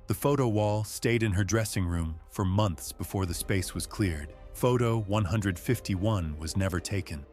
Speaker 1: The photo wall stayed in her dressing room for months before the space was cleared. Photo 151 was never taken.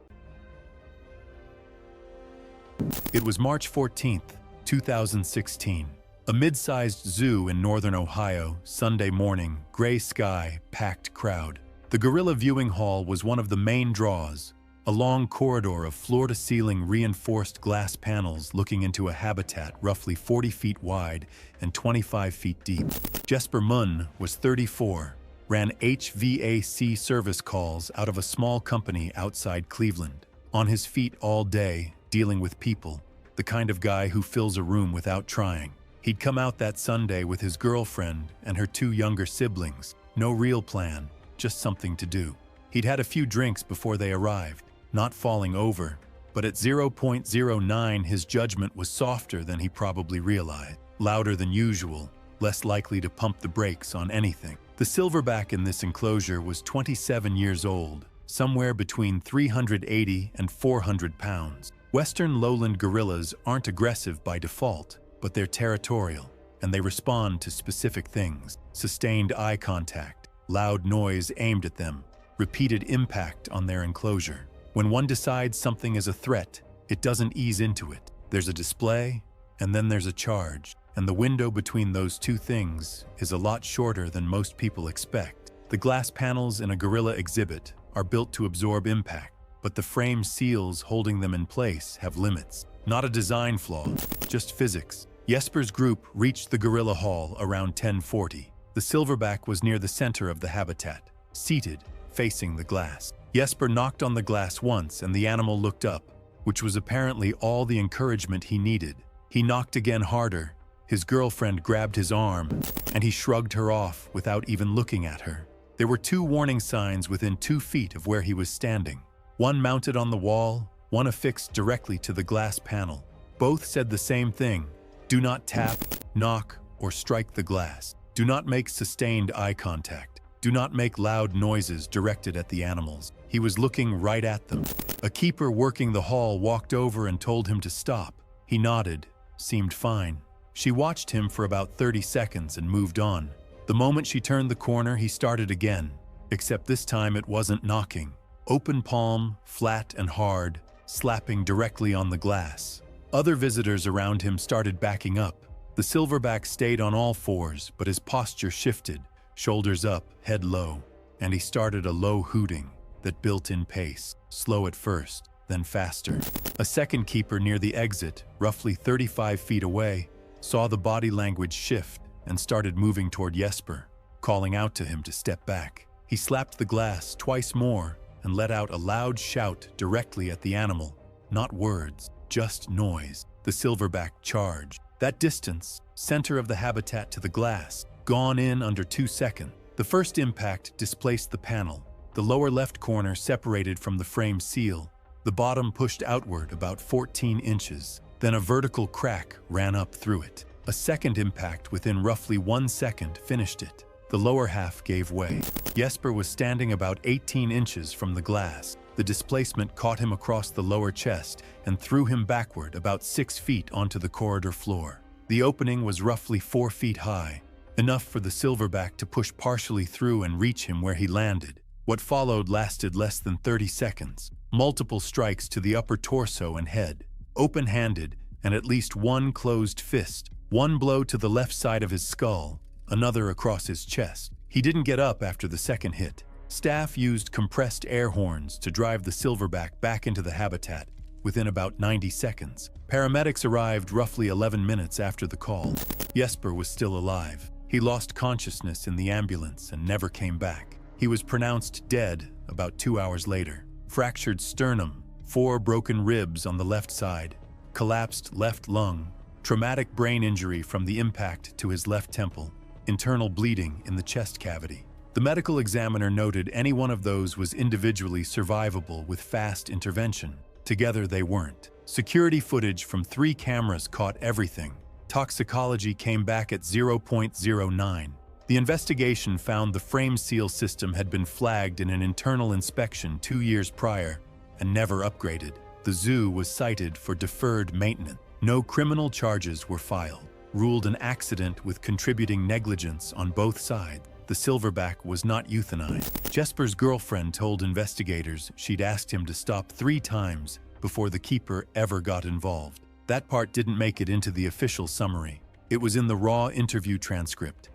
Speaker 1: It was March 14th, 2016. A mid-sized zoo in northern Ohio, Sunday morning, gray sky, packed crowd. The gorilla viewing hall was one of the main draws, a long corridor of floor-to-ceiling reinforced glass panels looking into a habitat roughly 40 feet wide and 25 feet deep. Jesper Munn was 34, ran HVAC service calls out of a small company outside Cleveland. On his feet all day, dealing with people, the kind of guy who fills a room without trying. He'd come out that Sunday with his girlfriend and her 2 younger siblings. No real plan, just something to do. He'd had a few drinks before they arrived, not falling over, but at 0.09 his judgment was softer than he probably realized, louder than usual, less likely to pump the brakes on anything. The silverback in this enclosure was 27 years old, somewhere between 380 and 400 pounds. Western lowland gorillas aren't aggressive by default, but they're territorial. and they respond to specific things: sustained eye contact, loud noise aimed at them, repeated impact on their enclosure. When one decides something is a threat, it doesn't ease into it. There's a display, and then there's a charge, and the window between those two things is a lot shorter than most people expect. The glass panels in a gorilla exhibit are built to absorb impact, but the frame seals holding them in place have limits. Not a design flaw, just physics. Jesper's group reached the gorilla hall around 10:40. The silverback was near the center of the habitat, seated, facing the glass. Jesper knocked on the glass once and the animal looked up, which was apparently all the encouragement he needed. He knocked again harder. His girlfriend grabbed his arm, and he shrugged her off without even looking at her. There were 2 warning signs within 2 feet of where he was standing. One mounted on the wall, one affixed directly to the glass panel. Both said the same thing: do not tap, knock, or strike the glass. Do not make sustained eye contact. Do not make loud noises directed at the animals. He was looking right at them. A keeper working the hall walked over and told him to stop. He nodded, seemed fine. She watched him for about 30 seconds and moved on. The moment she turned the corner, he started again, except this time it wasn't knocking. Open palm, flat and hard, slapping directly on the glass. Other visitors around him started backing up. The silverback stayed on all fours, but his posture shifted, shoulders up, head low, and he started a low hooting that built in pace, slow at first, then faster. A second keeper near the exit, roughly 35 feet away, saw the body language shift and started moving toward Jesper, calling out to him to step back. He slapped the glass twice more and let out a loud shout directly at the animal. Not words, just noise. The silverback charged. That distance, center of the habitat to the glass, gone in under 2 seconds. The first impact displaced the panel. The lower left corner separated from the frame seal. The bottom pushed outward about 14 inches. Then a vertical crack ran up through it. A second impact within roughly 1 second finished it. The lower half gave way. Jesper was standing about 18 inches from the glass. The displacement caught him across the lower chest and threw him backward about 6 feet onto the corridor floor. The opening was roughly 4 feet high, enough for the silverback to push partially through and reach him where he landed. What followed lasted less than 30 seconds. Multiple strikes to the upper torso and head, open-handed, and at least one closed fist. One blow to the left side of his skull, another across his chest. He didn't get up after the second hit. Staff used compressed air horns to drive the silverback back into the habitat within about 90 seconds. Paramedics arrived roughly 11 minutes after the call. Jesper was still alive. He lost consciousness in the ambulance and never came back. He was pronounced dead about 2 hours later. Fractured sternum, 4 broken ribs on the left side, collapsed left lung, traumatic brain injury from the impact to his left temple, internal bleeding in the chest cavity. The medical examiner noted any one of those was individually survivable with fast intervention. Together they weren't. Security footage from 3 cameras caught everything. Toxicology came back at 0.09. The investigation found the frame seal system had been flagged in an internal inspection 2 years prior and never upgraded. The zoo was cited for deferred maintenance. No criminal charges were filed. Ruled an accident with contributing negligence on both sides. The silverback was not euthanized. Jesper's girlfriend told investigators she'd asked him to stop 3 times before the keeper ever got involved. That part didn't make it into the official summary. It was in the raw interview transcript.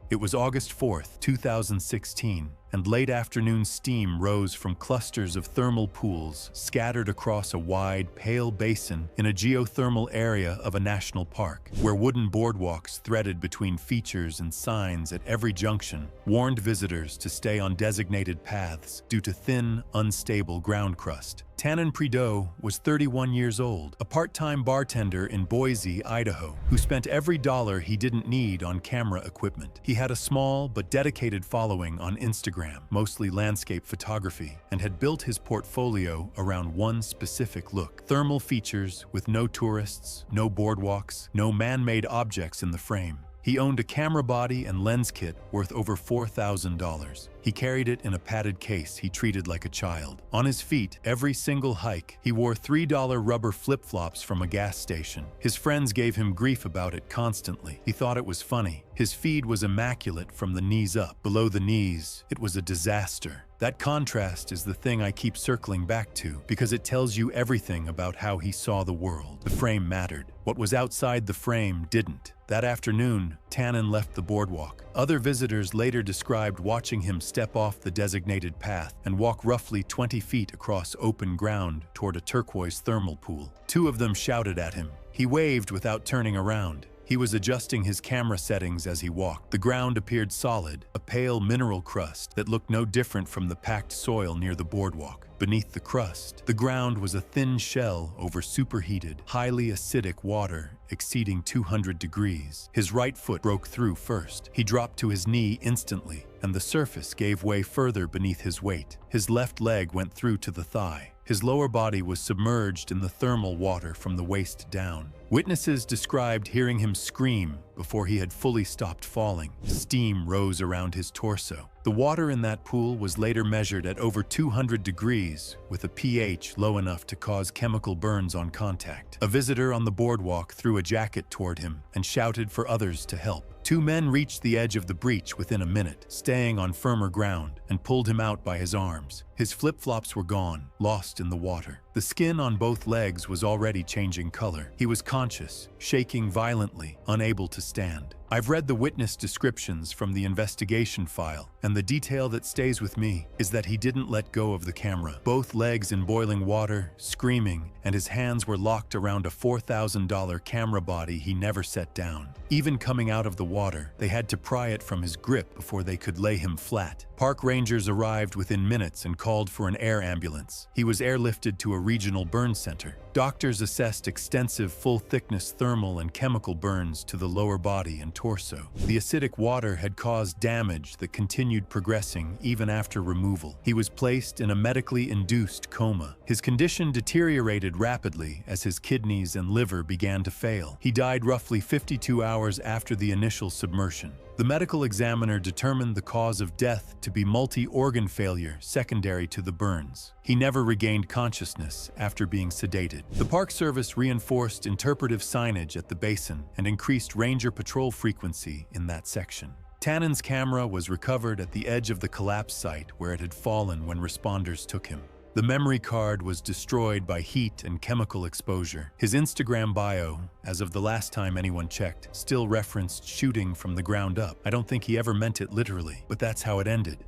Speaker 1: It was August 4th, 2016, and late afternoon steam rose from clusters of thermal pools scattered across a wide, pale basin in a geothermal area of a national park, where wooden boardwalks threaded between features and signs at every junction warned visitors to stay on designated paths due to thin, unstable ground crust. Tannen Prideaux was 31 years old, a part-time bartender in Boise, Idaho, who spent every dollar he didn't need on camera equipment. He had a small but dedicated following on Instagram, mostly landscape photography, and had built his portfolio around one specific look: thermal features with no tourists, no boardwalks, no man-made objects in the frame. He owned a camera body and lens kit worth over $4,000. He carried it in a padded case he treated like a child. On his feet, every single hike, he wore $3 rubber flip-flops from a gas station. His friends gave him grief about it constantly. He thought it was funny. His feed was immaculate from the knees up. Below the knees, it was a disaster. That contrast is the thing I keep circling back to because it tells you everything about how he saw the world. The frame mattered. What was outside the frame didn't. That afternoon, Tannen left the boardwalk. Other visitors later described watching him step off the designated path and walk roughly 20 feet across open ground toward a turquoise thermal pool. Two of them shouted at him. He waved without turning around. He was adjusting his camera settings as he walked. The ground appeared solid, a pale mineral crust that looked no different from the packed soil near the boardwalk. Beneath the crust, the ground was a thin shell over superheated, highly acidic water exceeding 200 degrees. His right foot broke through first. He dropped to his knee instantly, and the surface gave way further beneath his weight. His left leg went through to the thigh. His lower body was submerged in the thermal water from the waist down. Witnesses described hearing him scream before he had fully stopped falling. Steam rose around his torso. The water in that pool was later measured at over 200 degrees, with a pH low enough to cause chemical burns on contact. A visitor on the boardwalk threw a jacket toward him and shouted for others to help. Two men reached the edge of the breach within a minute, staying on firmer ground, and pulled him out by his arms. His flip-flops were gone, lost in the water. The skin on both legs was already changing color. He was conscious, shaking violently, unable to stand. I've read the witness descriptions from the investigation file, and the detail that stays with me is that he didn't let go of the camera. Both legs in boiling water, screaming, and his hands were locked around a $4,000 camera body he never set down. Even coming out of the water, they had to pry it from his grip before they could lay him flat. Park rangers arrived within minutes and called for an air ambulance. He was airlifted to a regional burn center. Doctors assessed extensive full-thickness thermal and chemical burns to the lower body and torso. The acidic water had caused damage that continued progressing even after removal. He was placed in a medically induced coma. His condition deteriorated rapidly as his kidneys and liver began to fail. He died roughly 52 hours after the initial submersion. The medical examiner determined the cause of death to be multi-organ failure secondary to the burns. He never regained consciousness after being sedated. The Park Service reinforced interpretive signage at the basin and increased ranger patrol frequency in that section. Tannen's camera was recovered at the edge of the collapse site where it had fallen when responders took him. The memory card was destroyed by heat and chemical exposure. His Instagram bio, as of the last time anyone checked, still referenced shooting from the ground up. I don't think he ever meant it literally, but that's how it ended.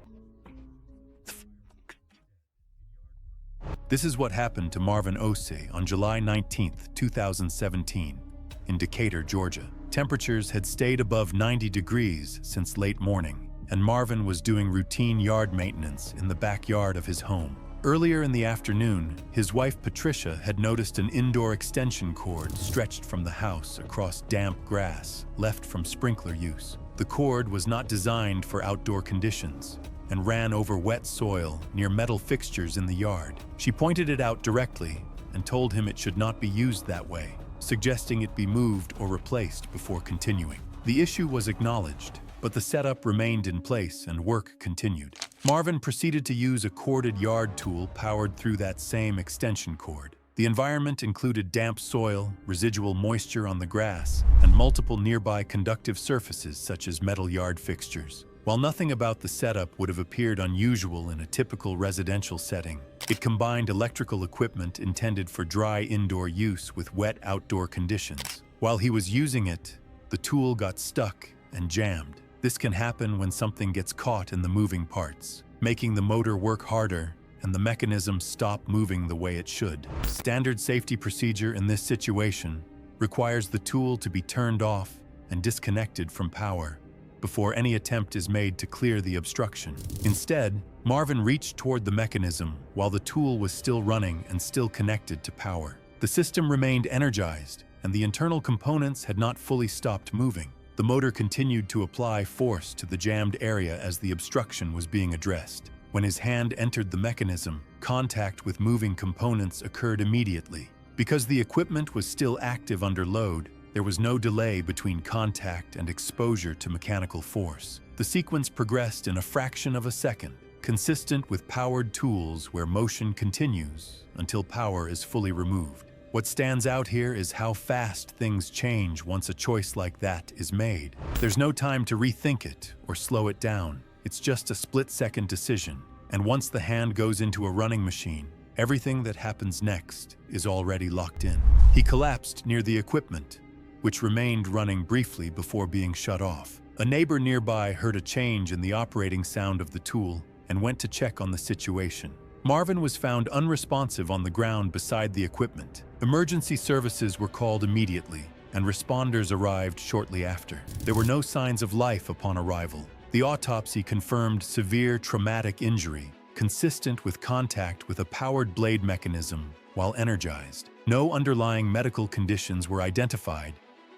Speaker 1: This is what happened to Marvin Osei on July 19, 2017, in Decatur, Georgia. Temperatures had stayed above 90 degrees since late morning, and Marvin was doing routine yard maintenance in the backyard of his home. Earlier in the afternoon, his wife Patricia had noticed an indoor extension cord stretched from the house across damp grass left from sprinkler use. The cord was not designed for outdoor conditions and ran over wet soil near metal fixtures in the yard. She pointed it out directly and told him it should not be used that way, suggesting it be moved or replaced before continuing. The issue was acknowledged, but the setup remained in place and work continued. Marvin proceeded to use a corded yard tool powered through that same extension cord. The environment included damp soil, residual moisture on the grass, and multiple nearby conductive surfaces such as metal yard fixtures. While nothing about the setup would have appeared unusual in a typical residential setting, it combined electrical equipment intended for dry indoor use with wet outdoor conditions. While he was using it, the tool got stuck and jammed. This can happen when something gets caught in the moving parts, making the motor work harder and the mechanism stop moving the way it should. Standard safety procedure in this situation requires the tool to be turned off and disconnected from power before any attempt is made to clear the obstruction. Instead, Marvin reached toward the mechanism while the tool was still running and still connected to power. The system remained energized, and the internal components had not fully stopped moving. The motor continued to apply force to the jammed area as the obstruction was being addressed. When his hand entered the mechanism, contact with moving components occurred immediately. Because the equipment was still active under load, There was no delay between contact and exposure to mechanical force. The sequence progressed in a fraction of a second, consistent with powered tools where motion continues until power is fully removed. What stands out here is how fast things change once a choice like that is made. There's no time to rethink it or slow it down. It's just a split-second decision, and once the hand goes into a running machine, everything that happens next is already locked in. He collapsed near the equipment, which remained running briefly before being shut off. A neighbor nearby heard a change in the operating sound of the tool and went to check on the situation. Marvin was found unresponsive on the ground beside the equipment. Emergency services were called immediately, and responders arrived shortly after. There were no signs of life upon arrival. The autopsy confirmed severe traumatic injury, consistent with contact with a powered blade mechanism while energized. No underlying medical conditions were identified,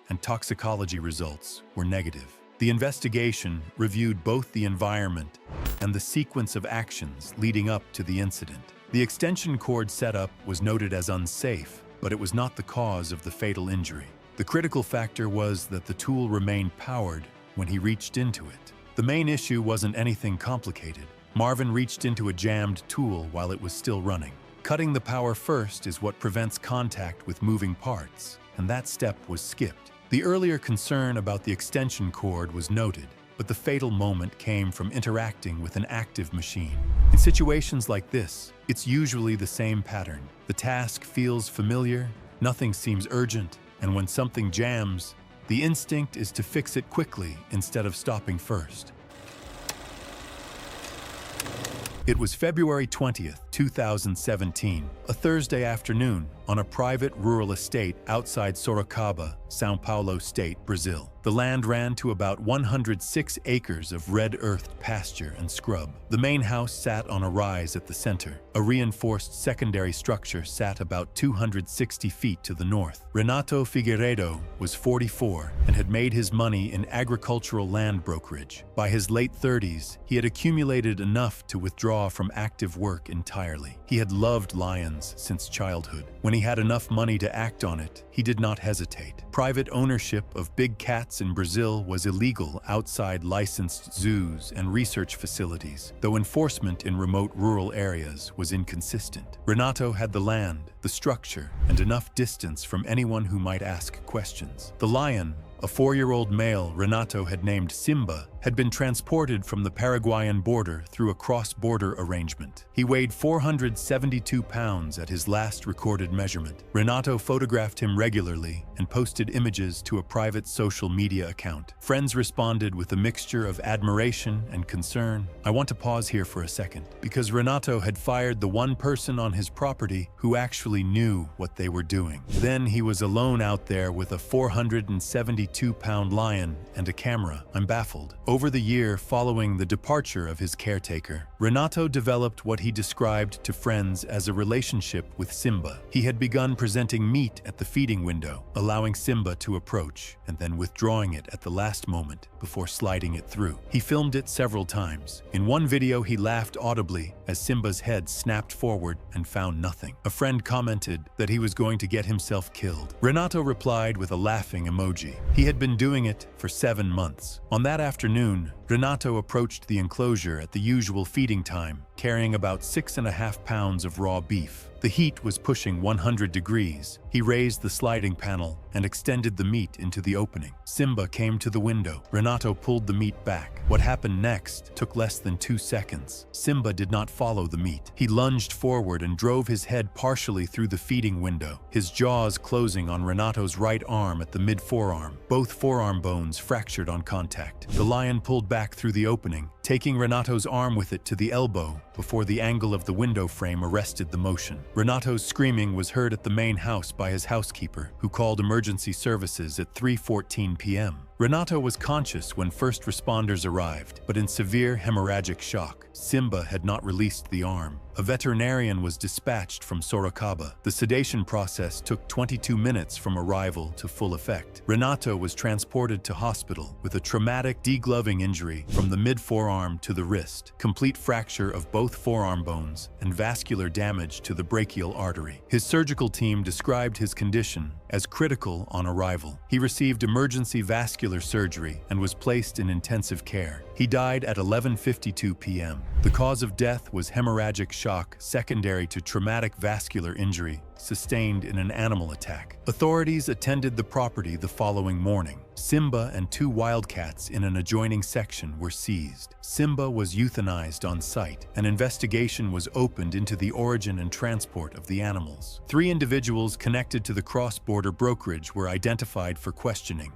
Speaker 1: and toxicology results were negative. The investigation reviewed both the environment and the sequence of actions leading up to the incident. The extension cord setup was noted as unsafe, but it was not the cause of the fatal injury. The critical factor was that the tool remained powered when he reached into it. The main issue wasn't anything complicated. Marvin reached into a jammed tool while it was still running. Cutting the power first is what prevents contact with moving parts, and that step was skipped. The earlier concern about the extension cord was noted, but the fatal moment came from interacting with an active machine. In situations like this, it's usually the same pattern. The task feels familiar, nothing seems urgent, and when something jams, the instinct is to fix it quickly instead of stopping first. It was February 20th, 2017, a Thursday afternoon, on a private rural estate outside Sorocaba, São Paulo State, Brazil. The land ran to about 106 acres of red-earthed pasture and scrub. The main house sat on a rise at the center. A reinforced secondary structure sat about 260 feet to the north. Renato Figueiredo was 44 and had made his money in agricultural land brokerage. By his late 30s, he had accumulated enough to withdraw from active work entirely. He had loved lions since childhood. When he had enough money to act on it, he did not hesitate. Private ownership of big cats in Brazil was illegal outside licensed zoos and research facilities, though enforcement in remote rural areas was inconsistent. Renato had the land, the structure, and enough distance from anyone who might ask questions. The lion, a 4-year-old male Renato had named Simba, had been transported from the Paraguayan border through a cross-border arrangement. He weighed 472 pounds at his last recorded measurement. Renato photographed him regularly and posted images to a private social media account. Friends responded with a mixture of admiration and concern. I want to pause here for a second, because Renato had fired the one person on his property who actually knew what they were doing. Then he was alone out there with a 472-pound lion and a camera. I'm baffled. Over the year following the departure of his caretaker, Renato developed what he described to friends as a relationship with Simba. He had begun presenting meat at the feeding window, allowing Simba to approach, and then withdrawing it at the last moment before sliding it through. He filmed it several times. In one video, he laughed audibly as Simba's head snapped forward and found nothing. A friend commented that he was going to get himself killed. Renato replied with a laughing emoji. He had been doing it for 7 months. On that afternoon, Renato approached the enclosure at the usual feeding time, carrying about 6.5 pounds of raw beef. The heat was pushing 100 degrees. He raised the sliding panel and extended the meat into the opening. Simba came to the window. Renato pulled the meat back. What happened next took less than 2 seconds. Simba did not follow the meat. He lunged forward and drove his head partially through the feeding window, his jaws closing on Renato's right arm at the mid-forearm. Both forearm bones fractured on contact. The lion pulled back through the opening, taking Renato's arm with it to the elbow before the angle of the window frame arrested the motion. Renato's screaming was heard at the main house by his housekeeper, who called emergency services at 3:14 p.m. Renato was conscious when first responders arrived, but in severe hemorrhagic shock. Simba had not released the arm. A veterinarian was dispatched from Sorocaba. The sedation process took 22 minutes from arrival to full effect. Renato was transported to hospital with a traumatic degloving injury from the mid-forearm to the wrist, complete fracture of both forearm bones, and vascular damage to the brachial artery. His surgical team described his condition as critical on arrival. He received emergency vascular surgery and was placed in intensive care. He died at 11:52 p.m. The cause of death was hemorrhagic shock secondary to traumatic vascular injury sustained in an animal attack. Authorities attended the property the following morning. Simba and 2 wildcats in an adjoining section were seized. Simba was euthanized on site. An investigation was opened into the origin and transport of the animals. 3 individuals connected to the cross-border brokerage were identified for questioning.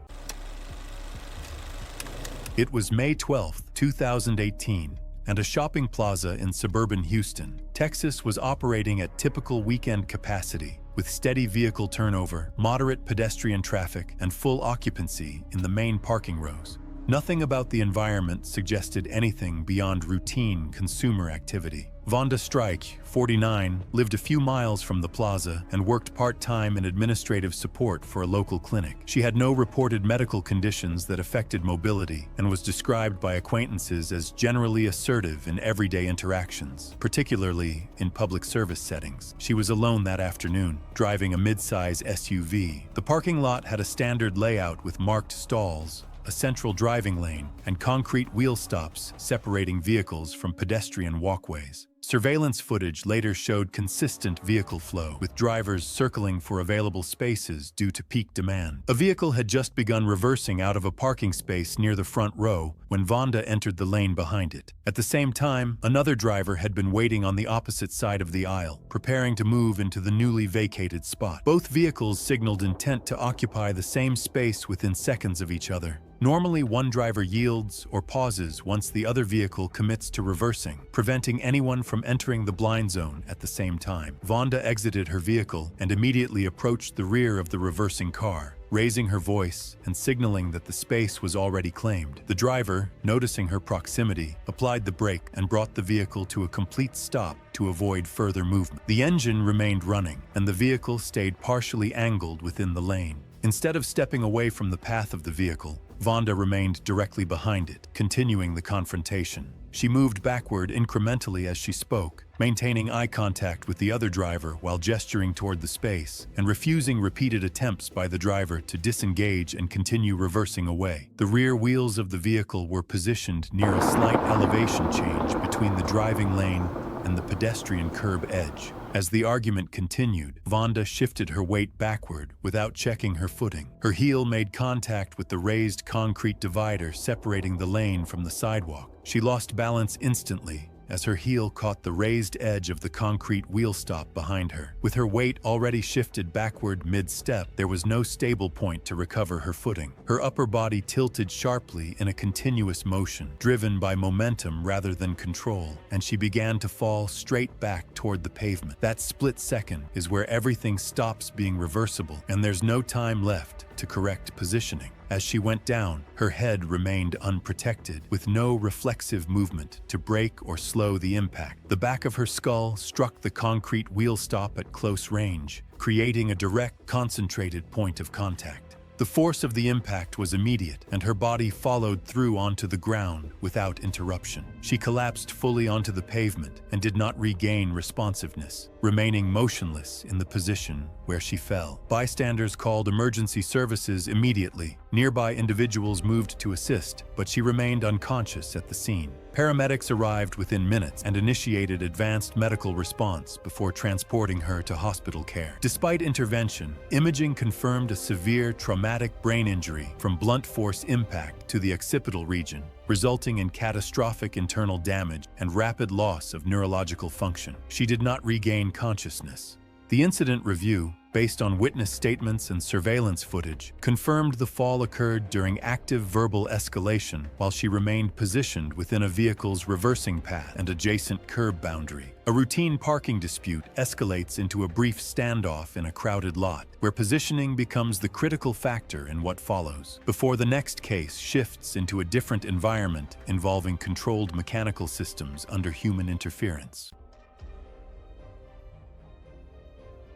Speaker 1: It was May 12, 2018, and a shopping plaza in suburban Houston, Texas was operating at typical weekend capacity, with steady vehicle turnover, moderate pedestrian traffic, and full occupancy in the main parking rows. Nothing about the environment suggested anything beyond routine consumer activity. Vonda Strike, 49, lived a few miles from the plaza and worked part-time in administrative support for a local clinic. She had no reported medical conditions that affected mobility and was described by acquaintances as generally assertive in everyday interactions, particularly in public service settings. She was alone that afternoon, driving a mid-size SUV. The parking lot had a standard layout with marked stalls, a central driving lane, and concrete wheel stops separating vehicles from pedestrian walkways. Surveillance footage later showed consistent vehicle flow, with drivers circling for available spaces due to peak demand. A vehicle had just begun reversing out of a parking space near the front row when Vonda entered the lane behind it. At the same time, another driver had been waiting on the opposite side of the aisle, preparing to move into the newly vacated spot. Both vehicles signaled intent to occupy the same space within seconds of each other. Normally, one driver yields or pauses once the other vehicle commits to reversing, preventing anyone from entering the blind zone at the same time. Vonda exited her vehicle and immediately approached the rear of the reversing car, raising her voice and signaling that the space was already claimed. The driver, noticing her proximity, applied the brake and brought the vehicle to a complete stop to avoid further movement. The engine remained running, and the vehicle stayed partially angled within the lane. Instead of stepping away from the path of the vehicle, Vonda remained directly behind it, continuing the confrontation. She moved backward incrementally as she spoke, maintaining eye contact with the other driver while gesturing toward the space, and refusing repeated attempts by the driver to disengage and continue reversing away. The rear wheels of the vehicle were positioned near a slight elevation change between the driving lane and the pedestrian curb edge. As the argument continued, Vonda shifted her weight backward without checking her footing. Her heel made contact with the raised concrete divider separating the lane from the sidewalk. She lost balance instantly as her heel caught the raised edge of the concrete wheel stop behind her. With her weight already shifted backward mid-step, there was no stable point to recover her footing. Her upper body tilted sharply in a continuous motion, driven by momentum rather than control, and she began to fall straight back toward the pavement. That split second is where everything stops being reversible, and there's no time left to correct positioning. As she went down, her head remained unprotected, with no reflexive movement to brake or slow the impact. The back of her skull struck the concrete wheel stop at close range, creating a direct, concentrated point of contact. The force of the impact was immediate, and her body followed through onto the ground without interruption. She collapsed fully onto the pavement and did not regain responsiveness, remaining motionless in the position where she fell. Bystanders called emergency services immediately. Nearby individuals moved to assist, but she remained unconscious at the scene. Paramedics arrived within minutes and initiated advanced medical response before transporting her to hospital care. Despite intervention, imaging confirmed a severe traumatic brain injury from blunt force impact to the occipital region, resulting in catastrophic internal damage and rapid loss of neurological function. She did not regain consciousness. The incident review, based on witness statements and surveillance footage, confirmed the fall occurred during active verbal escalation while she remained positioned within a vehicle's reversing path and adjacent curb boundary. A routine parking dispute escalates into a brief standoff in a crowded lot, where positioning becomes the critical factor in what follows, before the next case shifts into a different environment involving controlled mechanical systems under human interference.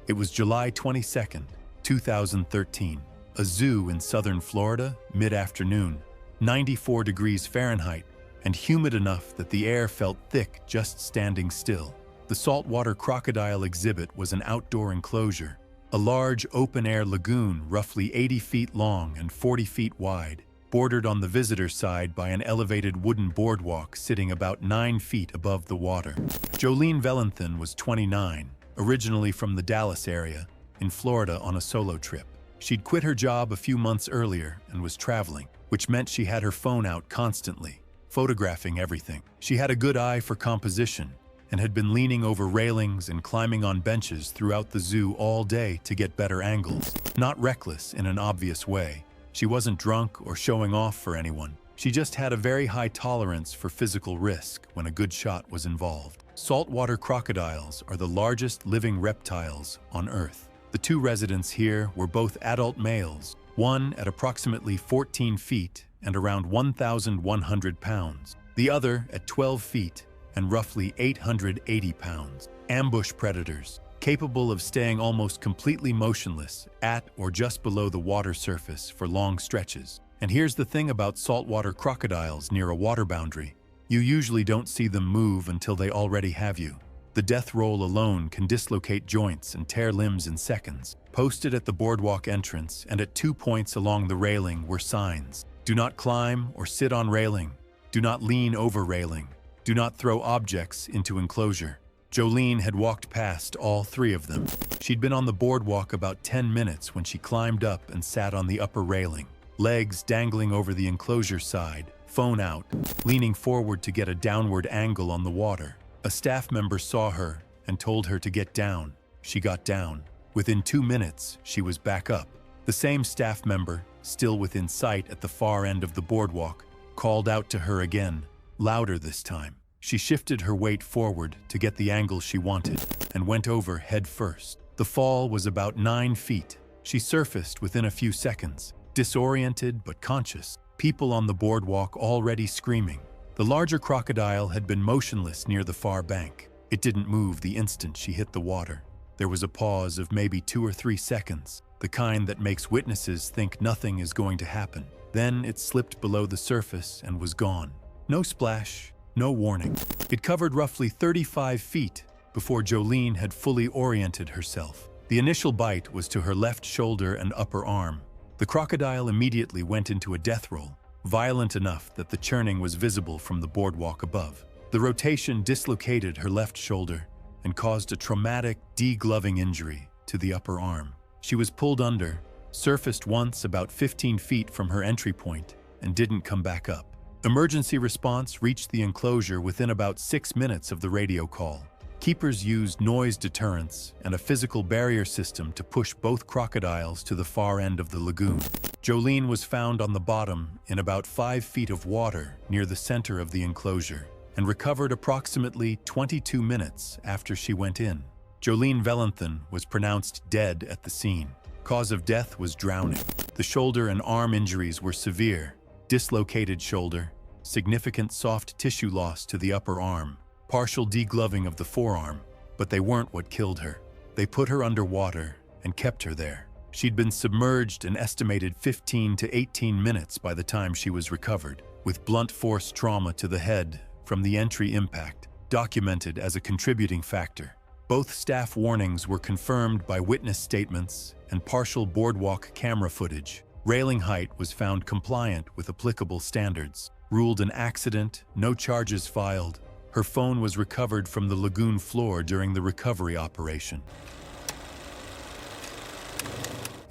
Speaker 1: It was July 22, 2013. A zoo in southern Florida, mid-afternoon, 94 degrees Fahrenheit, and humid enough that the air felt thick just standing still. The saltwater crocodile exhibit was an outdoor enclosure, a large open-air lagoon roughly 80 feet long and 40 feet wide, bordered on the visitor side by an elevated wooden boardwalk sitting about 9 feet above the water. Jolene Velenthan was 29, originally from the Dallas area, in Florida on a solo trip. She'd quit her job a few months earlier and was traveling, which meant she had her phone out constantly, photographing everything. She had a good eye for composition and had been leaning over railings and climbing on benches throughout the zoo all day to get better angles. Not reckless in an obvious way. She wasn't drunk or showing off for anyone. She just had a very high tolerance for physical risk when a good shot was involved. Saltwater crocodiles are the largest living reptiles on Earth. The two residents here were both adult males, one at approximately 14 feet and around 1,100 pounds, the other at 12 feet and roughly 880 pounds. Ambush predators, capable of staying almost completely motionless at or just below the water surface for long stretches. And here's the thing about saltwater crocodiles near a water boundary. You usually don't see them move until they already have you. The death roll alone can dislocate joints and tear limbs in seconds. Posted at the boardwalk entrance and at 2 points along the railing were signs. Do not climb or sit on railing. Do not lean over railing. Do not throw objects into enclosure. Jolene had walked past all 3 of them. She'd been on the boardwalk about 10 minutes when she climbed up and sat on the upper railing, legs dangling over the enclosure side, phone out, leaning forward to get a downward angle on the water. A staff member saw her and told her to get down. She got down. Within 2 minutes, she was back up. The same staff member, still within sight at the far end of the boardwalk, called out to her again, louder this time. She shifted her weight forward to get the angle she wanted and went over head first. The fall was about 9 feet. She surfaced within a few seconds, disoriented but conscious. People on the boardwalk already screaming. The larger crocodile had been motionless near the far bank. It didn't move the instant she hit the water. There was a pause of maybe 2 or 3 seconds, the kind that makes witnesses think nothing is going to happen. Then it slipped below the surface and was gone. No splash, no warning. It covered roughly 35 feet before Jolene had fully oriented herself. The initial bite was to her left shoulder and upper arm. The crocodile immediately went into a death roll, violent enough that the churning was visible from the boardwalk above. The rotation dislocated her left shoulder and caused a traumatic, degloving injury to the upper arm. She was pulled under, surfaced once about 15 feet from her entry point, and didn't come back up. Emergency response reached the enclosure within about 6 minutes of the radio call. Keepers used noise deterrents and a physical barrier system to push both crocodiles to the far end of the lagoon. Jolene was found on the bottom in about 5 feet of water near the center of the enclosure and recovered approximately 22 minutes after she went in. Jolene Velenthan was pronounced dead at the scene. Cause of death was drowning. The shoulder and arm injuries were severe. Dislocated shoulder, significant soft tissue loss to the upper arm, partial degloving of the forearm, but they weren't what killed her. They put her underwater and kept her there. She'd been submerged an estimated 15 to 18 minutes by the time she was recovered, with blunt force trauma to the head from the entry impact, documented as a contributing factor. Both staff warnings were confirmed by witness statements and partial boardwalk camera footage. Railing height was found compliant with applicable standards. Ruled an accident, no charges filed. Her phone was recovered from the lagoon floor during the recovery operation.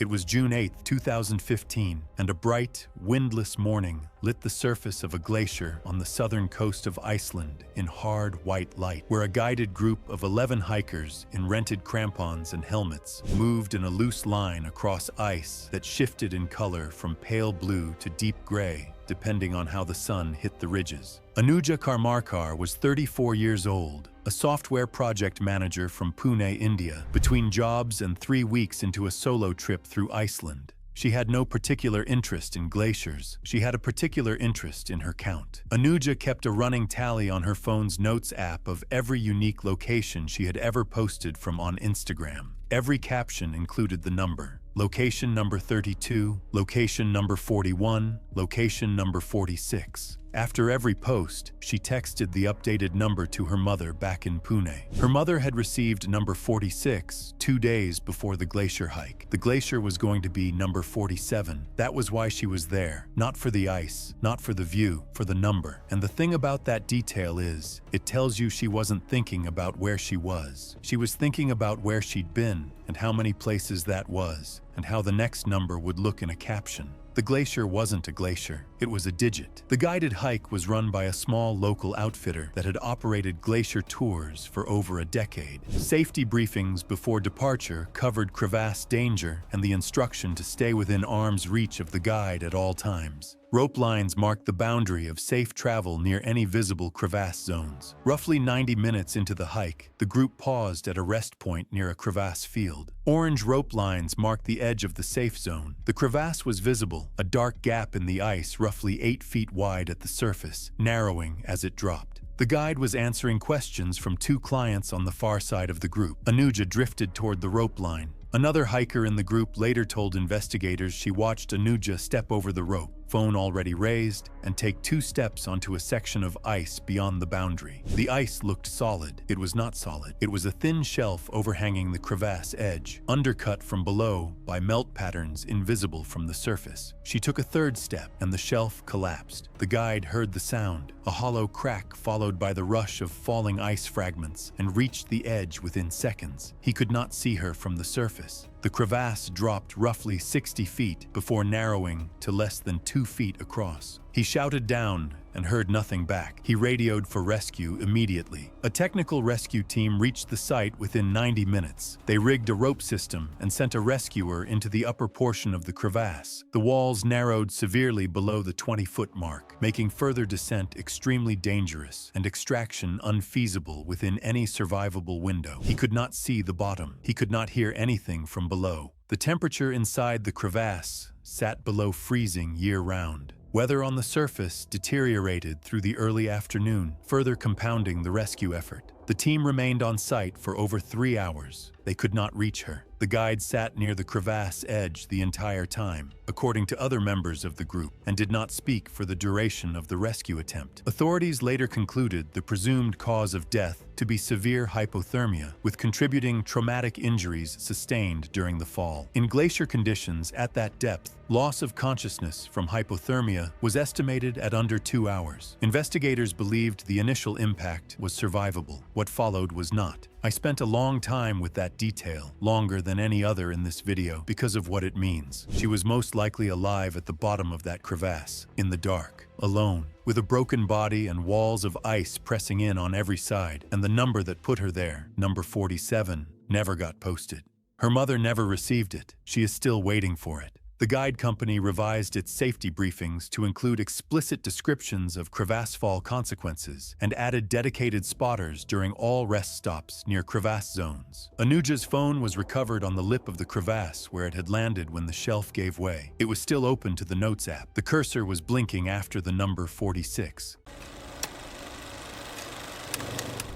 Speaker 1: It was June 8, 2015, and a bright, windless morning lit the surface of a glacier on the southern coast of Iceland in hard white light, where a guided group of 11 hikers in rented crampons and helmets moved in a loose line across ice that shifted in color from pale blue to deep gray, depending on how the sun hit the ridges. Anuja Karmarkar was 34 years old, a software project manager from Pune, India. Between jobs and 3 weeks into a solo trip through Iceland, she had no particular interest in glaciers. She had a particular interest in her count. Anuja kept a running tally on her phone's notes app of every unique location she had ever posted from on Instagram. Every caption included the number. Location number 32, location number 41, location number 46. After every post, she texted the updated number to her mother back in Pune. Her mother had received number 46 2 days before the glacier hike. The glacier was going to be number 47. That was why she was there. Not for the ice, not for the view, for the number. And the thing about that detail is, it tells you she wasn't thinking about where she was. She was thinking about where she'd been and how many places that was, and how the next number would look in a caption. The glacier wasn't a glacier, it was a digit. The guided hike was run by a small local outfitter that had operated glacier tours for over a decade. Safety briefings before departure covered crevasse danger and the instruction to stay within arm's reach of the guide at all times. Rope lines marked the boundary of safe travel near any visible crevasse zones. Roughly 90 minutes into the hike, the group paused at a rest point near a crevasse field. Orange rope lines marked the edge of the safe zone. The crevasse was visible, a dark gap in the ice roughly 8 feet wide at the surface, narrowing as it dropped. The guide was answering questions from 2 clients on the far side of the group. Anuja drifted toward the rope line. Another hiker in the group later told investigators she watched Anuja step over the rope, phone already raised, and take 2 steps onto a section of ice beyond the boundary. The ice looked solid. It was not solid. It was a thin shelf overhanging the crevasse edge, undercut from below by melt patterns invisible from the surface. She took a 3rd step, and the shelf collapsed. The guide heard the sound, a hollow crack followed by the rush of falling ice fragments, and reached the edge within seconds. He could not see her from the surface. The crevasse dropped roughly 60 feet before narrowing to less than 2 feet across. He shouted down and heard nothing back. He radioed for rescue immediately. A technical rescue team reached the site within 90 minutes. They rigged a rope system and sent a rescuer into the upper portion of the crevasse. The walls narrowed severely below the 20-foot mark, making further descent extremely dangerous and extraction unfeasible within any survivable window. He could not see the bottom. He could not hear anything from below. The temperature inside the crevasse sat below freezing year-round. Weather on the surface deteriorated through the early afternoon, further compounding the rescue effort. The team remained on site for over 3 hours. They could not reach her. The guide sat near the crevasse edge the entire time, according to other members of the group, and did not speak for the duration of the rescue attempt. Authorities later concluded the presumed cause of death to be severe hypothermia, with contributing traumatic injuries sustained during the fall. In glacier conditions at that depth, loss of consciousness from hypothermia was estimated at under 2 hours. Investigators believed the initial impact was survivable. What followed was not. I spent a long time with that detail, longer than any other in this video, because of what it means. She was most likely alive at the bottom of that crevasse, in the dark, alone, with a broken body and walls of ice pressing in on every side, and the number that put her there, number 47, never got posted. Her mother never received it. She is still waiting for it. The guide company revised its safety briefings to include explicit descriptions of crevasse fall consequences and added dedicated spotters during all rest stops near crevasse zones. Anuja's phone was recovered on the lip of the crevasse where it had landed when the shelf gave way. It was still open to the Notes app. The cursor was blinking after the number 46.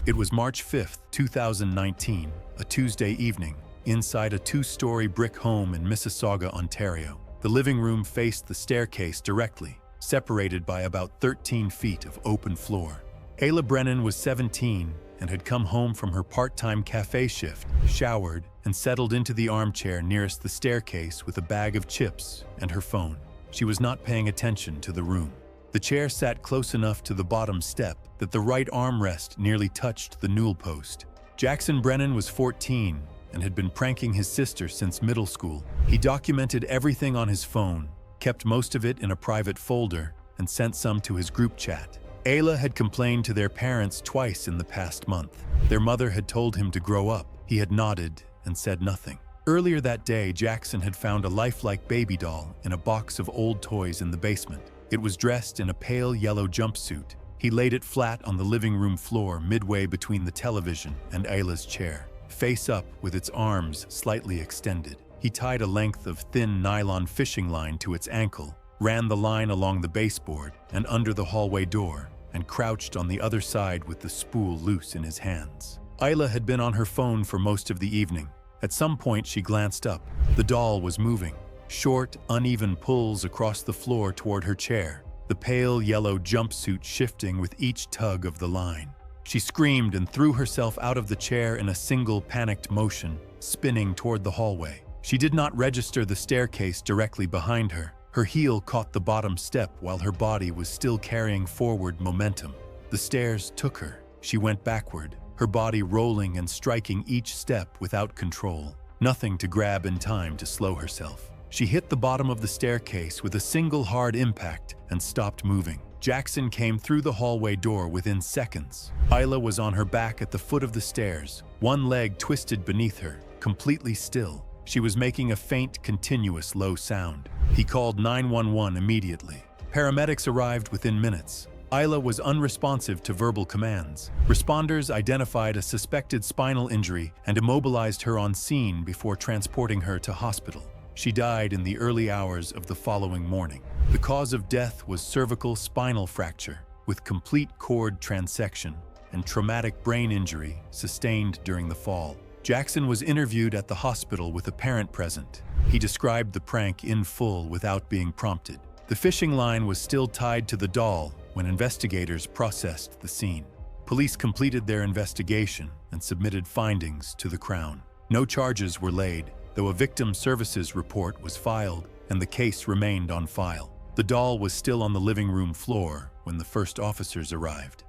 Speaker 1: It was March 5th, 2019, a Tuesday evening, inside a 2-story brick home in Mississauga, Ontario. The living room faced the staircase directly, separated by about 13 feet of open floor. Ayla Brennan was 17 and had come home from her part-time cafe shift, showered, and settled into the armchair nearest the staircase with a bag of chips and her phone. She was not paying attention to the room. The chair sat close enough to the bottom step that the right armrest nearly touched the newel post. Jackson Brennan was 14 and had been pranking his sister since middle school. He documented everything on his phone, kept most of it in a private folder, and sent some to his group chat. Ayla had complained to their parents twice in the past month. Their mother had told him to grow up. He had nodded and said nothing. Earlier that day, Jackson had found a lifelike baby doll in a box of old toys in the basement. It was dressed in a pale yellow jumpsuit. He laid it flat on the living room floor midway between the television and Ayla's chair, face up with its arms slightly extended. He tied a length of thin nylon fishing line to its ankle, ran the line along the baseboard and under the hallway door, and crouched on the other side with the spool loose in his hands. Ayla had been on her phone for most of the evening. At some point, she glanced up. The doll was moving, short, uneven pulls across the floor toward her chair, the pale yellow jumpsuit shifting with each tug of the line. She screamed and threw herself out of the chair in a single panicked motion, spinning toward the hallway. She did not register the staircase directly behind her. Her heel caught the bottom step while her body was still carrying forward momentum. The stairs took her. She went backward, her body rolling and striking each step without control, nothing to grab in time to slow herself. She hit the bottom of the staircase with a single hard impact and stopped moving. Jackson came through the hallway door within seconds. Ayla was on her back at the foot of the stairs, one leg twisted beneath her, completely still. She was making a faint, continuous low sound. He called 911 immediately. Paramedics arrived within minutes. Ayla was unresponsive to verbal commands. Responders identified a suspected spinal injury and immobilized her on scene before transporting her to hospital. She died in the early hours of the following morning. The cause of death was cervical spinal fracture with complete cord transection and traumatic brain injury sustained during the fall. Jackson was interviewed at the hospital with a parent present. He described the prank in full without being prompted. The fishing line was still tied to the doll when investigators processed the scene. Police completed their investigation and submitted findings to the Crown. No charges were laid, though a victim services report was filed and the case remained on file. The doll was still on the living room floor when the first officers arrived.